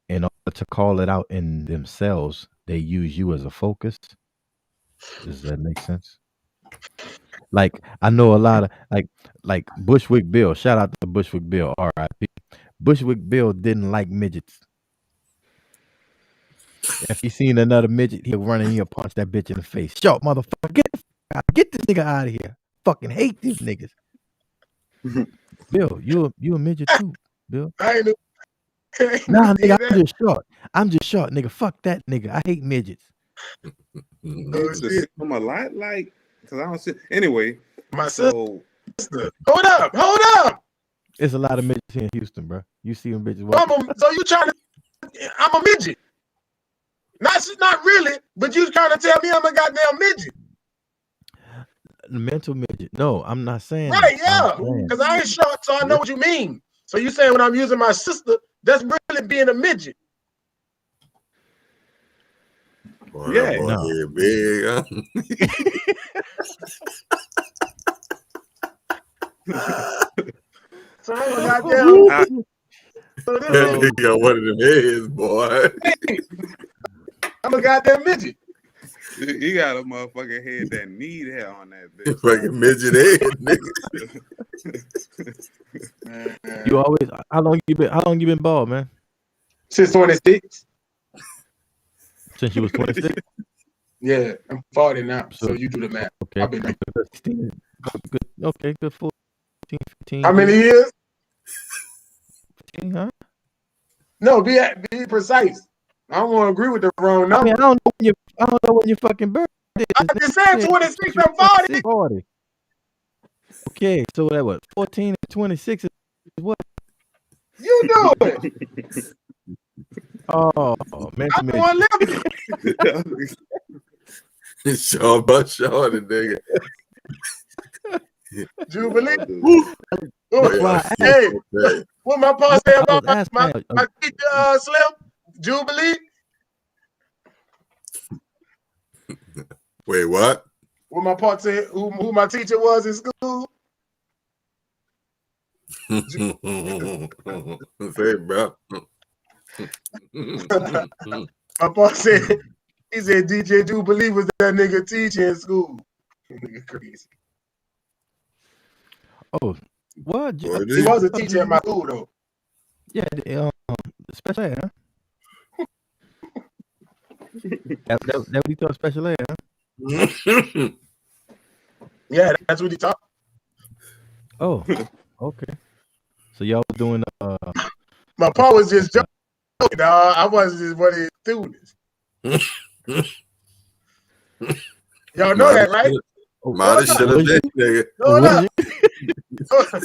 in order to call it out in themselves, they use you as a focus. Does that make sense? Like I know a lot of like Bushwick Bill. Shout out to Bushwick Bill, R.I.P. Bushwick Bill didn't like midgets. If he seen another midget, he'll run and he'll punch that bitch in the face. Shut motherfucker, get this nigga out of here. Fucking hate these niggas. Bill, you a midget too, Bill. I ain't Nah, nigga, that. I'm just short, nigga. Fuck that nigga. I hate midgets. Oh, To see shit. them a lot, like, because I don't see. Anyway, My so sister. Hold up. It's a lot of midgets here in Houston, bro. You see them bitches walking. So you trying to? I'm a midget. Not really, but you trying to tell me I'm a goddamn midget? Mental midget. No, I'm not saying Right? that. Yeah, because I ain't short, so I know what you mean. So you saying when I'm using my sister, that's really being a midget? Boy, Yeah. that boy No. here big, huh? So I'm a goddamn. That nigga got one of them heads, boy. I'm a goddamn midget. you got a motherfucking head that need hair on that bitch. Fucking midget head, nigga. You always. How long you been bald, man? Since 26. Since you was 26. Yeah, I'm 40 now. So you do the math. Okay. I've been like, Good. Okay, good 14, 15. how many years? 15, huh? No, be precise. I don't want to agree with the wrong I number. mean, I don't know when your fucking birthday is. I'm just saying 26 and 40. 40. Okay, so that what? 14 and 26 is what? You do it. Oh, man. I'm the one living. Short but short, nigga. Jubilee. That's why I Hey, Okay. what my pa say I about was my asking, teacher, Slim? Jubilee? Wait, what? What my pa say, who my teacher was in school? Say, bro. My pa said, he said DJ Jubilee was that nigga teacher in school. Nigga crazy. Oh, what? He was a teacher at my school though. Yeah, special ed, huh? that we thought special ed, huh? Yeah, that's what he taught. Oh, okay. So y'all was doing My pa was just joking. Dog. I wasn't just one of his students. Y'all know that, right? Might have should have been, nigga.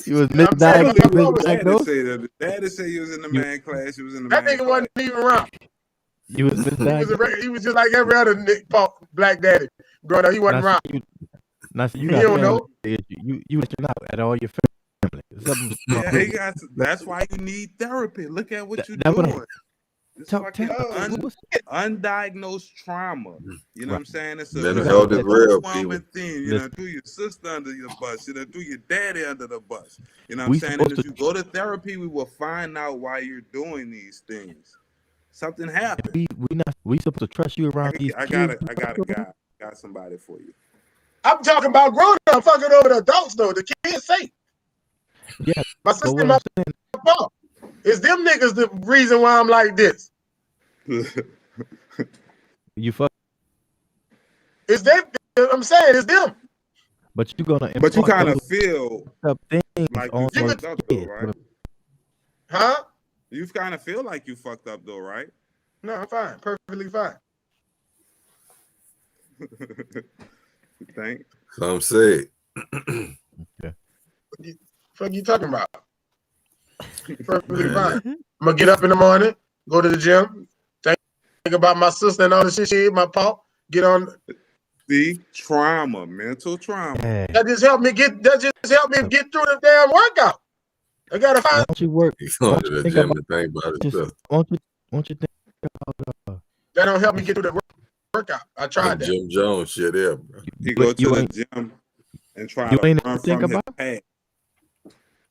You was misdiagnosed. Daddy say you was in the man class. You was in the that man nigga class. wasn't even around. You was misdiagnosed. He was just like every other black daddy growing up. He wasn't around. Now, so you You got don't family. know. You looking out at all your family. Yeah, that's why you need therapy. Look at what you're doing. It's fucking undiagnosed trauma. You know what I'm saying? It's a overwhelming thing. You know, threw your sister under your bus. You know, threw your daddy under the bus. You know what I'm saying? And if you go to therapy, we will find out why you're doing these things. Something happened. We supposed to trust you around these kids. I got somebody for you. I'm talking about grown up fucking over the adults though. The kids say. Yeah. My sister and my mom. It's them niggas the reason why I'm like this. You fuck. It's them. I'm saying it's them. But you gonna. But you kind of feel things like on you fucked up though, right? Huh? You kind of feel like you fucked up though, right? No, I'm fine. Perfectly fine. Thanks. Some say. Okay. What the fuck you talking about? Perfectly fine. I'm gonna get up in the morning. go to the gym, think about my sister and all the shit she ate, my paw, get on. The trauma, mental trauma. Hey, That just helped me get through the damn workout. I gotta why find don't you work? He's Why going don't to you the think gym about and think about just? himself. Why don't you think about that don't help me get through the workout. I tried that. Jim Jones shit there, bro. He go to you the ain't gym and try you to ain't run think from his about? past.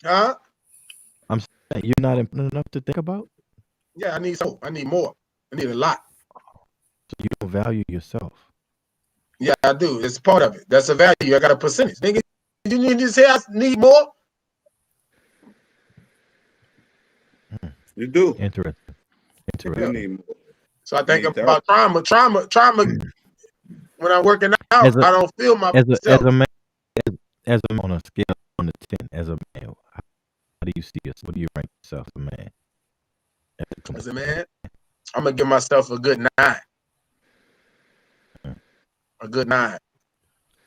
Huh? I'm saying you're not important enough to think about. Yeah, I need some. I need more. I need a lot. So you don't value yourself. Yeah, I do. It's part of it. That's a value. I got a percentage. Nigga, you just say I need more? You do. Interesting. You Yeah. need more. So I think Need about trauma. When I'm working out, As a- I don't feel As myself. a man, as a on a scale of 1 to 10, as a man, how do you see yourself? What do you rank yourself as a man? As a man, I'm gonna give myself a good 9. A good 9.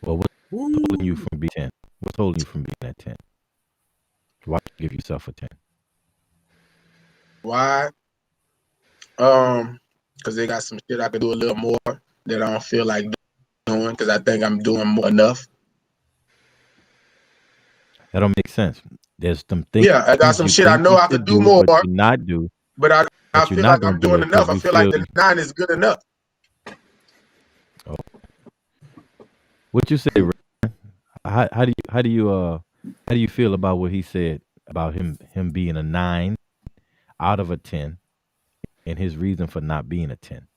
Well, what's holding you from being 10? What's holding you from being at 10? Why don't you give yourself a 10? Why? Because they got some shit I can do a little more that I don't feel like doing because I think I'm doing more enough. That don't make sense. There's some things. Yeah, I got some shit I know I could do more, but you not do. but I But feel you're not like I'm gonna do doing it enough. 'cause I you feel like feel- the 9 is good enough. What you say, Ryan? How do you feel about what he said about him being a 9 out of a 10 and his reason for not being a 10?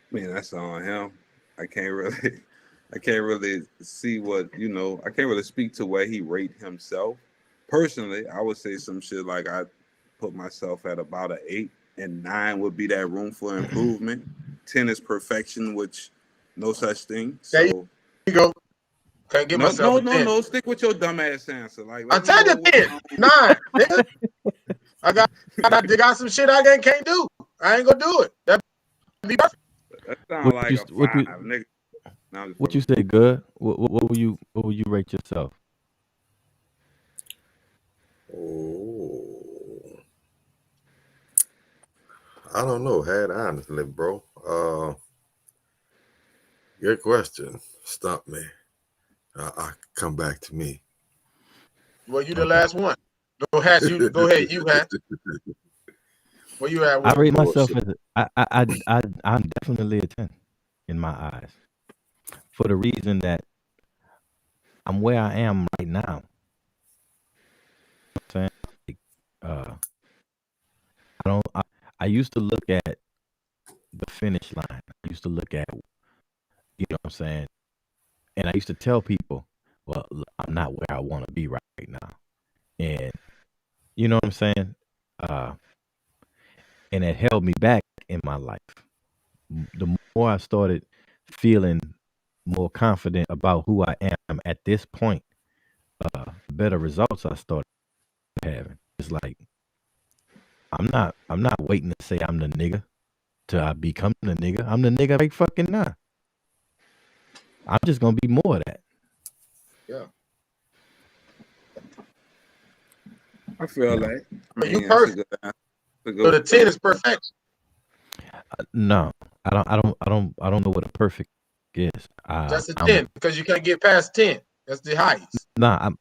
I mean, that's on him. I can't really see what, I can't really speak to where he rate himself. Personally, I would say some shit like I put myself at about an 8, and 9 would be that room for improvement. 10 is perfection, which no such thing. So There you go. Can't give myself a 10. No. Stick with your dumbass answer. Like, I tell you 10, 9, nigga. I got some shit I can't do. I ain't gonna do it. That'd be perfect. That sounds What like you- a 5, what you- nigga. No, I'm just What you fucking- say, good? What will you rate yourself? Oh, I don't know. Honestly, bro. Good question. Stop me. I come back to me. Well, you the last one. Go ahead, you have. Where you at? I rate myself bullshit. as I'm definitely a 10 in my eyes, for the reason that I'm where I am right now. You know what I'm saying? I used to look at the finish line. I used to look at, you know what I'm saying? And I used to tell people, well, look, I'm not where I want to be right now. And you know what I'm saying? And it held me back in my life. The more I started feeling more confident about who I am at this point, better results I started having. It's like I'm not waiting to say I'm the nigga till I become the nigga. I'm the nigga right fucking now. I'm just gonna be more of that. Yeah. I feel like You that's perfect. a good So the 10 is perfect. No, I don't know what a perfect is. That's a 10 because you can't get past 10. That's the highest. Nah, I'm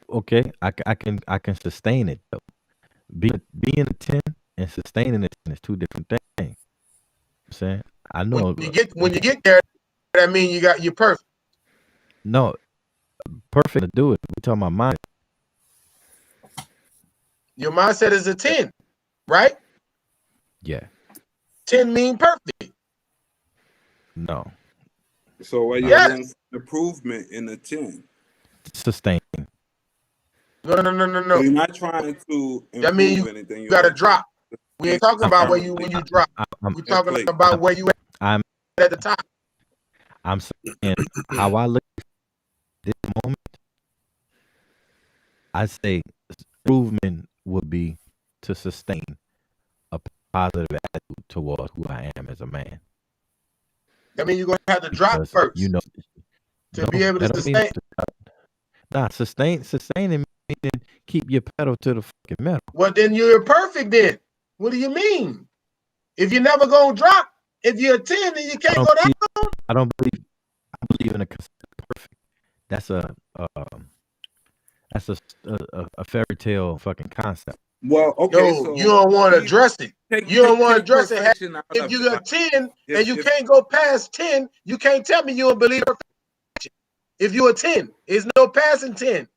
okay. I can sustain it though. Being a 10 and sustaining it is two different things. You know what I'm saying, I know When you get there, that means you're perfect. no perfect to do it. We talking about mind. Your mindset is a 10, right? Yeah. 10 mean perfect. No. So where you Yes. room for improvement in the 10? Sustain. No. So you're not trying to improve That means anything. You got to drop. We ain't talking about when you drop. We're talking about where you at the top. I'm saying how I look at this moment. I say improvement would be to sustain a positive attitude towards who I am as a man. That means you're gonna have to drop Because, first. you know, to be able to that don't mean sustain. Nah, sustaining meaning keep your pedal to the fucking metal. Well, then you're perfect then. What do you mean? If you're never gonna drop, if you're a 10, then you can't go down. I believe in a concept of perfect. That's a fairy tale fucking concept. Well, okay, No, so you don't want to address it. You don't want to address it. perfection out If of you it. got 10 If- and you if- can't go past 10, you can't tell me you don't believe perfection. If you're a 10, it's no passing 10.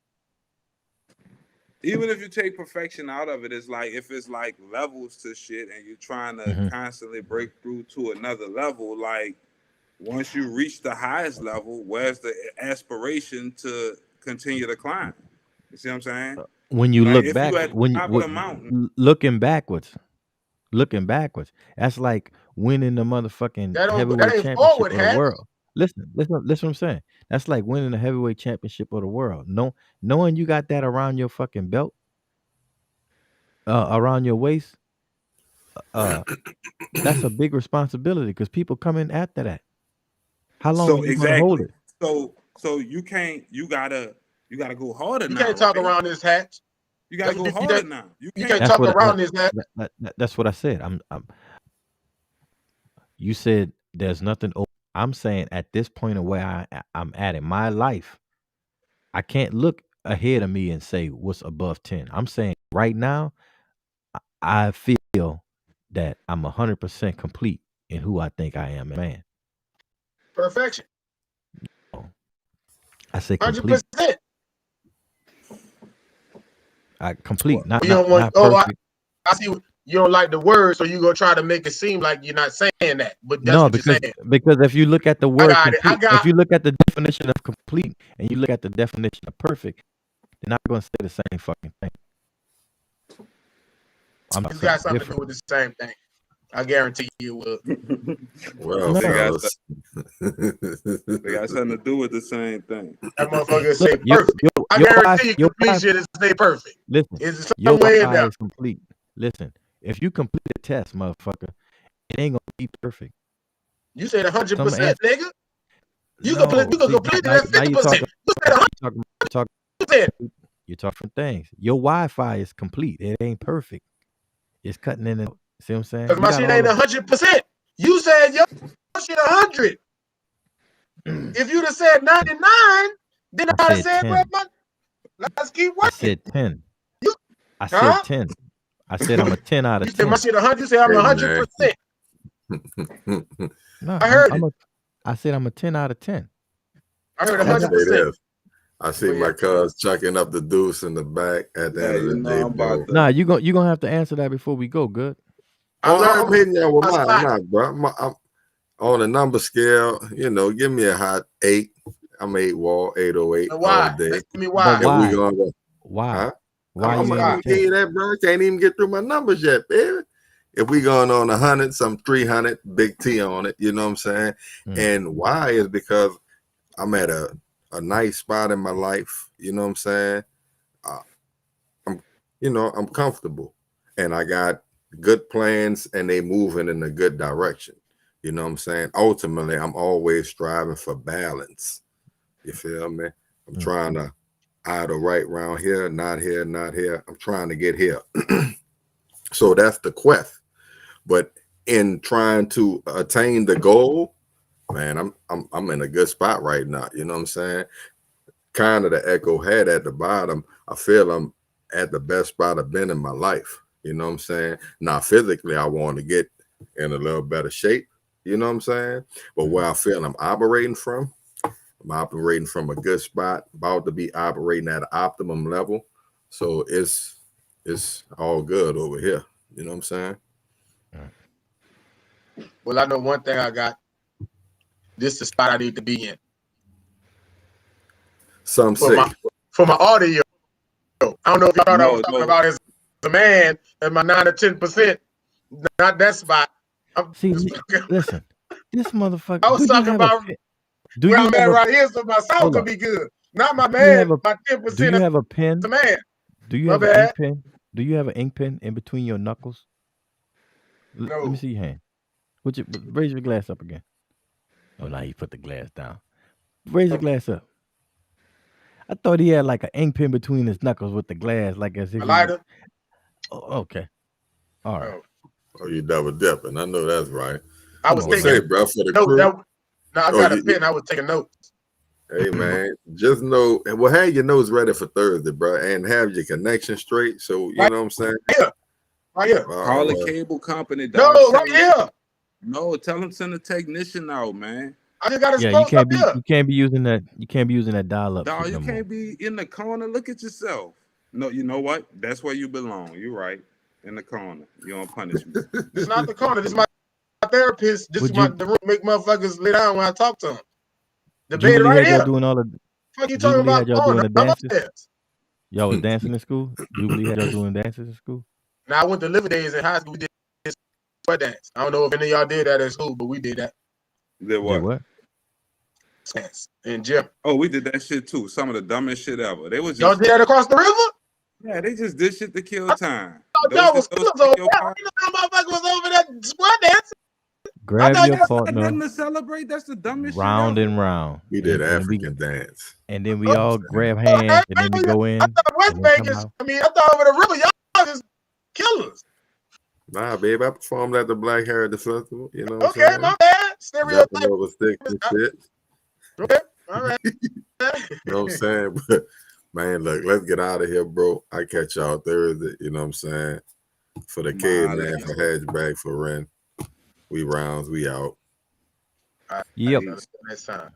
Even if you take perfection out of it, it's like if it's like levels to shit and you're trying to Mhm. constantly break through to another level, like once you reach the highest level, where's the aspiration to continue to climb? You see what I'm saying? When you Like, look if back, you at the when top of the mountain, looking backwards, that's like winning the motherfucking That heavyweight ain't championship forward, of the Hat. world. Listen what I'm saying. That's like winning the heavyweight championship of the world. Knowing you got that around your fucking belt, around your waist, that's a big responsibility because people come in after that. How long so are you gonna hold exactly. it? So you can't. You gotta go harder You now. can't talk right? around this hat. You gotta go you harder can't- now. You You can't. can't talk around this hat. That's what I said. You said there's nothing. I'm saying at this point of where I'm at in my life, I can't look ahead of me and say what's above 10. I'm saying right now, I feel that I'm 100% complete in who I think I am, man. Perfection. I say complete. 100%. Complete, not You don't want. not Oh, perfect. I see. You don't like the word, so you gonna try to make it seem like you're not saying that. But that's No, what you're saying. because if you look at the word got it. complete, if you look at the definition of complete and you look at the definition of perfect, they're not going to say the same fucking thing. It's got something to do with the same thing. I guarantee you will. Well, No. fellas. They got something to do with the same thing. That motherfucker say Your- perfect. your- I your guarantee wife- you your complete wife- shit is stay perfect. Listen, Is your some way in Wi-Fi there. is complete. Listen, if you complete a test, motherfucker, it ain't gonna be perfect. You said 100%, Some nigga. You No, can see, complete it now at 50%. you You said 100%. you're talking from things. Your Wi-Fi is complete. It ain't perfect. It's cutting in and out. See what I'm saying? Because You my got shit all ain't the- 100%. You said your shit 100. If you'd have said 99, then I'd have said said, 10. well, let's keep I working. said 10. You- I said Huh? 10. I said I'm a 10 out You of said 10. my shit 100. You said I'm Hey, 100%. No, I heard I said I'm a 10 out of 10. I heard I'm gonna say 100%. this. I see But yeah. my cuz chucking up the deuce in the back at the Yeah, end of you the know day, I'm bro. about to- Nah, you gonna have to answer that before we go. Good. I learned I'm hitting y'all with my mine, spot. nah, bro. I'm on a number scale, give me a hot 8. I'm 8 wall, 808 why? all day. Let's give me why. But why? If we gonna go, Why? huh? Why I'm you gonna ain't give 10? you that, bro. Can't even get through my numbers yet, baby. If we going on 100, some 300, big T on it, you know what I'm saying? And why is because I'm at a nice spot in my life, you know what I'm saying? I'm comfortable and I got good plans and they moving in a good direction. You know what I'm saying? Ultimately, I'm always striving for balance. You feel me? I'm trying to either right round here, not here, not here. I'm trying to get here. So that's the quest. But in trying to attain the goal, man, I'm in a good spot right now. You know what I'm saying? Kind of the echo head at the bottom. I feel I'm at the best spot I've been in my life. You know what I'm saying? Now, physically, I want to get in a little better shape. You know what I'm saying? But where I feel I'm operating from a good spot, about to be operating at an optimum level. So it's all good over here. You know what I'm saying? Well, I know one thing I got. This is the spot I need to be in. Some For say. my audio. I don't know if y'all thought I No, was talking no. about as a man and my 9 or 10%. Not that spot. See, listen, this motherfucker. I was talking about where I'm at right here, so my sound Hold could up. be good. Not my Do you have man, a- my 10% Do you have a pen? the man. Do you My have an bad. ink pen? Do you have an ink pen in between your knuckles? Let No. me see your hand. Raise your glass up again. Oh, now you put the glass down. Raise your glass up. I thought he had like an ink pen between his knuckles with the glass, like as if A he was. lighter. Oh, okay. All right. Oh, Oh, you double dipping. I know that's right. I Come was on, Well, thinking. say, bro, for the No, crew. no, I Oh, got a you- pen. I was taking notes. Hey man, just know, well, have your notes ready for Thursday, bro, and have your connection straight. So you know what I'm saying. Right here. Call the well, cable company. No, Dog. right here. No, tell them send a technician out, man. I just got his Yeah, you post can't up be here. you can't be using that dial-up Dog, shit you no can't more. be in the corner. Look at yourself. No, you know what? That's where you belong. You're right. In the corner. You on punishment. This is not the corner. This is my therapist. This Would is my you- the room make motherfuckers lay down when I talk to them. The bed Jubilee right had y'all here. doing all the Fuck you talking Jubilee about? had y'all Corner. doing the I'm dances. upstairs. Y'all was dancing in school. Jubilee had y'all doing dances in school. Now I went to Liver Days in high school. We did sweat dance. I don't know if any of y'all did that at school, but we did that Did Did what? what? dance in gym. Oh, we did that shit too. Some of the dumbest shit ever. They was Y'all just did that across the river? yeah, they just did shit to kill time. I thought y'all was those killers over your there. part- You know, motherfucker was over there sweat dancing. Grab thought your y'all- Nothing partner to celebrate. That's the dumbest round shit ever. and round. we did and African dance. then we all grab hands and then we go in. I thought West and then come Vegas. out. I mean, I thought over the river, y'all just killers. Nah, babe, I performed at the Black Heritage Festival. You know what Okay, I'm saying? my bad. Stereotype. Jumping over sticks and shit. Okay, all right. You know what I'm saying? But man, look, let's get out of here, bro. I catch y'all Thursday. You know what I'm saying? For the caveman, for Hatchback, for Ren. We rounds, we out. Yep. Next time.